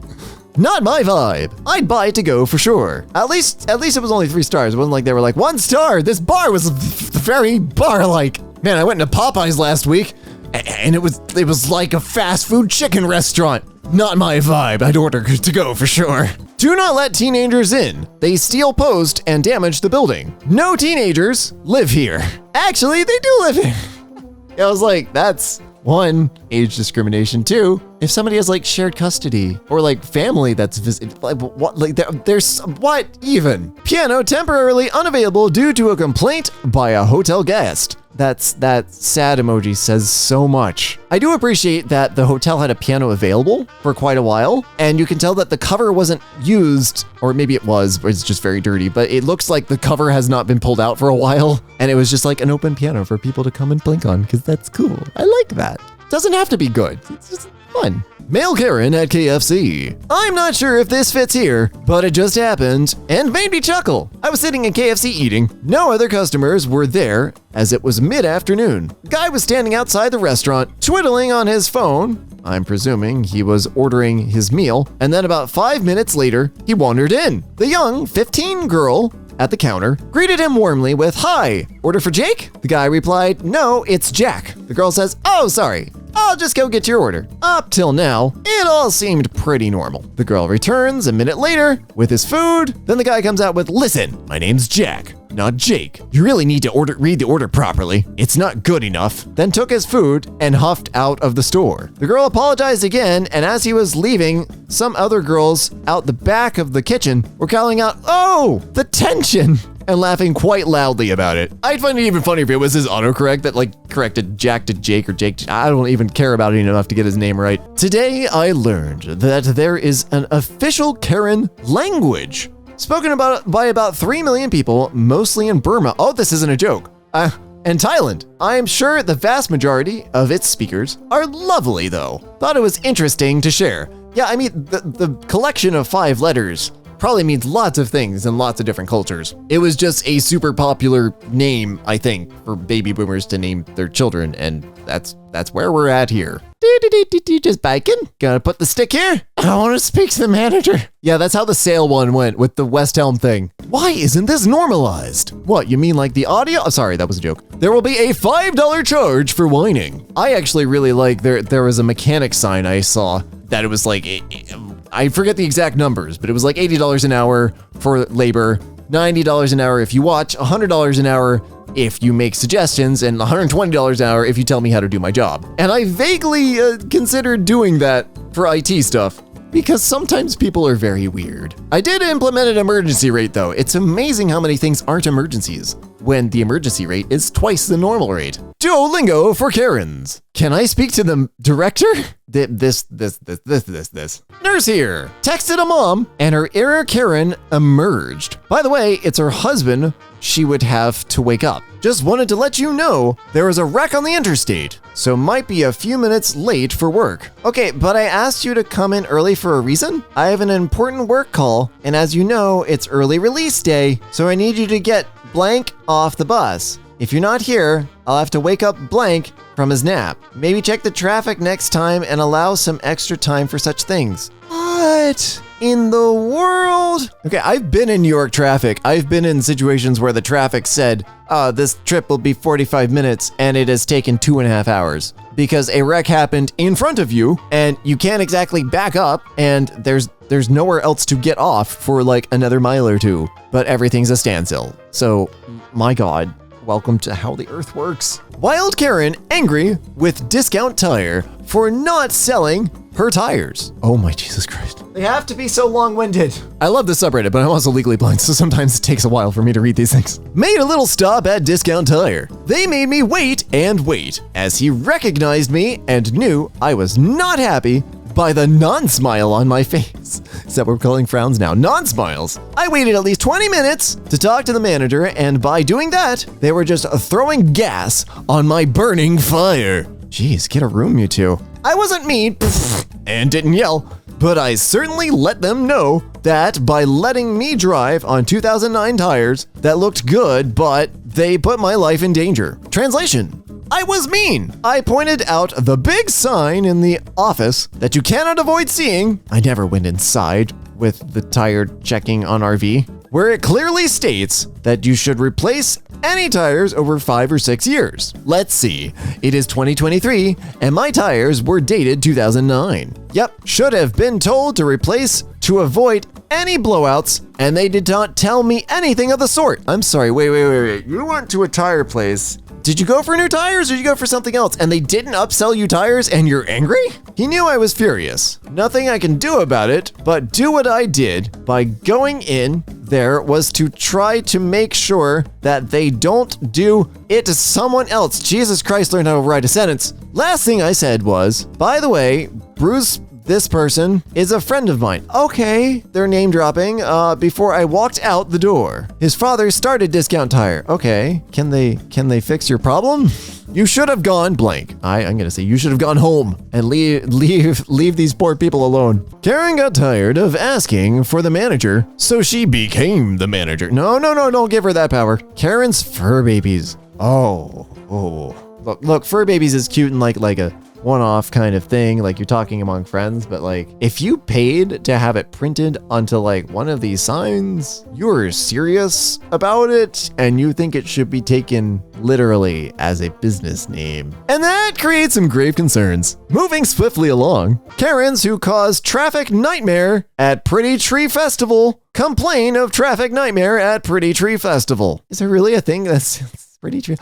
Not my vibe. I'd buy it to go for sure. At least it was only 3 stars. It wasn't like they were like 1 star. This bar was very bar-like. Man, I went into Popeyes last week, and it was like a fast food chicken restaurant. Not my vibe. I'd order to go for sure. Do not let teenagers in. They steal post and damage the building. No teenagers live here. Actually, they do live here. I was like, that's 1, age discrimination. 2, if somebody has like shared custody or like family that's like what, like there's what even? Piano temporarily unavailable due to a complaint by a hotel guest. That sad emoji says so much. I do appreciate that the hotel had a piano available for quite a while, and you can tell that the cover wasn't used, or maybe it was, but it's just very dirty, but it looks like the cover has not been pulled out for a while, and it was just like an open piano for people to come and blink on, because that's cool. I like that. Doesn't have to be good. It's just fun. Mail Karen at KFC. I'm not sure if this fits here, but it just happened and made me chuckle. I was sitting in KFC eating. No other customers were there as it was mid-afternoon. The guy was standing outside the restaurant, twiddling on his phone. I'm presuming he was ordering his meal, and then about 5 minutes later, he wandered in. The young 15 girl at the counter greeted him warmly with, "Hi, order for Jake?" The guy replied, "No, it's Jack." The girl says, "Oh, sorry. I'll just go get your order." Up till now, it all seemed pretty normal. The girl returns a minute later with his food. Then the guy comes out with, "Listen, my name's Jack, not Jake. You really need to read the order properly. It's not good enough." Then took his food and huffed out of the store. The girl apologized again, and as he was leaving, some other girls out the back of the kitchen were calling out, "Oh, the tension!" and laughing quite loudly about it. I'd find it even funny if it was his autocorrect that like corrected Jack to Jake or Jake to, I don't even care about it enough to get his name right. Today I learned that there is an official Karen language spoken about by about 3 million people, mostly in Burma. Oh, this isn't a joke. And Thailand. I am sure the vast majority of its speakers are lovely though. Thought it was interesting to share. Yeah, I mean, the collection of 5 letters probably means lots of things in lots of different cultures. It was just a super popular name, I think, for baby boomers to name their children, and that's where we're at here. Just biking? Gotta put the stick here? I want to speak to the manager. Yeah, that's how the sale one went with the West Elm thing. Why isn't this normalized? What, you mean like the audio? Oh, sorry, that was a joke. There will be a $5 charge for whining. I actually really like, there was a mechanic sign I saw that it was like, I forget the exact numbers, but it was like $80 an hour for labor, $90 an hour if you watch, $100 an hour if you make suggestions, and $120 an hour if you tell me how to do my job. And I vaguely considered doing that for IT stuff, because sometimes people are very weird. I did implement an emergency rate though. It's amazing how many things aren't emergencies when the emergency rate is twice the normal rate. Duolingo for Karens. Can I speak to the director? This. Nurse here. Texted a mom and her inner Karen emerged. By the way, it's her husband she would have to wake up. Just wanted to let you know there was a wreck on the interstate, so might be a few minutes late for work. Okay, but I asked you to come in early for a reason? I have an important work call, and as you know, it's early release day, so I need you to get blank off the bus. If you're not here, I'll have to wake up blank from his nap. Maybe check the traffic next time and allow some extra time for such things. What? in the world? Okay, I've been in New York traffic. I've been in situations where the traffic said, this trip will be 45 minutes, and it has taken 2.5 hours because a wreck happened in front of you, and you can't exactly back up, and there's nowhere else to get off for like another mile or two, but everything's a standstill. So, my God, welcome to how the earth works. Wild Karen angry with Discount Tire for not selling her tires. Oh my Jesus Christ. They have to be so long-winded. I love this subreddit, but I'm also legally blind, so sometimes it takes a while for me to read these things. Made a little stop at Discount Tire. They made me wait and wait as he recognized me and knew I was not happy by the non-smile on my face. Is that what we're calling frowns now? Non-smiles. I waited at least 20 minutes to talk to the manager, and by doing that, they were just throwing gas on my burning fire. Jeez, get a room, you two. I wasn't mean and didn't yell, but I certainly let them know that by letting me drive on 2009 tires that looked good, but they put my life in danger. Translation: I was mean. I pointed out the big sign in the office that you cannot avoid seeing. I never went inside with the tire checking on RV, where it clearly states that you should replace any tires over 5 or 6 years. Let's see, it is 2023 and my tires were dated 2009. Yep, should have been told to replace to avoid any blowouts, and they did not tell me anything of the sort. I'm sorry, wait. You went to a tire place. Did you go for new tires or did you go for something else? And they didn't upsell you tires and you're angry? He knew I was furious. Nothing I can do about it, but do what I did by going in there was to try to make sure that they don't do it to someone else. Jesus Christ, learn how to write a sentence. Last thing I said was, by the way, Bruce, this person is a friend of mine. Okay, they're name dropping before I walked out the door. His father started Discount Tire. Okay, can they fix your problem? You should have gone blank. I'm gonna say you should have gone home and leave these poor people alone. Karen got tired of asking for the manager, so she became the manager. No, don't give her that power. Karen's fur babies. Oh. Look, fur babies is cute and like a one-off kind of thing, like you're talking among friends, but like if you paid to have it printed onto like one of these signs, you're serious about it and you think it should be taken literally as a business name. And that creates some grave concerns. Moving swiftly along, Karens who cause traffic nightmare at Pretty Tree Festival complain of traffic nightmare at Pretty Tree Festival. Is there really a thing that's Pretty Tree?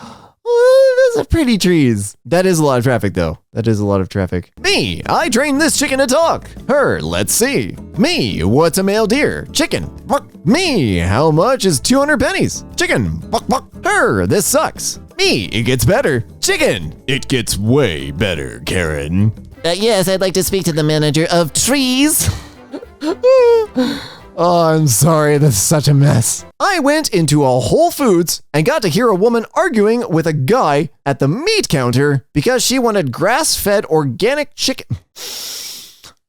Oh, those are pretty trees. That is a lot of traffic, though. That is a lot of traffic. Me, I trained this chicken to talk. Her, let's see. Me, what's a male deer? Chicken. Buck. Me, how much is 200 pennies? Chicken. Buck, buck. Her, this sucks. Me, it gets better. Chicken. It gets way better, Karen.
Yes, I'd like to speak to the manager of trees.
Oh, I'm sorry, this is such a mess. I went into a Whole Foods and got to hear a woman arguing with a guy at the meat counter because she wanted grass-fed organic chicken.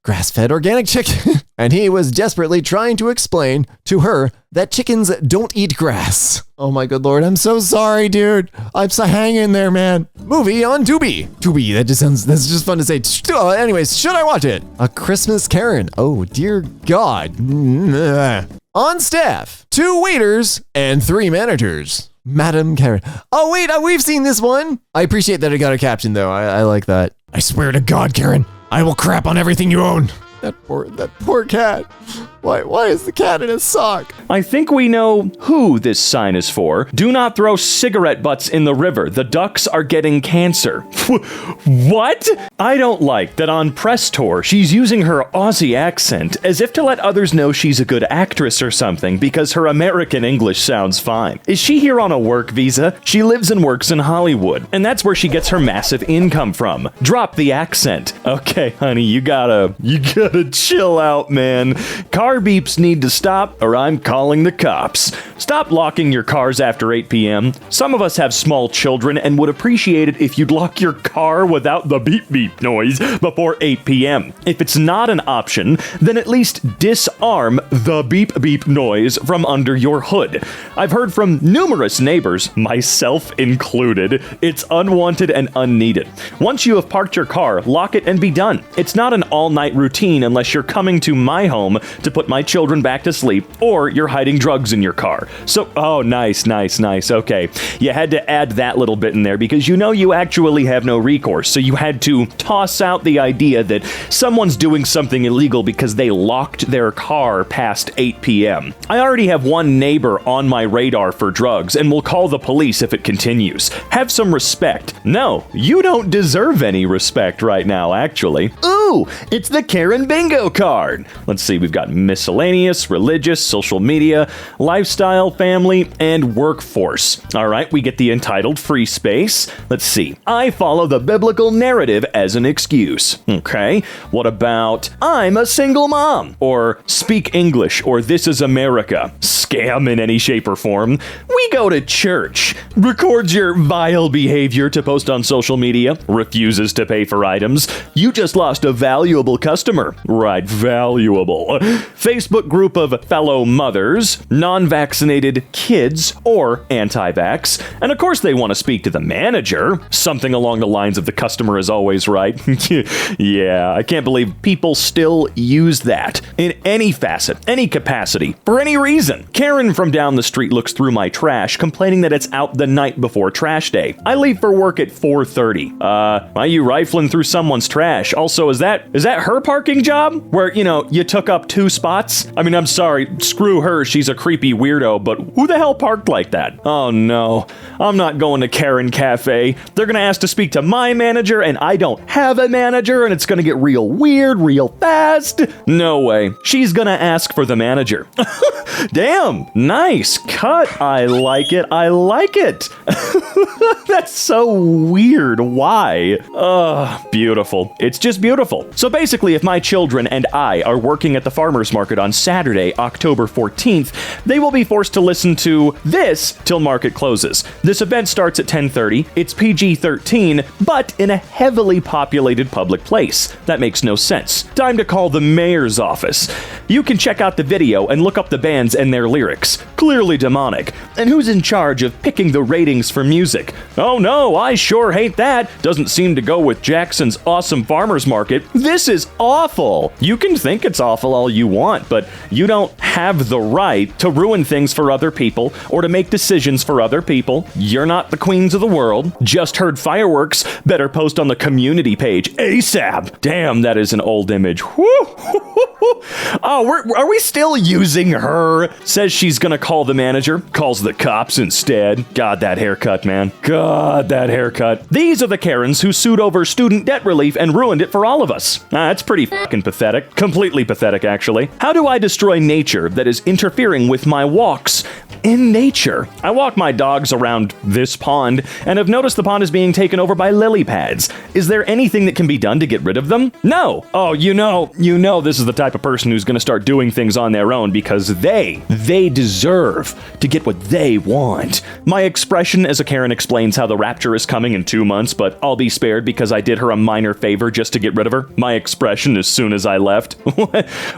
Grass-fed organic chicken. And he was desperately trying to explain to her that chickens don't eat grass. Oh my good lord, I'm so sorry, dude. I'm so hang in there, man. Movie on Tubi. Tubi, that's just fun to say. Anyways, should I watch it? A Christmas Karen. Oh dear God. On staff, 2 waiters and 3 managers. Madam Karen. Oh wait, we've seen this one. I appreciate that it got a caption though. I like that. I swear to God, Karen, I will crap on everything you own. That poor cat. Why is the cat in a sock?
I think we know who this sign is for. Do not throw cigarette butts in the river. The ducks are getting cancer. What? I don't like that on press tour she's using her Aussie accent as if to let others know she's a good actress or something because her American English sounds fine. Is she here on a work visa? She lives and works in Hollywood, and that's where she gets her massive income from. Drop the accent. Okay, honey, you gotta chill out, man. Car beeps need to stop or I'm calling the cops. Stop locking your cars after 8 p.m. Some of us have small children and would appreciate it if you'd lock your car without the beep beep noise before 8 p.m. If it's not an option, then at least disarm the beep beep noise from under your hood. I've heard from numerous neighbors, myself included, it's unwanted and unneeded. Once you have parked your car, lock it and be done. It's not an all-night routine unless you're coming to my home to put my children back to sleep or you're hiding drugs in your car. So, oh, nice. Okay. You had to add that little bit in there because you know you actually have no recourse. So you had to toss out the idea that someone's doing something illegal because they locked their car past 8 p.m. I already have one neighbor on my radar for drugs and will call the police if it continues. Have some respect. No, you don't deserve any respect right now, actually. Ooh, it's the Karen Bingo card. Let's see, we've got miscellaneous, religious, social media, lifestyle, family, and workforce. All right, we get the entitled free space. Let's see. I follow the biblical narrative as an excuse. Okay, what about I'm a single mom? Or speak English, or this is America. Scam in any shape or form. We go to church. Records your vile behavior to post on social media. Refuses to pay for items. You just lost a valuable customer. Right, valuable. Facebook group of fellow mothers, non-vaccinated kids, or anti-vax. And of course they want to speak to the manager. Something along the lines of the customer is always right. Yeah, I can't believe people still use that in any facet, any capacity, for any reason. Karen from down the street looks through my trash, complaining that it's out the night before trash day. I leave for work at 4:30. Why are you rifling through someone's trash? Also, is that her parking job? Where, you took up 2 spots? I mean, I'm sorry, screw her, she's a creepy weirdo, but who the hell parked like that? Oh no, I'm not going to Karen Cafe. They're gonna ask to speak to my manager, and I don't have a manager, and it's gonna get real weird real fast. No way. She's gonna ask for the manager. Damn, nice cut. I like it. That's so weird. Why? Beautiful. It's just beautiful. So basically, if my children and I are working at the farmer's market on Saturday, October 14th, they will be forced to listen to this till market closes. This event starts at 10:30. It's PG-13, but in a heavily populated public place. That makes no sense. Time to call the mayor's office. You can check out the video and look up the bands and their lyrics. Clearly demonic. And who's in charge of picking the ratings for music? Oh no, I sure hate that. Doesn't seem to go with Jackson's awesome farmer's market. This is awful. You can think it's awful all you want, but you don't have the right to ruin things for other people or to make decisions for other people. You're not the queens of the world. Just heard fireworks. Better post on the community page ASAP. Damn, that is an old image. Oh, are we still using her? Says she's gonna call the manager. Calls the cops instead. God, that haircut, man. God, that haircut. These are the Karens who sued over student debt relief and ruined it for all of us. That's pretty fucking pathetic. Completely pathetic, actually. How do I destroy nature that is interfering with my walks in nature? I walk my dogs around this pond and have noticed the pond is being taken over by lily pads. Is there anything that can be done to get rid of them? No. Oh, you know this is the type of person who's going to start doing things on their own because they deserve to get what they want. My expression as a Karen explains how the rapture is coming in 2 months, but I'll be spared because I did her a minor favor just to get rid of her. My expression as soon as I left.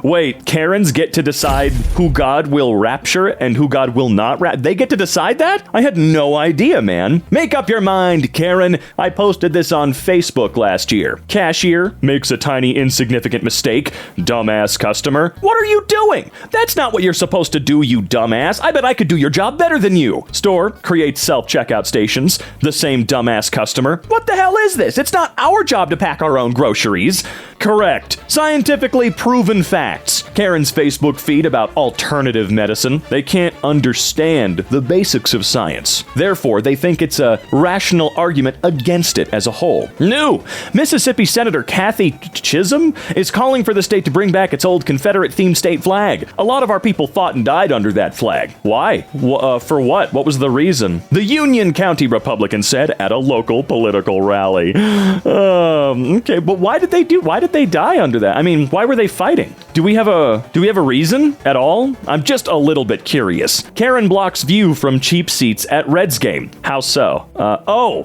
Wait, Karens get to decide who God will rapture and who God will not rapture? They get to decide that? I had no idea, man. Make up your mind, Karen. I posted this on Facebook last year. Cashier makes a tiny insignificant mistake. Dumbass customer. What are you doing? That's not what you're supposed to do, you dumbass. I bet I could do your job better than you. Store creates self-checkout stations. The same dumbass customer. What the hell is this? It's not our job to pack our own groceries. Correct. Scientifically proven facts. Karen's Facebook feed about alternative medicine. They can't understand the basics of science. Therefore, they think it's a rational argument against it as a whole. New. Mississippi Senator Kathy Chisholm is calling for the state to bring back its old Confederate-themed state flag. A lot of our people fought and died under that flag. Why? For what? What was the reason? The Union County Republican said at a local political rally. Okay, but why did they die under that? I mean, why were they fighting? Do we have a reason at all? I'm just a little bit curious. Karen Karen blocks view from cheap seats at Reds game. How so?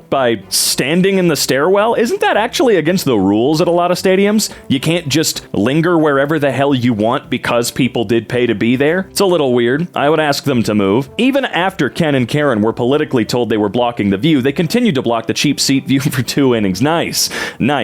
By standing in the stairwell? Isn't that actually against the rules at a lot of stadiums? You can't just linger wherever the hell you want because people did pay to be there? It's a little weird. I would ask them to move. Even after Ken and Karen were politically told they were blocking the view, they continued to block the cheap seat view for 2 innings. Nice.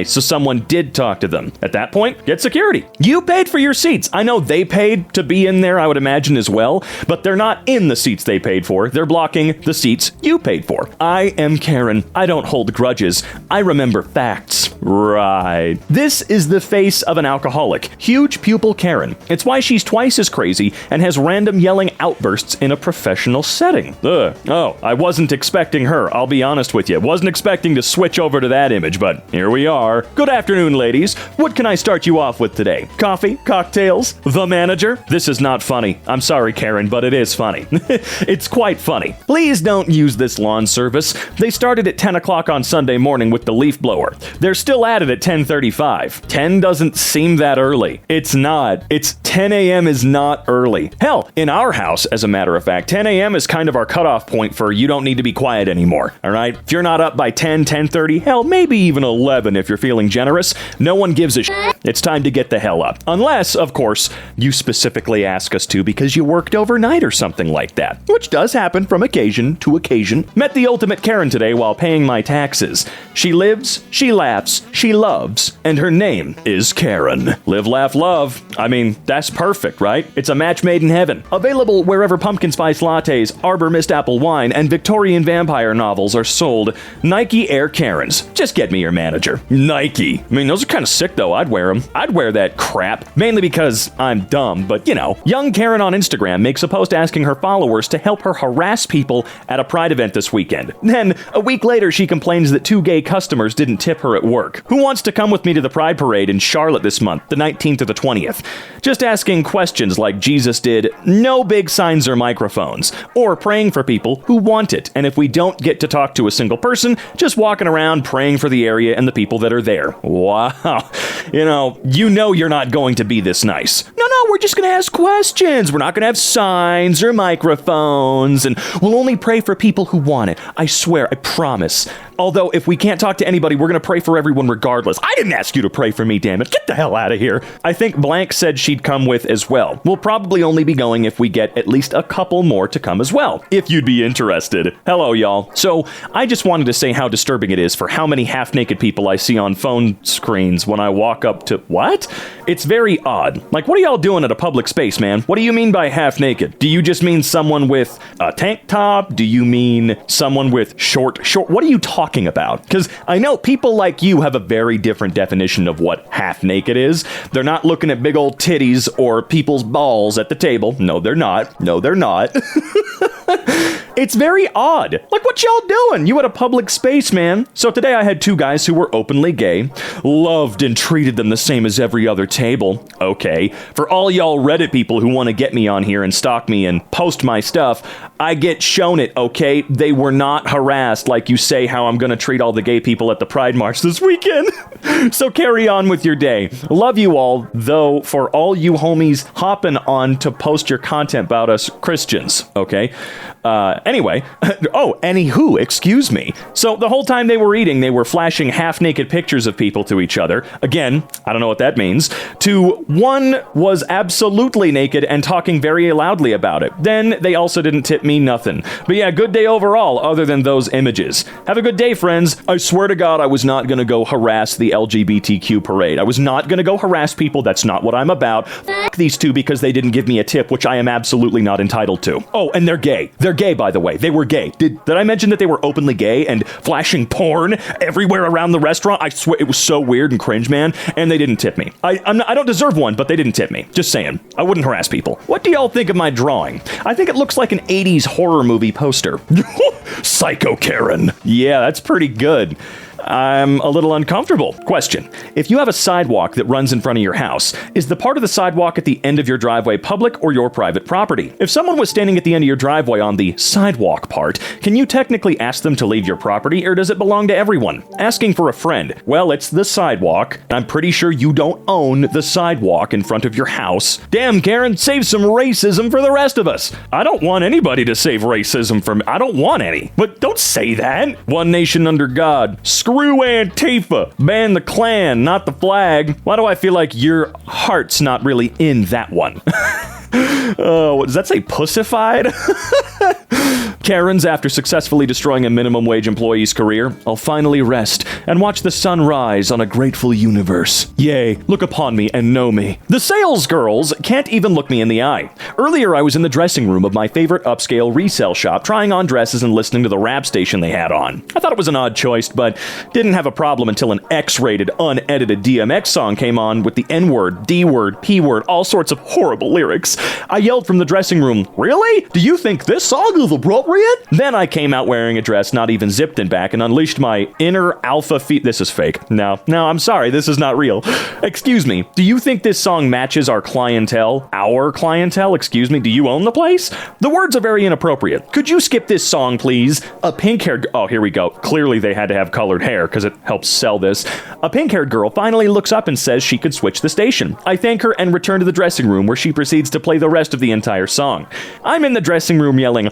So someone did talk to them. At that point, get security. You paid for your seats. I know they paid to be in there, I would imagine as well, but they're not in the seats they paid for. They're blocking the seats you paid for. I am Karen. I don't hold grudges. I remember facts. Right. This is the face of an alcoholic. Huge pupil Karen. It's why she's twice as crazy and has random yelling outbursts in a professional setting. Oh, I wasn't expecting her. I'll be honest with you. Wasn't expecting to switch over to that image, but here we are. Good afternoon, ladies. What can I start you off with today? Coffee? Cocktails? The manager? This is not funny. I'm sorry, Karen, but it is funny. It's quite funny. Please don't use this lawn service. They started at 10 o'clock on Sunday morning with the leaf blower. They're still at it at 10:35. 10 doesn't seem that early. It's not. It's 10 a.m. is not early. Hell, in our house, as a matter of fact, 10 a.m. is kind of our cutoff point for you don't need to be quiet anymore, all right? If you're not up by 10, 10:30, hell, maybe even 11 if you're feeling generous, no one gives a shit. It's time to get the hell up. Unless, of course, you specifically ask us to because you worked overnight or something like that, which does happen from occasion to occasion. Met the ultimate Karen today while paying my taxes. She lives, she laughs, she loves, and her name is Karen. Live, laugh, love. I mean, that's perfect, right? It's a match made in heaven. Available wherever pumpkin spice lattes, Arbor Mist apple wine, and Victorian vampire novels are sold. Nike Air Karens. Just get me your manager. Nike. I mean, those are kind of sick though. I'd wear them. I'd wear that crap. Mainly because I'm dumb, but you know. Young Karen on Instagram makes a post asking her followers to help her harass people at a Pride event this weekend. Then, a week later, she complains that 2 gay customers didn't tip her at work. Who wants to come with me to the Pride Parade in Charlotte this month, the 19th or the 20th? Just asking questions like Jesus did, no big signs or microphones, or praying for people who want it. And if we don't get to talk to a single person, just walking around praying for the area and the people that are there. Wow. You know you're not going to be this nice. No, we're just going to ask questions. We're not going to have signs or microphones, and we'll only pray for people who want it. I swear, I promise. Although, if we can't talk to anybody, we're going to pray for everyone regardless. I didn't ask you to pray for me, damn it. Get the hell out of here. I think Blank said she'd come with as well. We'll probably only be going if we get at least a couple more to come as well, if you'd be interested. Hello, y'all. So, I just wanted to say how disturbing it is for how many half-naked people I see on phone screens when I walk up to... What? It's very odd. Like, what are y'all doing at a public space, man? What do you mean by half-naked? Do you just mean someone with a tank top? Do you mean someone with short... What are you talking about? Because I know people like you have a very different definition of what half-naked is. They're not looking at big old titties or people's balls at the table. No, they're not. No, they're not. It's very odd. Like, what y'all doing? You at a public space, man. So today I had 2 guys who were openly gay. Loved and treated them the same as every other table. Okay. For all y'all Reddit people who want to get me on here and stalk me and post my stuff, I get shown it, okay? They were not harassed like you say how I'm going to treat all the gay people at the Pride March this weekend. So carry on with your day. Love you all, though, for all you homies hopping on to post your content about us Christians, okay? Anyway, anywho, excuse me. So the whole time they were eating, they were flashing half-naked pictures of people to each other. Again, I don't know what that means. One was absolutely naked and talking very loudly about it. Then they also didn't tip me nothing. But yeah, good day overall, other than those images. Have a good day, friends. I swear to God, I was not going to go harass the LGBTQ parade. I was not going to go harass people. That's not what I'm about. F*** these 2 because they didn't give me a tip, which I am absolutely not entitled to. Oh, and they're gay. They're gay, by the way. They were gay. Did I mention that they were openly gay and flashing porn everywhere around the restaurant? I swear, it was so weird and cringe, man. And they didn't tip me. I don't deserve one, but they didn't tip me. Just saying. I wouldn't harass people. What do y'all think of my drawing? I think it looks like an 80s horror movie poster. Psycho Karen. Yeah, that's pretty good. I'm a little uncomfortable. Question. If you have a sidewalk that runs in front of your house, is the part of the sidewalk at the end of your driveway public or your private property? If someone was standing at the end of your driveway on the sidewalk part, can you technically ask them to leave your property, or does it belong to everyone? Asking for a friend. Well, it's the sidewalk. I'm pretty sure you don't own the sidewalk in front of your house. Damn, Karen, save some racism for the rest of us. I don't want anybody to save racism from me. I don't want any. But don't say that. One nation under God. Screw Antifa. Ban the Klan, not the flag. Why do I feel like your heart's not really in that one? What does that say? Pussified? Karens, after successfully destroying a minimum wage employee's career, I'll finally rest and watch the sun rise on a grateful universe. Yea, look upon me and know me. The sales girls can't even look me in the eye. Earlier, I was in the dressing room of my favorite upscale resale shop, trying on dresses and listening to the rap station they had on. I thought it was an odd choice, but didn't have a problem until an X-rated, unedited DMX song came on with the N-word, D-word, P-word, all sorts of horrible lyrics. I yelled from the dressing room, "Really? Do you think this song is appropriate?" Then I came out wearing a dress not even zipped in back and unleashed my inner alpha This is fake. No, I'm sorry, this is not real. Excuse me, do you think this song matches our clientele? Our clientele? Excuse me, do you own the place? The words are very inappropriate. Could you skip this song, please? A pink-haired... Oh, here we go. Clearly they had to have colored hair because it helps sell this. A pink-haired girl finally looks up and says she could switch the station. I thank her and return to the dressing room where she proceeds to play the rest of the entire song. I'm in the dressing room yelling,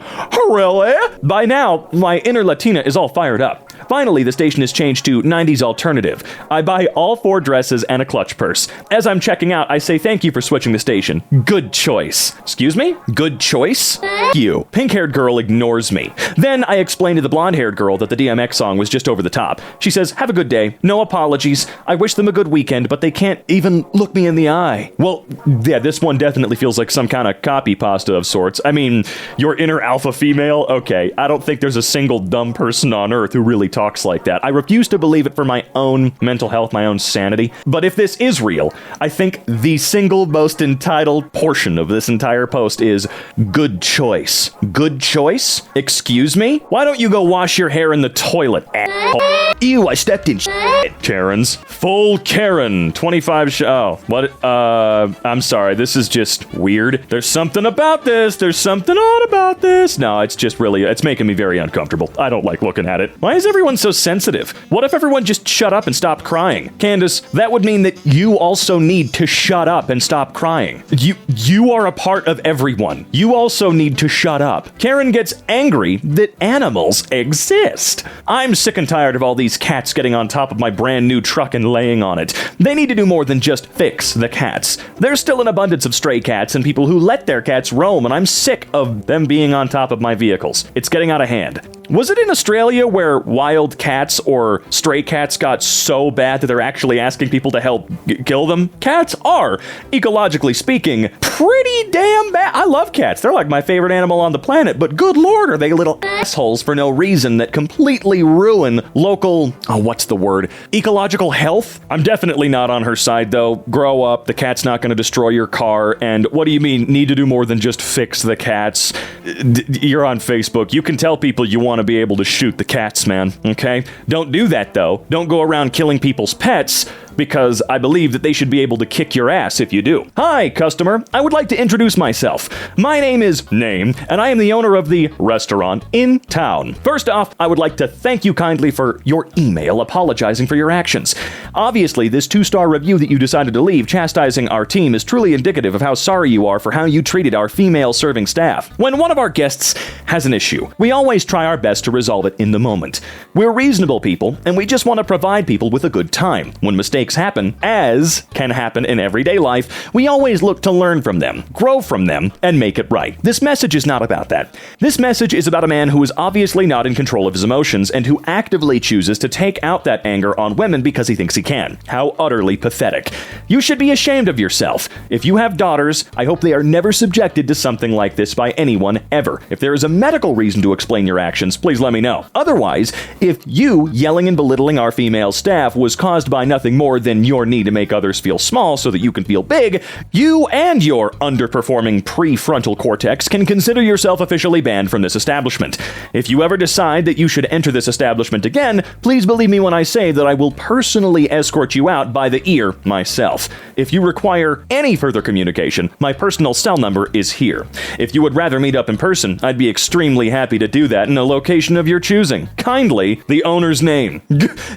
"Really?" By now, my inner Latina is all fired up. Finally, the station is changed to 90s alternative. I buy all 4 dresses and a clutch purse. As I'm checking out, I say thank you for switching the station. Good choice. Excuse me? Good choice? F you. Pink-haired girl ignores me. Then I explain to the blonde-haired girl that the DMX song was just over the top. She says, "Have a good day. No apologies. I wish them a good weekend, but they can't even look me in the eye." Well, yeah, this one definitely feels like some kind of copy pasta of sorts. I mean, your inner alpha female? Okay, I don't think there's a single dumb person on earth who really talks like that. I refuse to believe it for my own mental health, my own sanity. But if this is real, I think the single most entitled portion of this entire post is good choice. Good choice? Excuse me? Why don't you go wash your hair in the toilet, asshole? Ew, I stepped in shit. Karens. Full Karen. 25 oh, what? I'm sorry. This is just weird. There's something about this. There's something odd about this. No, it's just really, it's making me very uncomfortable. I don't like looking at it. Why is everyone so sensitive? What if everyone just shut up and stopped crying? Candace, that would mean that you also need to shut up and stop crying. You are a part of everyone. You also need to shut up. Karen gets angry that animals exist. I'm sick and tired of all these cats getting on top of my brand new truck and laying on it. They need to do more than just fix the cats. There's still an abundance of stray cats and people who let their cats roam, and I'm sick of them being on top of my vehicles. It's getting out of hand. Was it in Australia where wild cats or stray cats got so bad that they're actually asking people to help kill them? Cats are, ecologically speaking, pretty damn bad. I love cats. They're like my favorite animal on the planet, but good lord, are they little assholes for no reason that completely ruin local, what's the word? Ecological health? I'm definitely not on her side, though. Grow up, the cat's not going to destroy your car, and what do you mean, need to do more than just fix the cats? You're on Facebook. You can tell people you want to be able to shoot the cats, man, okay? Don't do that, though. Don't go around killing people's pets, because I believe that they should be able to kick your ass if you do. Hi, customer. I would like to introduce myself. My name is Name, and I am the owner of the restaurant in town. First off, I would like to thank you kindly for your email apologizing for your actions. Obviously, this 2-star review that you decided to leave chastising our team is truly indicative of how sorry you are for how you treated our female serving staff. When one of our guests has an issue, we always try our best to resolve it in the moment. We're reasonable people, and we just want to provide people with a good time. When mistakes happen, as can happen in everyday life, we always look to learn from them, grow from them, and make it right. This message is not about that. This message is about a man who is obviously not in control of his emotions and who actively chooses to take out that anger on women because he thinks he can. How utterly pathetic. You should be ashamed of yourself. If you have daughters, I hope they are never subjected to something like this by anyone, ever. If there is a medical reason to explain your actions, please let me know. Otherwise, if you yelling and belittling our female staff was caused by nothing more more than your need to make others feel small so that you can feel big, you and your underperforming prefrontal cortex can consider yourself officially banned from this establishment. If you ever decide that you should enter this establishment again, please believe me when I say that I will personally escort you out by the ear myself. If you require any further communication, my personal cell number is here. If you would rather meet up in person, I'd be extremely happy to do that in a location of your choosing. Kindly, the owner's name.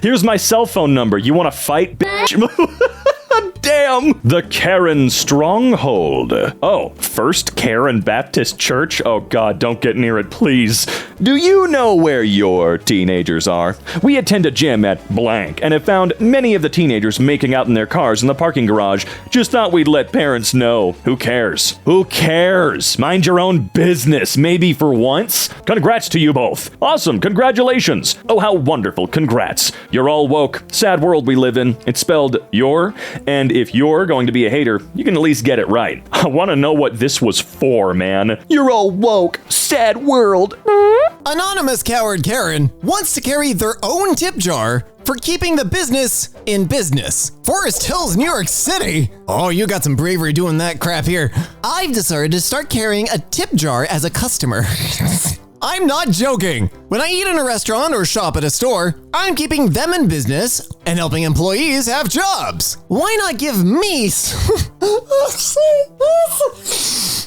Here's my cell phone number. You want to fight, bitch? Damn! The Karen Stronghold. Oh, First Karen Baptist Church? Oh god, don't get near it, please. Do you know where your teenagers are? We attend a gym at blank and have found many of the teenagers making out in their cars in the parking garage. Just thought we'd let parents know. Who cares? Who cares? Mind your own business, maybe for once. Congrats to you both. Awesome, congratulations. Oh, how wonderful, congrats. You're all woke. Sad world we live in. It's spelled your, and if you're going to be a hater, you can at least get it right. I want to know what this was for, man. You're all woke. Sad world.
Anonymous Coward Karen wants to carry their own tip jar for keeping the business in business. Forest Hills, New York City. Oh, you got some bravery doing that crap here. I've decided to start carrying a tip jar as a customer. I'm not joking. When I eat in a restaurant or shop at a store, I'm keeping them in business and helping employees have jobs. Why not give me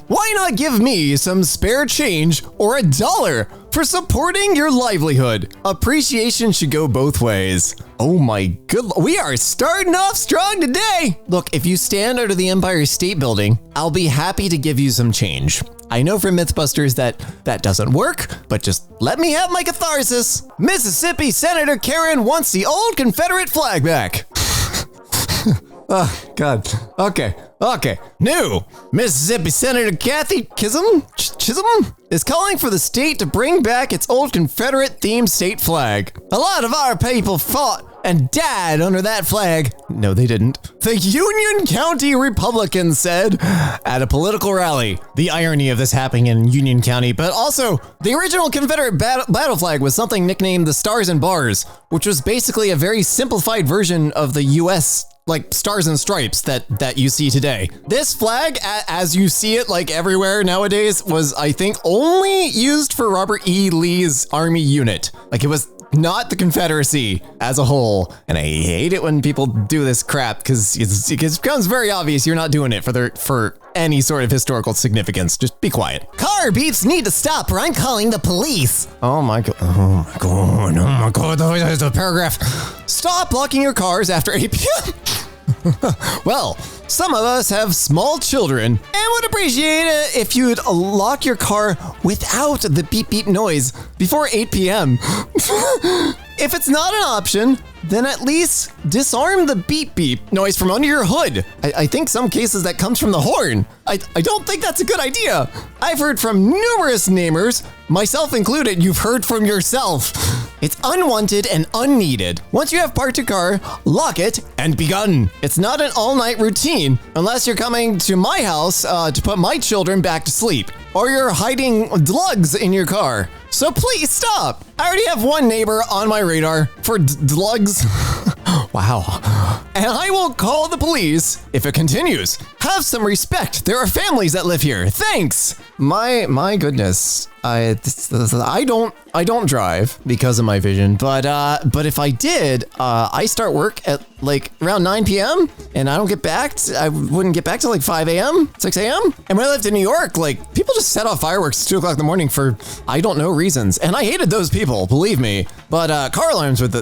Why not give me some spare change or $1 for supporting your livelihood? Appreciation should go both ways. Oh my good, we are starting off strong today. Look, if you stand under the Empire State Building, I'll be happy to give you some change. I know from Mythbusters that doesn't work, but just let me have my catharsis. Mississippi Senator Karen wants the old Confederate flag back. Oh, God. Okay. New Mississippi Senator Kathy Chisholm is calling for the state to bring back its old Confederate-themed state flag. A lot of our people fought and died under that flag. No, they didn't. The Union County Republicans said at a political rally. The irony of this happening in Union County, but also the original Confederate battle flag was something nicknamed the Stars and Bars, which was basically a very simplified version of the U.S. like Stars and Stripes that you see today. This flag, as you see it like everywhere nowadays, was I think only used for Robert E. Lee's army unit. Like it was not the Confederacy as a whole. And I hate it when people do this crap because it becomes very obvious you're not doing it for any sort of historical significance. Just be quiet. Car beeps need to stop or I'm calling the police. Oh my god, there's a paragraph. Stop blocking your cars after 8 p.m. Well, some of us have small children and would appreciate it if you'd lock your car without the beep beep noise before 8 p.m. If it's not an option, then at least disarm the beep beep noise from under your hood. I think some cases that comes from the horn. I don't think that's a good idea. I've heard from numerous neighbors, myself included. You've heard from yourself. It's unwanted and unneeded. Once you have parked your car, lock it and be gone. It's not an all-night routine unless you're coming to my house to put my children back to sleep or you're hiding drugs in your car. So please stop. I already have one neighbor on my radar for drugs. Wow. And I will call the police if it continues. Have some respect. There are families that live here. Thanks. My goodness. I don't drive because of my vision, but if I did, I start work at like around 9 p.m. and I wouldn't get back till like 5 a.m., 6 a.m. And when I lived in New York, like people just set off fireworks at 2 o'clock in the morning for I don't know reasons, and I hated those people, believe me. But car alarms with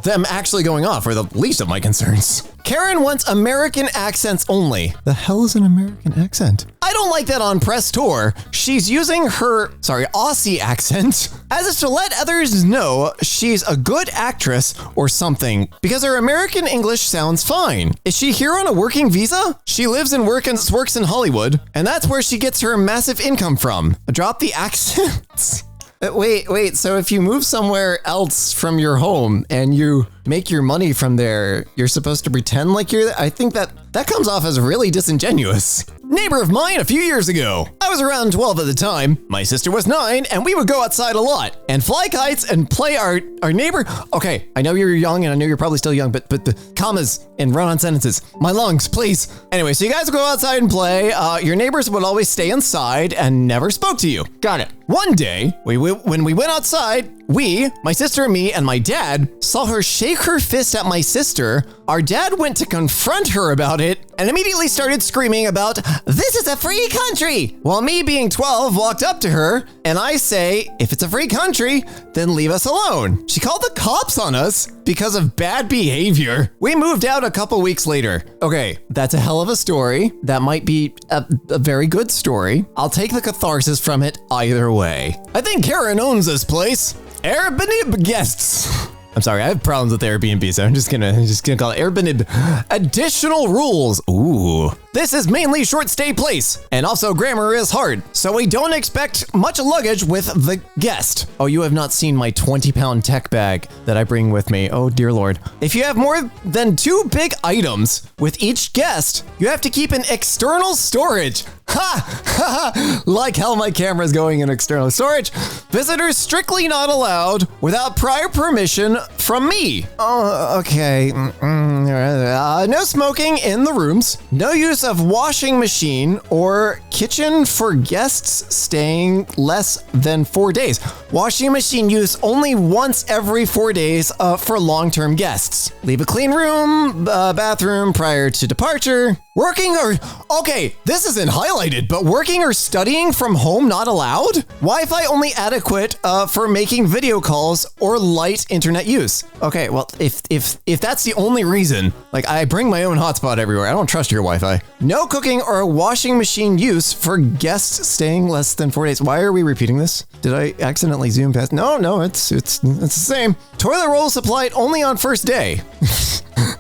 them actually going off were the least of my concerns. Karen wants American accents only. The hell is an American accent? I don't like that on press tour. She's using her, Aussie accent as if to let others know she's a good actress or something because her American English sounds fine. Is she here on a working visa? She lives and works in Hollywood, and that's where she gets her massive income from. Drop the accents. Wait, so if you move somewhere else from your home and you make your money from there, you're supposed to pretend like you're there. I think that comes off as really disingenuous. Neighbor of mine a few years ago. I was around 12 at the time. My sister was 9, and we would go outside a lot and fly kites and play our neighbor. Okay, I know you're young, and I know you're probably still young, but the commas and run-on sentences. My lungs, please. Anyway, so you guys would go outside and play. Your neighbors would always stay inside and never spoke to you. Got it. One day, when we went outside, my sister and me and my dad saw her shake her fist at my sister. Our dad went to confront her about it and immediately started screaming about, "This is a free country!" While me, being 12, walked up to her and I say, "If it's a free country, then leave us alone." She called the cops on us because of bad behavior. We moved out a couple weeks later. Okay, that's a hell of a story. That might be a very good story. I'll take the catharsis from it either way. I think Karen owns this place. Airbnb guests. I'm sorry, I have problems with Airbnb, so I'm just gonna call it Airbnb. Additional rules. Ooh. This is mainly short stay place, and also grammar is hard, so we don't expect much luggage with the guest. Oh, you have not seen my 20-pound tech bag that I bring with me. Oh, dear Lord. If you have more than 2 big items with each guest, you have to keep an external storage. Ha! Like how my camera's going in external storage. Visitors strictly not allowed without prior permission from me. Oh, okay. No smoking in the rooms. No use of washing machine or kitchen for guests staying less than 4 days. Washing machine use only once every 4 days for long-term guests. Leave a clean room, bathroom prior to departure. Working or... Okay, this isn't highlighted, but working or studying from home not allowed? Wi-Fi only adequate for making video calls or light internet use. Okay, well, if that's the only reason, like I bring my own hotspot everywhere. I don't trust your Wi-Fi. No cooking or washing machine use for guests staying less than 4 days. Why are we repeating this? Did I accidentally zoom past? No, it's the same. Toilet roll supplied only on first day.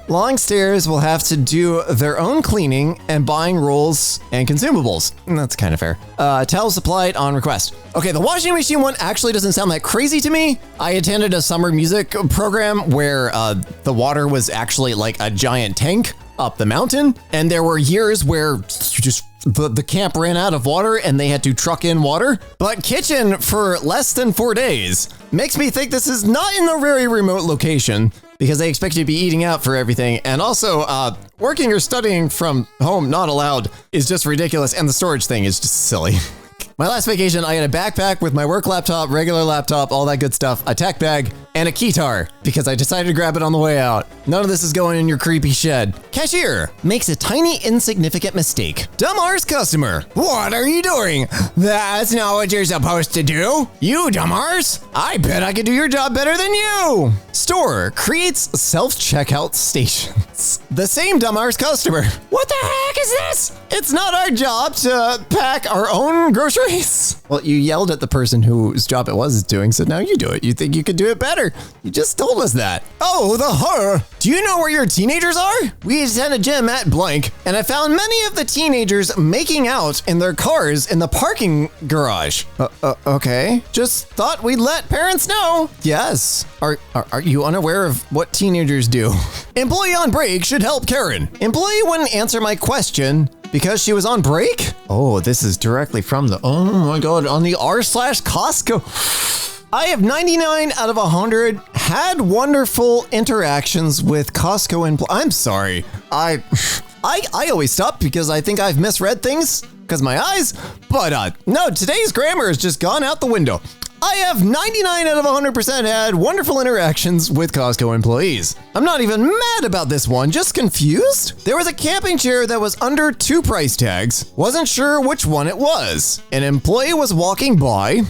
Long stairs will have to do their own cleaning and buying rolls and consumables. That's kind of fair. Towels supplied on request. Okay, the washing machine one actually doesn't sound that crazy to me. I attended a summer music program where the water was actually like a giant tank up the mountain, and there were years where the camp ran out of water and they had to truck in water. But kitchen for less than 4 days makes me think this is not in a very remote location, because they expect you to be eating out for everything. And also, working or studying from home not allowed is just ridiculous, and the storage thing is just silly. My last vacation, I had a backpack with my work laptop, regular laptop, all that good stuff, a tech bag, and a keytar, because I decided to grab it on the way out. None of this is going in your creepy shed. Cashier makes a tiny insignificant mistake. Dumbar's customer. What are you doing? That's not what you're supposed to do. You Dumbars. I bet I could do your job better than you. Store creates self-checkout stations. The same Dumbar's customer. What the heck is this? It's not our job to pack our own groceries. Well, you yelled at the person whose job it was doing, so now you do it. You think you could do it better. You just told us that. Oh, the horror. Do you know where your teenagers are? We attend a gym at blank, and I found many of the teenagers making out in their cars in the parking garage. Okay. Just thought we'd let parents know. Yes. Are you unaware of what teenagers do? Employee on break should help Karen. Employee wouldn't answer my question because she was on break? Oh, this is directly from the, oh my God, on the r/Costco. I have 99 out of 100 had wonderful interactions with Costco employees. I'm sorry. I always stop because I think I've misread things because my eyes, but no, today's grammar has just gone out the window. I have 99 out of 100% had wonderful interactions with Costco employees. I'm not even mad about this one, just confused. There was a camping chair that was under 2 price tags. Wasn't sure which one it was. An employee was walking by.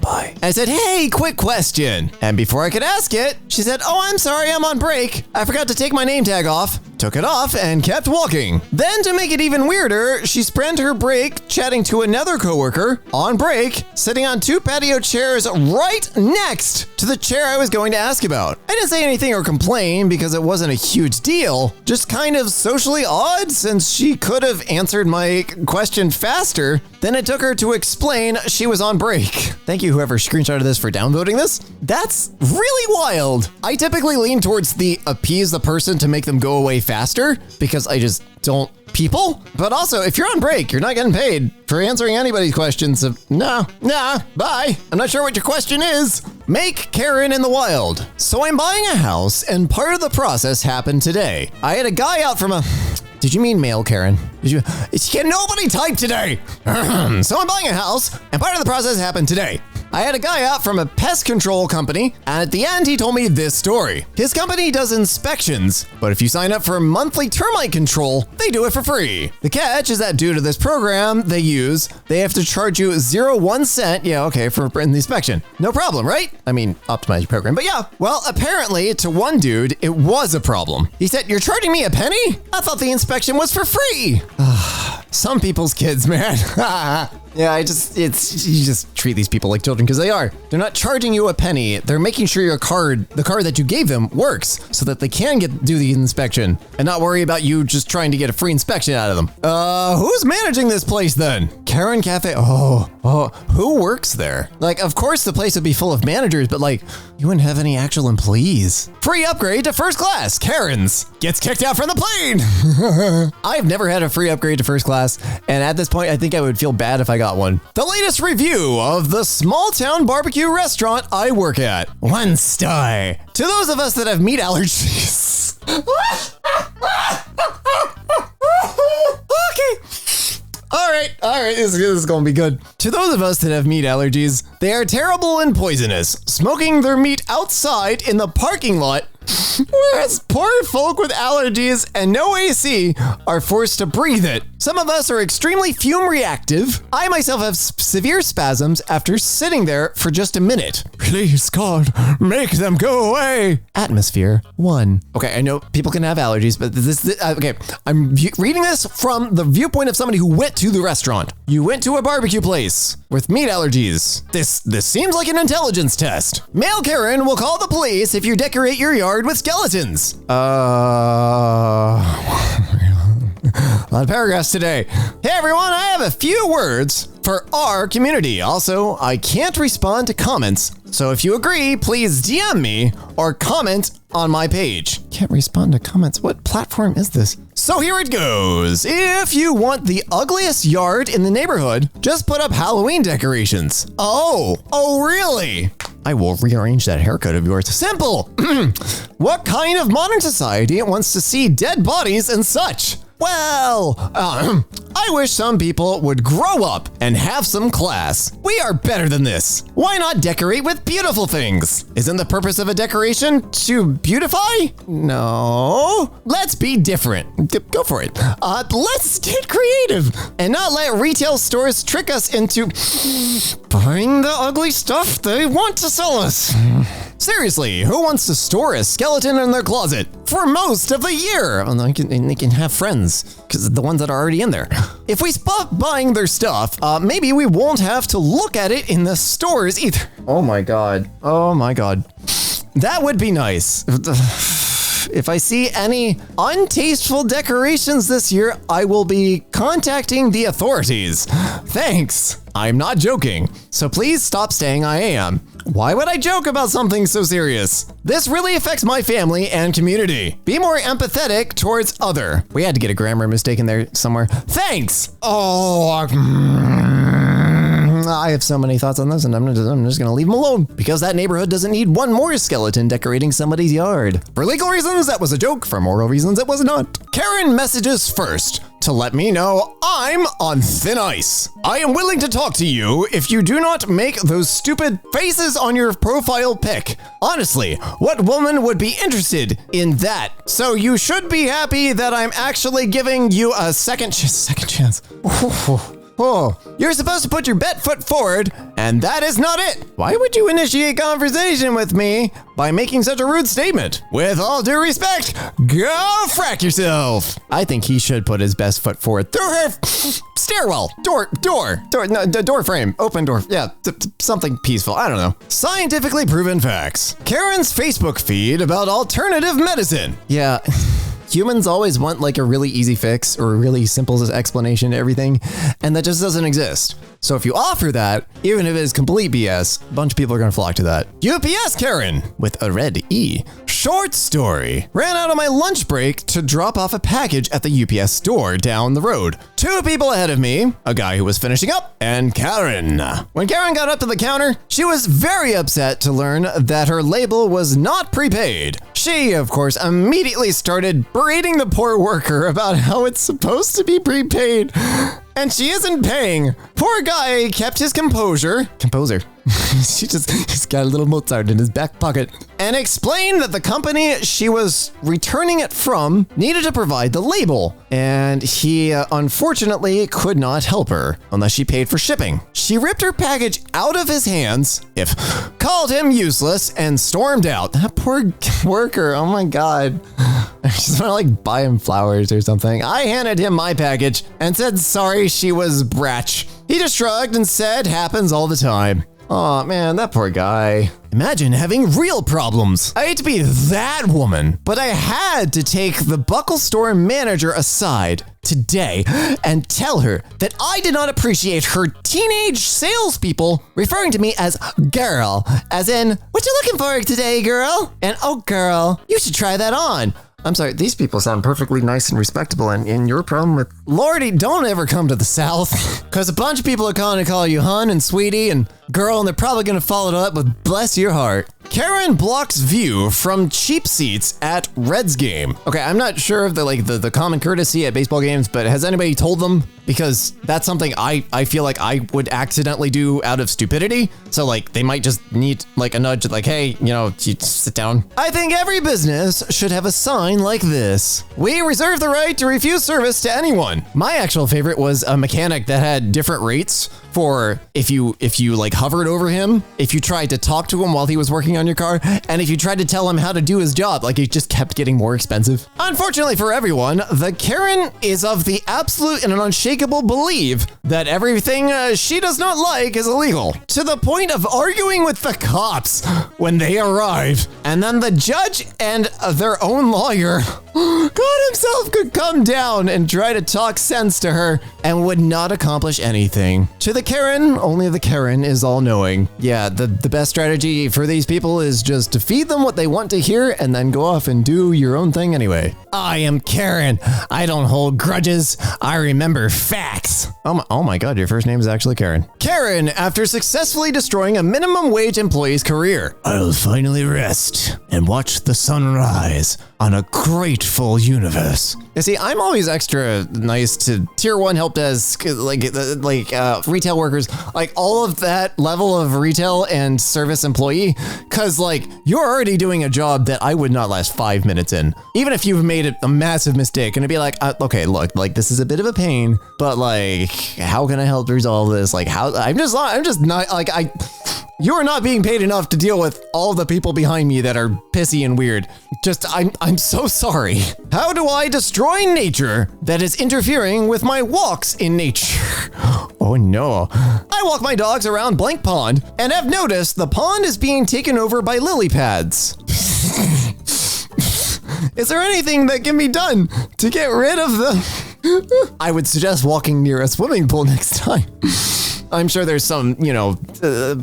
I said, hey, quick question. And before I could ask it, she said, oh, I'm sorry, I'm on break. I forgot to take my name tag off. took it off and kept walking. Then, to make it even weirder, she spent her break chatting to another coworker on break, sitting on 2 patio chairs right next to the chair I was going to ask about. I didn't say anything or complain because it wasn't a huge deal, just kind of socially odd since she could have answered my question faster than it took her to explain she was on break. Thank you whoever screenshotted this for downvoting this. That's really wild. I typically lean towards the appease the person to make them go away faster because I just don't people. But also, if you're on break, you're not getting paid for answering anybody's questions of nah, bye. I'm not sure what your question is. Make Karen in the wild. So I'm buying a house and part of the process happened today. I had a guy out from a... Did you mean mail, Karen? Can nobody type today? So I'm buying a house and part of the process happened today. I had a guy out from a pest control company, and at the end, he told me this story. His company does inspections, but if you sign up for monthly termite control, they do it for free. The catch is that due to this program they use, they have to charge you 0.1 cent, for the inspection. No problem, right? I mean, optimize your program, but yeah. Well, apparently, to one dude, it was a problem. He said, "You're charging me a penny? I thought the inspection was for free." Some people's kids, man. Yeah, you just treat these people like children because they are. They're not charging you a penny. They're making sure the card that you gave them works so that they can do the inspection and not worry about you just trying to get a free inspection out of them. Who's managing this place then? Karen Cafe. Oh, who works there? Like, of course the place would be full of managers, but like, you wouldn't have any actual employees. Free upgrade to first class. Karen's gets kicked out from the plane. I've never had a free upgrade to first class, and at this point, I think I would feel bad if I got one. The latest review of the small town barbecue restaurant I work at. 1 star. To those of us that have meat allergies. Okay. All right, this is gonna be good. To those of us that have meat allergies, they are terrible and poisonous. Smoking their meat outside in the parking lot, whereas poor folk with allergies and no AC are forced to breathe it. Some of us are extremely fume reactive. I myself have severe spasms after sitting there for just a minute. Please, God, make them go away. Atmosphere 1. Okay, I know people can have allergies, but okay, I'm reading this from the viewpoint of somebody who went to the restaurant. You went to a barbecue place with meat allergies. This seems like an intelligence test. Male Karen will call the police if you decorate your yard with skeletons. A lot of paragraphs today. Hey everyone, I have a few words for our community. Also, I can't respond to comments, so if you agree, please DM me or comment on my page. Can't respond to comments? What platform is this? So here it goes. If you want the ugliest yard in the neighborhood, just put up Halloween decorations. Oh, really? I will rearrange that haircut of yours. Simple. What kind of modern society wants to see dead bodies and such? Well, I wish some people would grow up and have some class. We are better than this. Why not decorate with beautiful things? Isn't the purpose of a decoration to beautify? No. Let's be different. Go for it. Let's get creative and not let retail stores trick us into buying the ugly stuff they want to sell us. Seriously, who wants to store a skeleton in their closet for most of the year? And they can have friends, because the ones that are already in there. If we stop buying their stuff, maybe we won't have to look at it in the stores either. Oh my god. That would be nice. If I see any untasteful decorations this year, I will be contacting the authorities. Thanks. I'm not joking. So please stop saying I am. Why would I joke about something so serious? This really affects my family and community. Be more empathetic towards other. We had to get a grammar mistake in there somewhere. Thanks. I have so many thoughts on this, and I'm just gonna leave them alone because that neighborhood doesn't need one more skeleton decorating somebody's yard. For legal reasons, that was a joke. For moral reasons, it was not. Karen messages first to let me know I'm on thin ice. I am willing to talk to you if you do not make those stupid faces on your profile pic. Honestly, what woman would be interested in that? So you should be happy that I'm actually giving you a second chance. Oh, you're supposed to put your bet foot forward, and that is not it. Why would you initiate conversation with me by making such a rude statement? With all due respect, go frack yourself. I think he should put his best foot forward through her stairwell, door frame, open door. Yeah, something peaceful. I don't know. Scientifically proven facts. Karen's Facebook feed about alternative medicine. Yeah. Humans always want like a really easy fix or a really simple explanation to everything, and that just doesn't exist. So if you offer that, even if it is complete BS, a bunch of people are gonna flock to that. UPS Karen with a red E. Short story. Ran out on my lunch break to drop off a package at the UPS store down the road. 2 people ahead of me, a guy who was finishing up, and Karen. When Karen got up to the counter, she was very upset to learn that her label was not prepaid. She, of course, immediately started berating the poor worker about how it's supposed to be prepaid. And she isn't paying. Poor guy kept his composure. He's got a little Mozart in his back pocket. And explained that the company she was returning it from needed to provide the label. And he unfortunately could not help her unless she paid for shipping. She ripped her package out of his hands, called him useless, and stormed out. That poor worker, oh my God. I just want to like buy him flowers or something. I handed him my package and said sorry she was bratch. He just shrugged and said happens all the time. Oh man, that poor guy. Imagine having real problems. I hate to be that woman, but I had to take the buckle store manager aside today and tell her that I did not appreciate her teenage salespeople referring to me as girl, as in, what you looking for today, girl? And oh girl, you should try that on. I'm sorry, these people sound perfectly nice and respectable, and your problem with... Lordy, don't ever come to the South, because a bunch of people are going to call you hun and sweetie and girl, and they're probably going to follow it up with bless your heart. Karen blocks view from cheap seats at Reds game. Okay, I'm not sure of the common courtesy at baseball games, but has anybody told them? Because that's something I feel like I would accidentally do out of stupidity. So like they might just need like a nudge like, hey, you sit down. I think every business should have a sign like this. We reserve the right to refuse service to anyone. My actual favorite was a mechanic that had different rates for if you like hovered over him, if you tried to talk to him while he was working on your car, and if you tried to tell him how to do his job, like it just kept getting more expensive. Unfortunately for everyone, the Karen is of the absolute and unshakable belief that everything she does not like is illegal, to the point of arguing with the cops when they arrive. And then the judge and their own lawyer, God himself, could come down and try to talk sense to her and would not accomplish anything. To the Karen, only the Karen is all-knowing. Yeah, the best strategy for these people is just to feed them what they want to hear and then go off and do your own thing anyway. I am Karen. I don't hold grudges. I remember facts. Oh my God, your first name is actually Karen. Karen, after successfully destroying a minimum wage employee's career. I'll finally rest and watch the sun rise on a grateful universe. You see, I'm always extra nice to tier 1 help desk, retail workers, like all of that level of retail and service employee, because like you're already doing a job that I would not last 5 minutes in, even if you've made a massive mistake. And it'd be like, okay, look, like this is a bit of a pain, but like, how can I help resolve this? Like, how? I'm just not like You are not being paid enough to deal with all the people behind me that are pissy and weird. I'm so sorry. How do I destroy nature that is interfering with my walks in nature? Oh no. I walk my dogs around Blank Pond and have noticed the pond is being taken over by lily pads. Is there anything that can be done to get rid of the... I would suggest walking near a swimming pool next time. I'm sure there's some,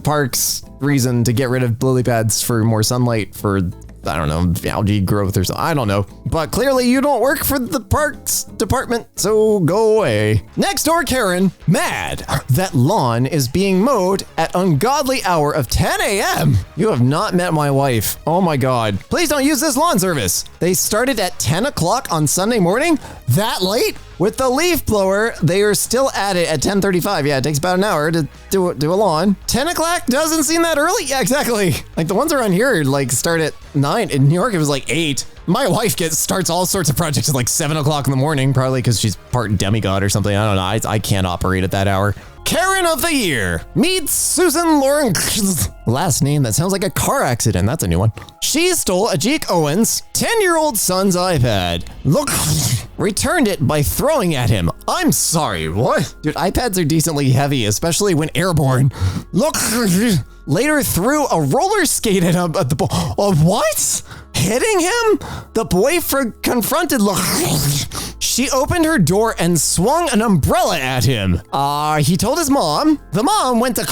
parks reason to get rid of lily pads for more sunlight for, I don't know, algae growth or something. I don't know. But clearly you don't work for the parks department, so go away. Next door Karen, mad that lawn is being mowed at ungodly hour of 10 a.m. You have not met my wife. Oh my God. Please don't use this lawn service. They started at 10 o'clock on Sunday morning? That late? With the leaf blower, they are still at it at 10:35. Yeah, it takes about an hour to do a lawn. 10 o'clock doesn't seem that early. Yeah, exactly. Like the ones around here like start at 9. In New York, it was like 8. My wife starts all sorts of projects at like 7 o'clock in the morning, probably because she's part demigod or something. I don't know. I can't operate at that hour. Karen of the Year. Meet Susan Lauren. Last name that sounds like a car accident. That's a new one. She stole Ajik Owen's 10-year-old son's iPad. Look, returned it by throwing at him. I'm sorry, what? Dude, iPads are decently heavy, especially when airborne. Look, later threw a roller skate at him at the what? Hitting him? The boyfriend confronted. Look, she opened her door and swung an umbrella at him. He told his mom. The mom went to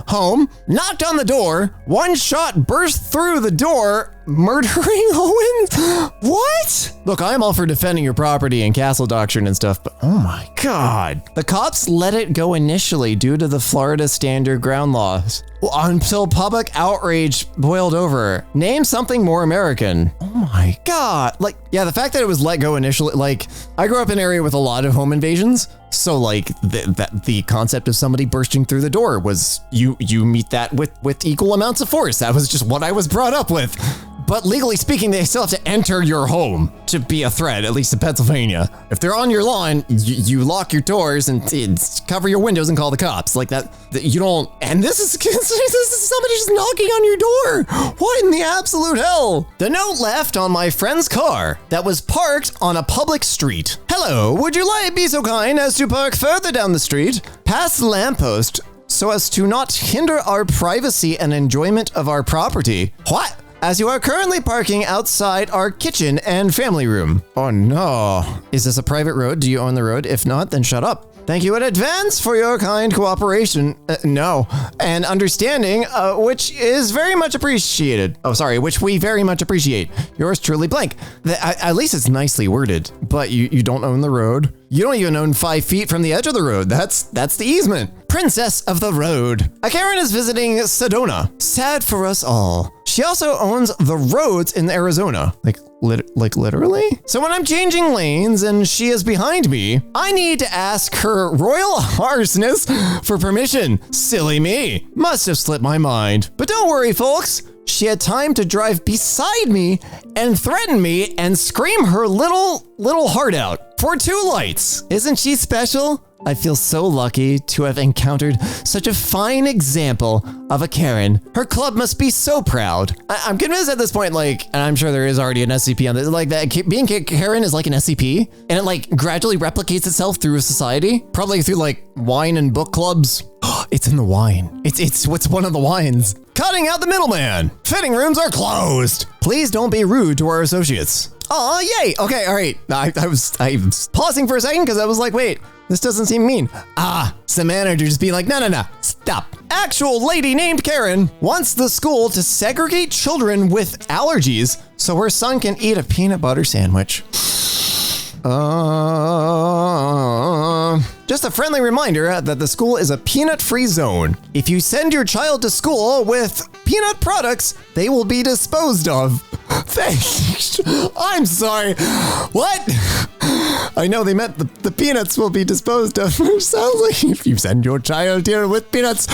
home, knocked on the door. One shot burst through the door, murdering Owen? What? Look, I'm all for defending your property and castle doctrine and stuff, but oh my God. The cops let it go initially due to the Florida standard ground laws until public outrage boiled over. Name something more American. Oh my God. Like, yeah, the fact that it was let go initially, like, I grew up in an area with a lot of home invasions. So like the concept of somebody bursting through the door was you meet that with equal amounts of force. That was just what I was brought up with. But legally speaking, they still have to enter your home to be a threat, at least in Pennsylvania. If they're on your lawn, you lock your doors and cover your windows and call the cops. Like that you don't. And this is somebody just knocking on your door. What in the absolute hell? The note left on my friend's car that was parked on a public street. Hello, would you be so kind as to park further down the street, past the lamppost, so as to not hinder our privacy and enjoyment of our property? What? As you are currently parking outside our kitchen and family room. Oh no. Is this a private road? Do you own the road? If not, then shut up. Thank you in advance for your kind cooperation. No. And understanding, which is very much appreciated. Oh, sorry, which we very much appreciate. Yours truly, blank. At least it's nicely worded, but you don't own the road. You don't even own 5 feet from the edge of the road. That's the easement. Princess of the Road. A Karen is visiting Sedona. Sad for us all. She also owns the roads in Arizona. Like literally? So when I'm changing lanes and she is behind me, I need to ask her royal harshness for permission. Silly me. Must have slipped my mind. But don't worry, folks. She had time to drive beside me and threaten me and scream her little heart out for 2 lights. Isn't she special? I feel so lucky to have encountered such a fine example of a Karen. Her club must be so proud. I'm convinced at this point, like, and I'm sure there is already an SCP on this, like that being Karen is like an SCP, and it like gradually replicates itself through society, probably through like wine and book clubs. It's in the wine. It's what's one of the wines. Cutting out the middleman. Fitting rooms are closed. Please don't be rude to our associates. Oh, yay. Okay, all right. I was pausing for a second because I was like, wait, this doesn't seem mean. It's the manager just being like, no, stop. Actual lady named Karen wants the school to segregate children with allergies so her son can eat a peanut butter sandwich. Just a friendly reminder that the school is a peanut-free zone. If you send your child to school with peanut products, they will be disposed of. Thanks. I'm sorry. What? I know they meant the peanuts will be disposed of. Sounds like if you send your child here with peanuts,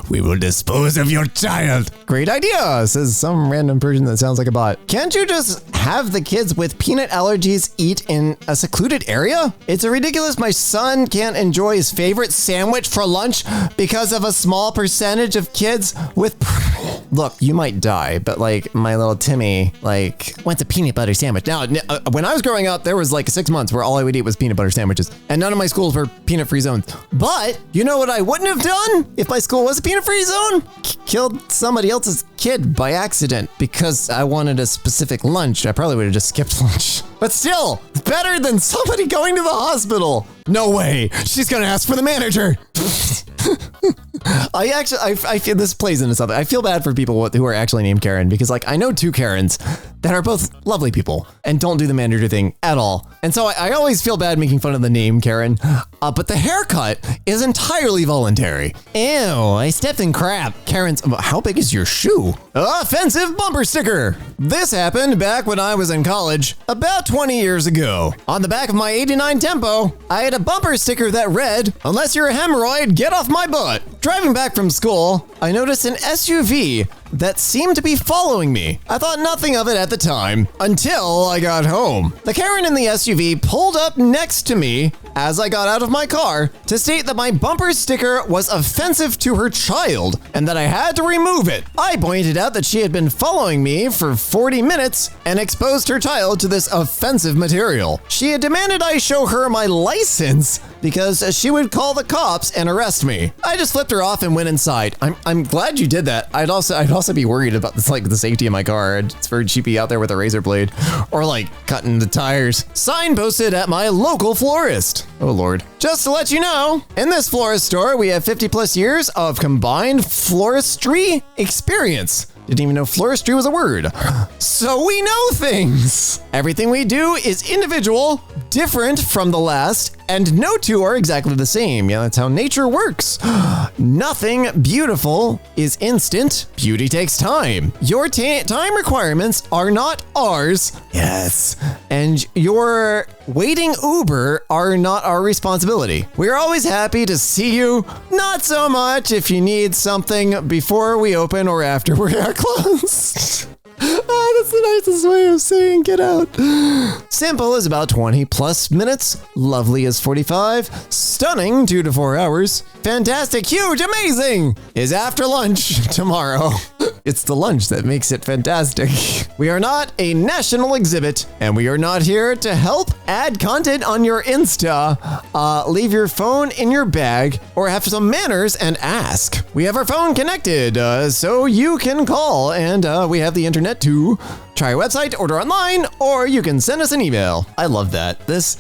we will dispose of your child. Great idea, says some random person that sounds like a bot. Can't you just have the kids with peanut allergies eat in a secluded area? It's ridiculous my son can't enjoy his favorite sandwich for lunch because of a small percentage of kids with... Look, you might die, but like my little Timmy, like, wants a peanut butter sandwich. Now, when I was growing up, there was like 6 months where all I would eat was peanut butter sandwiches, and none of my schools were peanut-free zones. But you know what I wouldn't have done if my school was a peanut-free zone? Killed somebody else's kid by accident because I wanted a specific lunch. I probably would have just skipped lunch. But still, better than somebody going to the hospital. No way. She's gonna ask for the manager. I feel this plays into something. I feel bad for people who are actually named Karen because like I know 2 Karens that are both lovely people and don't do the manager thing at all. And so I always feel bad making fun of the name Karen. but the haircut is entirely voluntary. Ew, I stepped in crap. Karen's, how big is your shoe? Offensive bumper sticker. This happened back when I was in college, about 20 years ago. On the back of my 89 Tempo, I had a bumper sticker that read, "Unless you're a hemorrhoid, get off my butt." Driving back from school, I noticed an SUV that seemed to be following me. I thought nothing of it at the time until I got home. The Karen in the SUV pulled up next to me as I got out of my car to state that my bumper sticker was offensive to her child and that I had to remove it. I pointed out that she had been following me for 40 minutes and exposed her child to this offensive material. She had demanded I show her my license because she would call the cops and arrest me. I just flipped her off and went inside. I'm glad you did that. I'd also be worried about this, like the safety of my car. It's very cheapy out there with a razor blade or like cutting the tires. Sign posted at my local florist. Oh Lord. Just to let you know, in this florist store, we have 50 plus years of combined floristry experience. Didn't even know floristry was a word. So we know things. Everything we do is individual, different from the last, and no two are exactly the same. Yeah, that's how nature works. Nothing beautiful is instant. Beauty takes time. Your time requirements are not ours. Yes. And your waiting Uber are not our responsibility. We're always happy to see you. Not so much if you need something before we open or after we are closed. Oh, that's the nicest way of saying get out. Simple is about 20 plus minutes. Lovely is 45. Stunning 2 to 4 hours. Fantastic, huge, amazing is after lunch tomorrow. It's the lunch that makes it fantastic. We are not a national exhibit, and we are not here to help add content on your Insta. Leave your phone in your bag or have some manners and ask. We have our phone connected, so you can call, and we have the internet too. Try our website, order online, or you can send us an email. I love that. This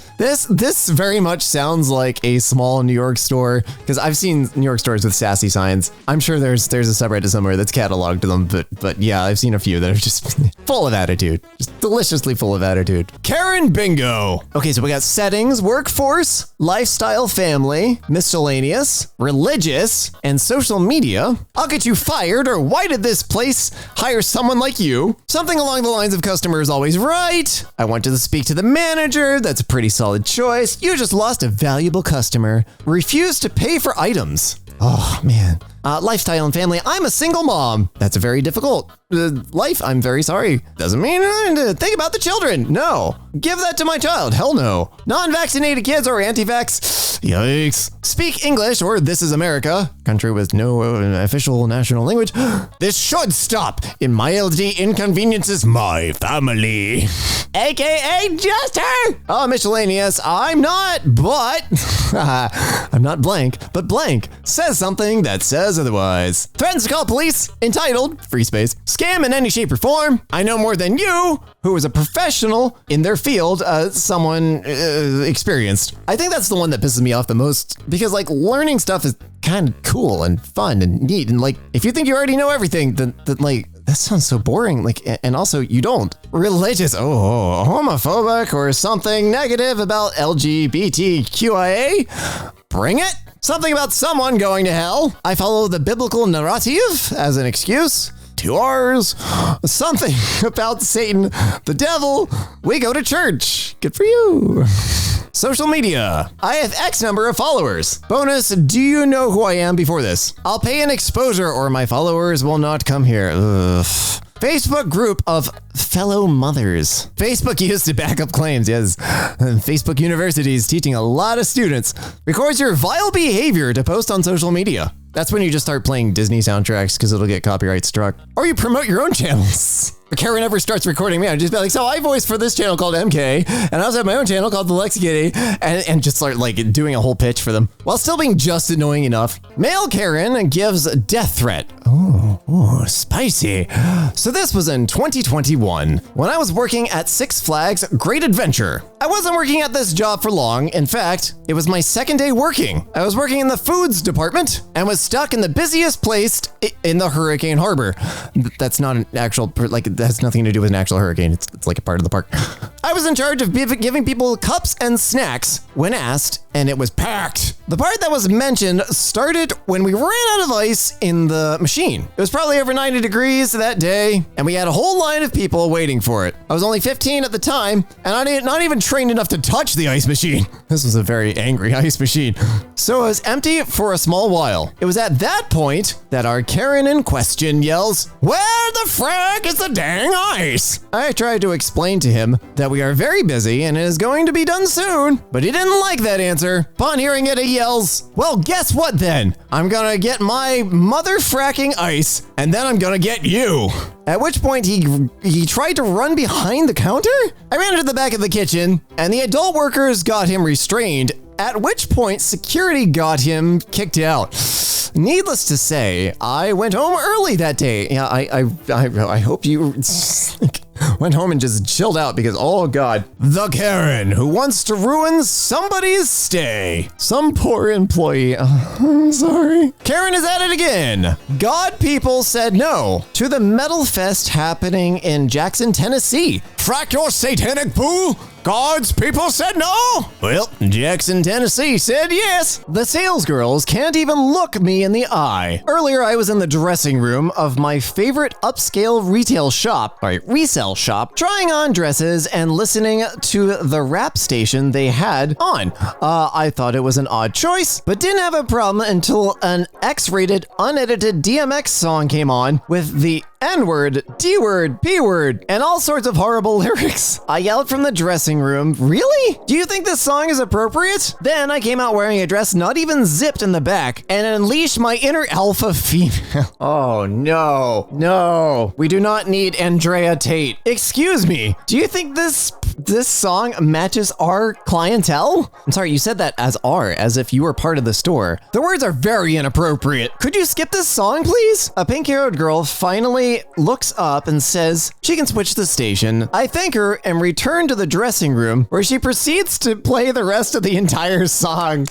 very much sounds like a small New York store, because I've seen New York stores with sassy signs. I'm sure there's a subreddit somewhere that's cataloged to them, but yeah, I've seen a few that are just full of attitude. Just deliciously full of attitude. Karen Bingo. Okay, so we got settings, workforce, lifestyle, family, miscellaneous, religious, and social media. I'll get you fired, or why did this place hire someone like you? Something along the lines of customer is always right. I want to speak to the manager. That's a pretty solid choice. You just lost a valuable customer. Refuse to pay for items. Oh, man. Lifestyle and family. I'm a single mom. That's a very difficult life. I'm very sorry. Doesn't mean to think about the children. No. Give that to my child. Hell no. Non-vaccinated kids or anti-vax. Yikes. Speak English or this is America. Country with no official national language. This should stop. In mildly inconveniences my family. AKA Jester. Oh, miscellaneous. I'm not, but I'm not blank, but blank says something that says otherwise. Threatens to call police, entitled, free space, scam in any shape or form. I know more than you, who is a professional in their field, someone experienced. I think that's the one that pisses me off the most, because like learning stuff is kind of cool and fun and neat. And like, if you think you already know everything, then like, that sounds so boring. Like, and also you don't. Religious, homophobic or something negative about LGBTQIA. Bring it. Something about someone going to hell. I follow the biblical narrative as an excuse. 2 R's. Something about Satan, the devil. We go to church. Good for you. Social media. I have X number of followers. Bonus, do you know who I am before this? I'll pay an exposure or my followers will not come here. Ugh. Facebook group of fellow mothers. Facebook used to back up claims, yes. Facebook University is teaching a lot of students. Records your vile behavior to post on social media. That's when you just start playing Disney soundtracks because it'll get copyright struck. Or you promote your own channels. If Karen ever starts recording me, I'd just be like, so I voice for this channel called EmKay, and I also have my own channel called the Lexi Kitty, and just start like doing a whole pitch for them while still being just annoying enough. Male Karen gives death threat. Oh. Ooh, spicy. So this was in 2021 when I was working at Six Flags Great Adventure. I wasn't working at this job for long. In fact, it was my second day working. I was working in the foods department and was stuck in the busiest place in the Hurricane Harbor. That's not an actual, like, that has nothing to do with an actual hurricane. It's like a part of the park. I was in charge of giving people cups and snacks when asked, and it was packed. The part that was mentioned started when we ran out of ice in the machine. It was probably over 90 degrees that day, and we had a whole line of people waiting for it. I was only 15 at the time, and I'm not even trained enough to touch the ice machine. This was a very angry ice machine. So it was empty for a small while. It was at that point that our Karen in question yells, "Where the frack is the dang ice?" I tried to explain to him that we are very busy and it is going to be done soon, but he didn't like that answer. Upon hearing it, he yells, "Well, guess what then? I'm gonna get my mother fracking ice, and then I'm gonna get you." At which point he tried to run behind the counter? I ran to the back of the kitchen, and the adult workers got him restrained, at which point security got him kicked out. Needless to say, I went home early that day. Yeah, I hope you went home and just chilled out because, oh God. The Karen who wants to ruin somebody's stay. Some poor employee. I'm sorry. Karen is at it again. God people said no to the Metal Fest happening in Jackson, Tennessee. Frack your satanic poo? God's people said no? Well, Jackson, Tennessee said yes. The sales girls can't even look me in the eye. Earlier, I was in the dressing room of my favorite upscale resale shop, trying on dresses and listening to the rap station they had on. I thought it was an odd choice, but didn't have a problem until an X-rated, unedited DMX song came on with the N-word, D-word, P-word, and all sorts of horrible lyrics. I yelled from the dressing room, "Really? Do you think this song is appropriate?" Then I came out wearing a dress not even zipped in the back and unleashed my inner alpha female. Oh no, no. We do not need Andrea Tate. Excuse me, do you think this song matches our clientele? I'm sorry, you said that as if you were part of the store. The words are very inappropriate. Could you skip this song, please? A pink-haired girl finally looks up and says she can switch the station. I thank her and return to the dressing room where she proceeds to play the rest of the entire song.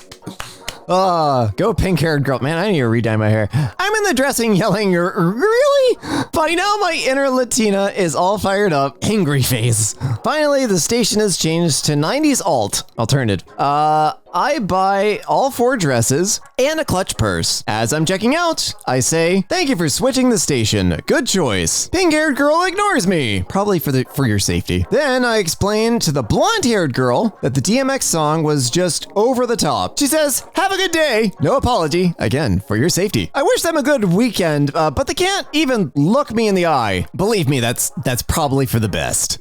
Go pink-haired girl. Man, I need to re-dye my hair. I'm in the dressing yelling, "Really?" By now, my inner Latina is all fired up, angry face. Finally, the station is changed to 90s alternative. I buy all 4 dresses and a clutch purse. As I'm checking out, I say, "Thank you for switching the station. Good choice." Pink-haired girl ignores me, probably for your safety. Then I explain to the blonde-haired girl that the DMX song was just over the top. She says, "Have a good day." No apology, again, for your safety. I wish them a good weekend, but they can't even look me in the eye. Believe me, that's probably for the best.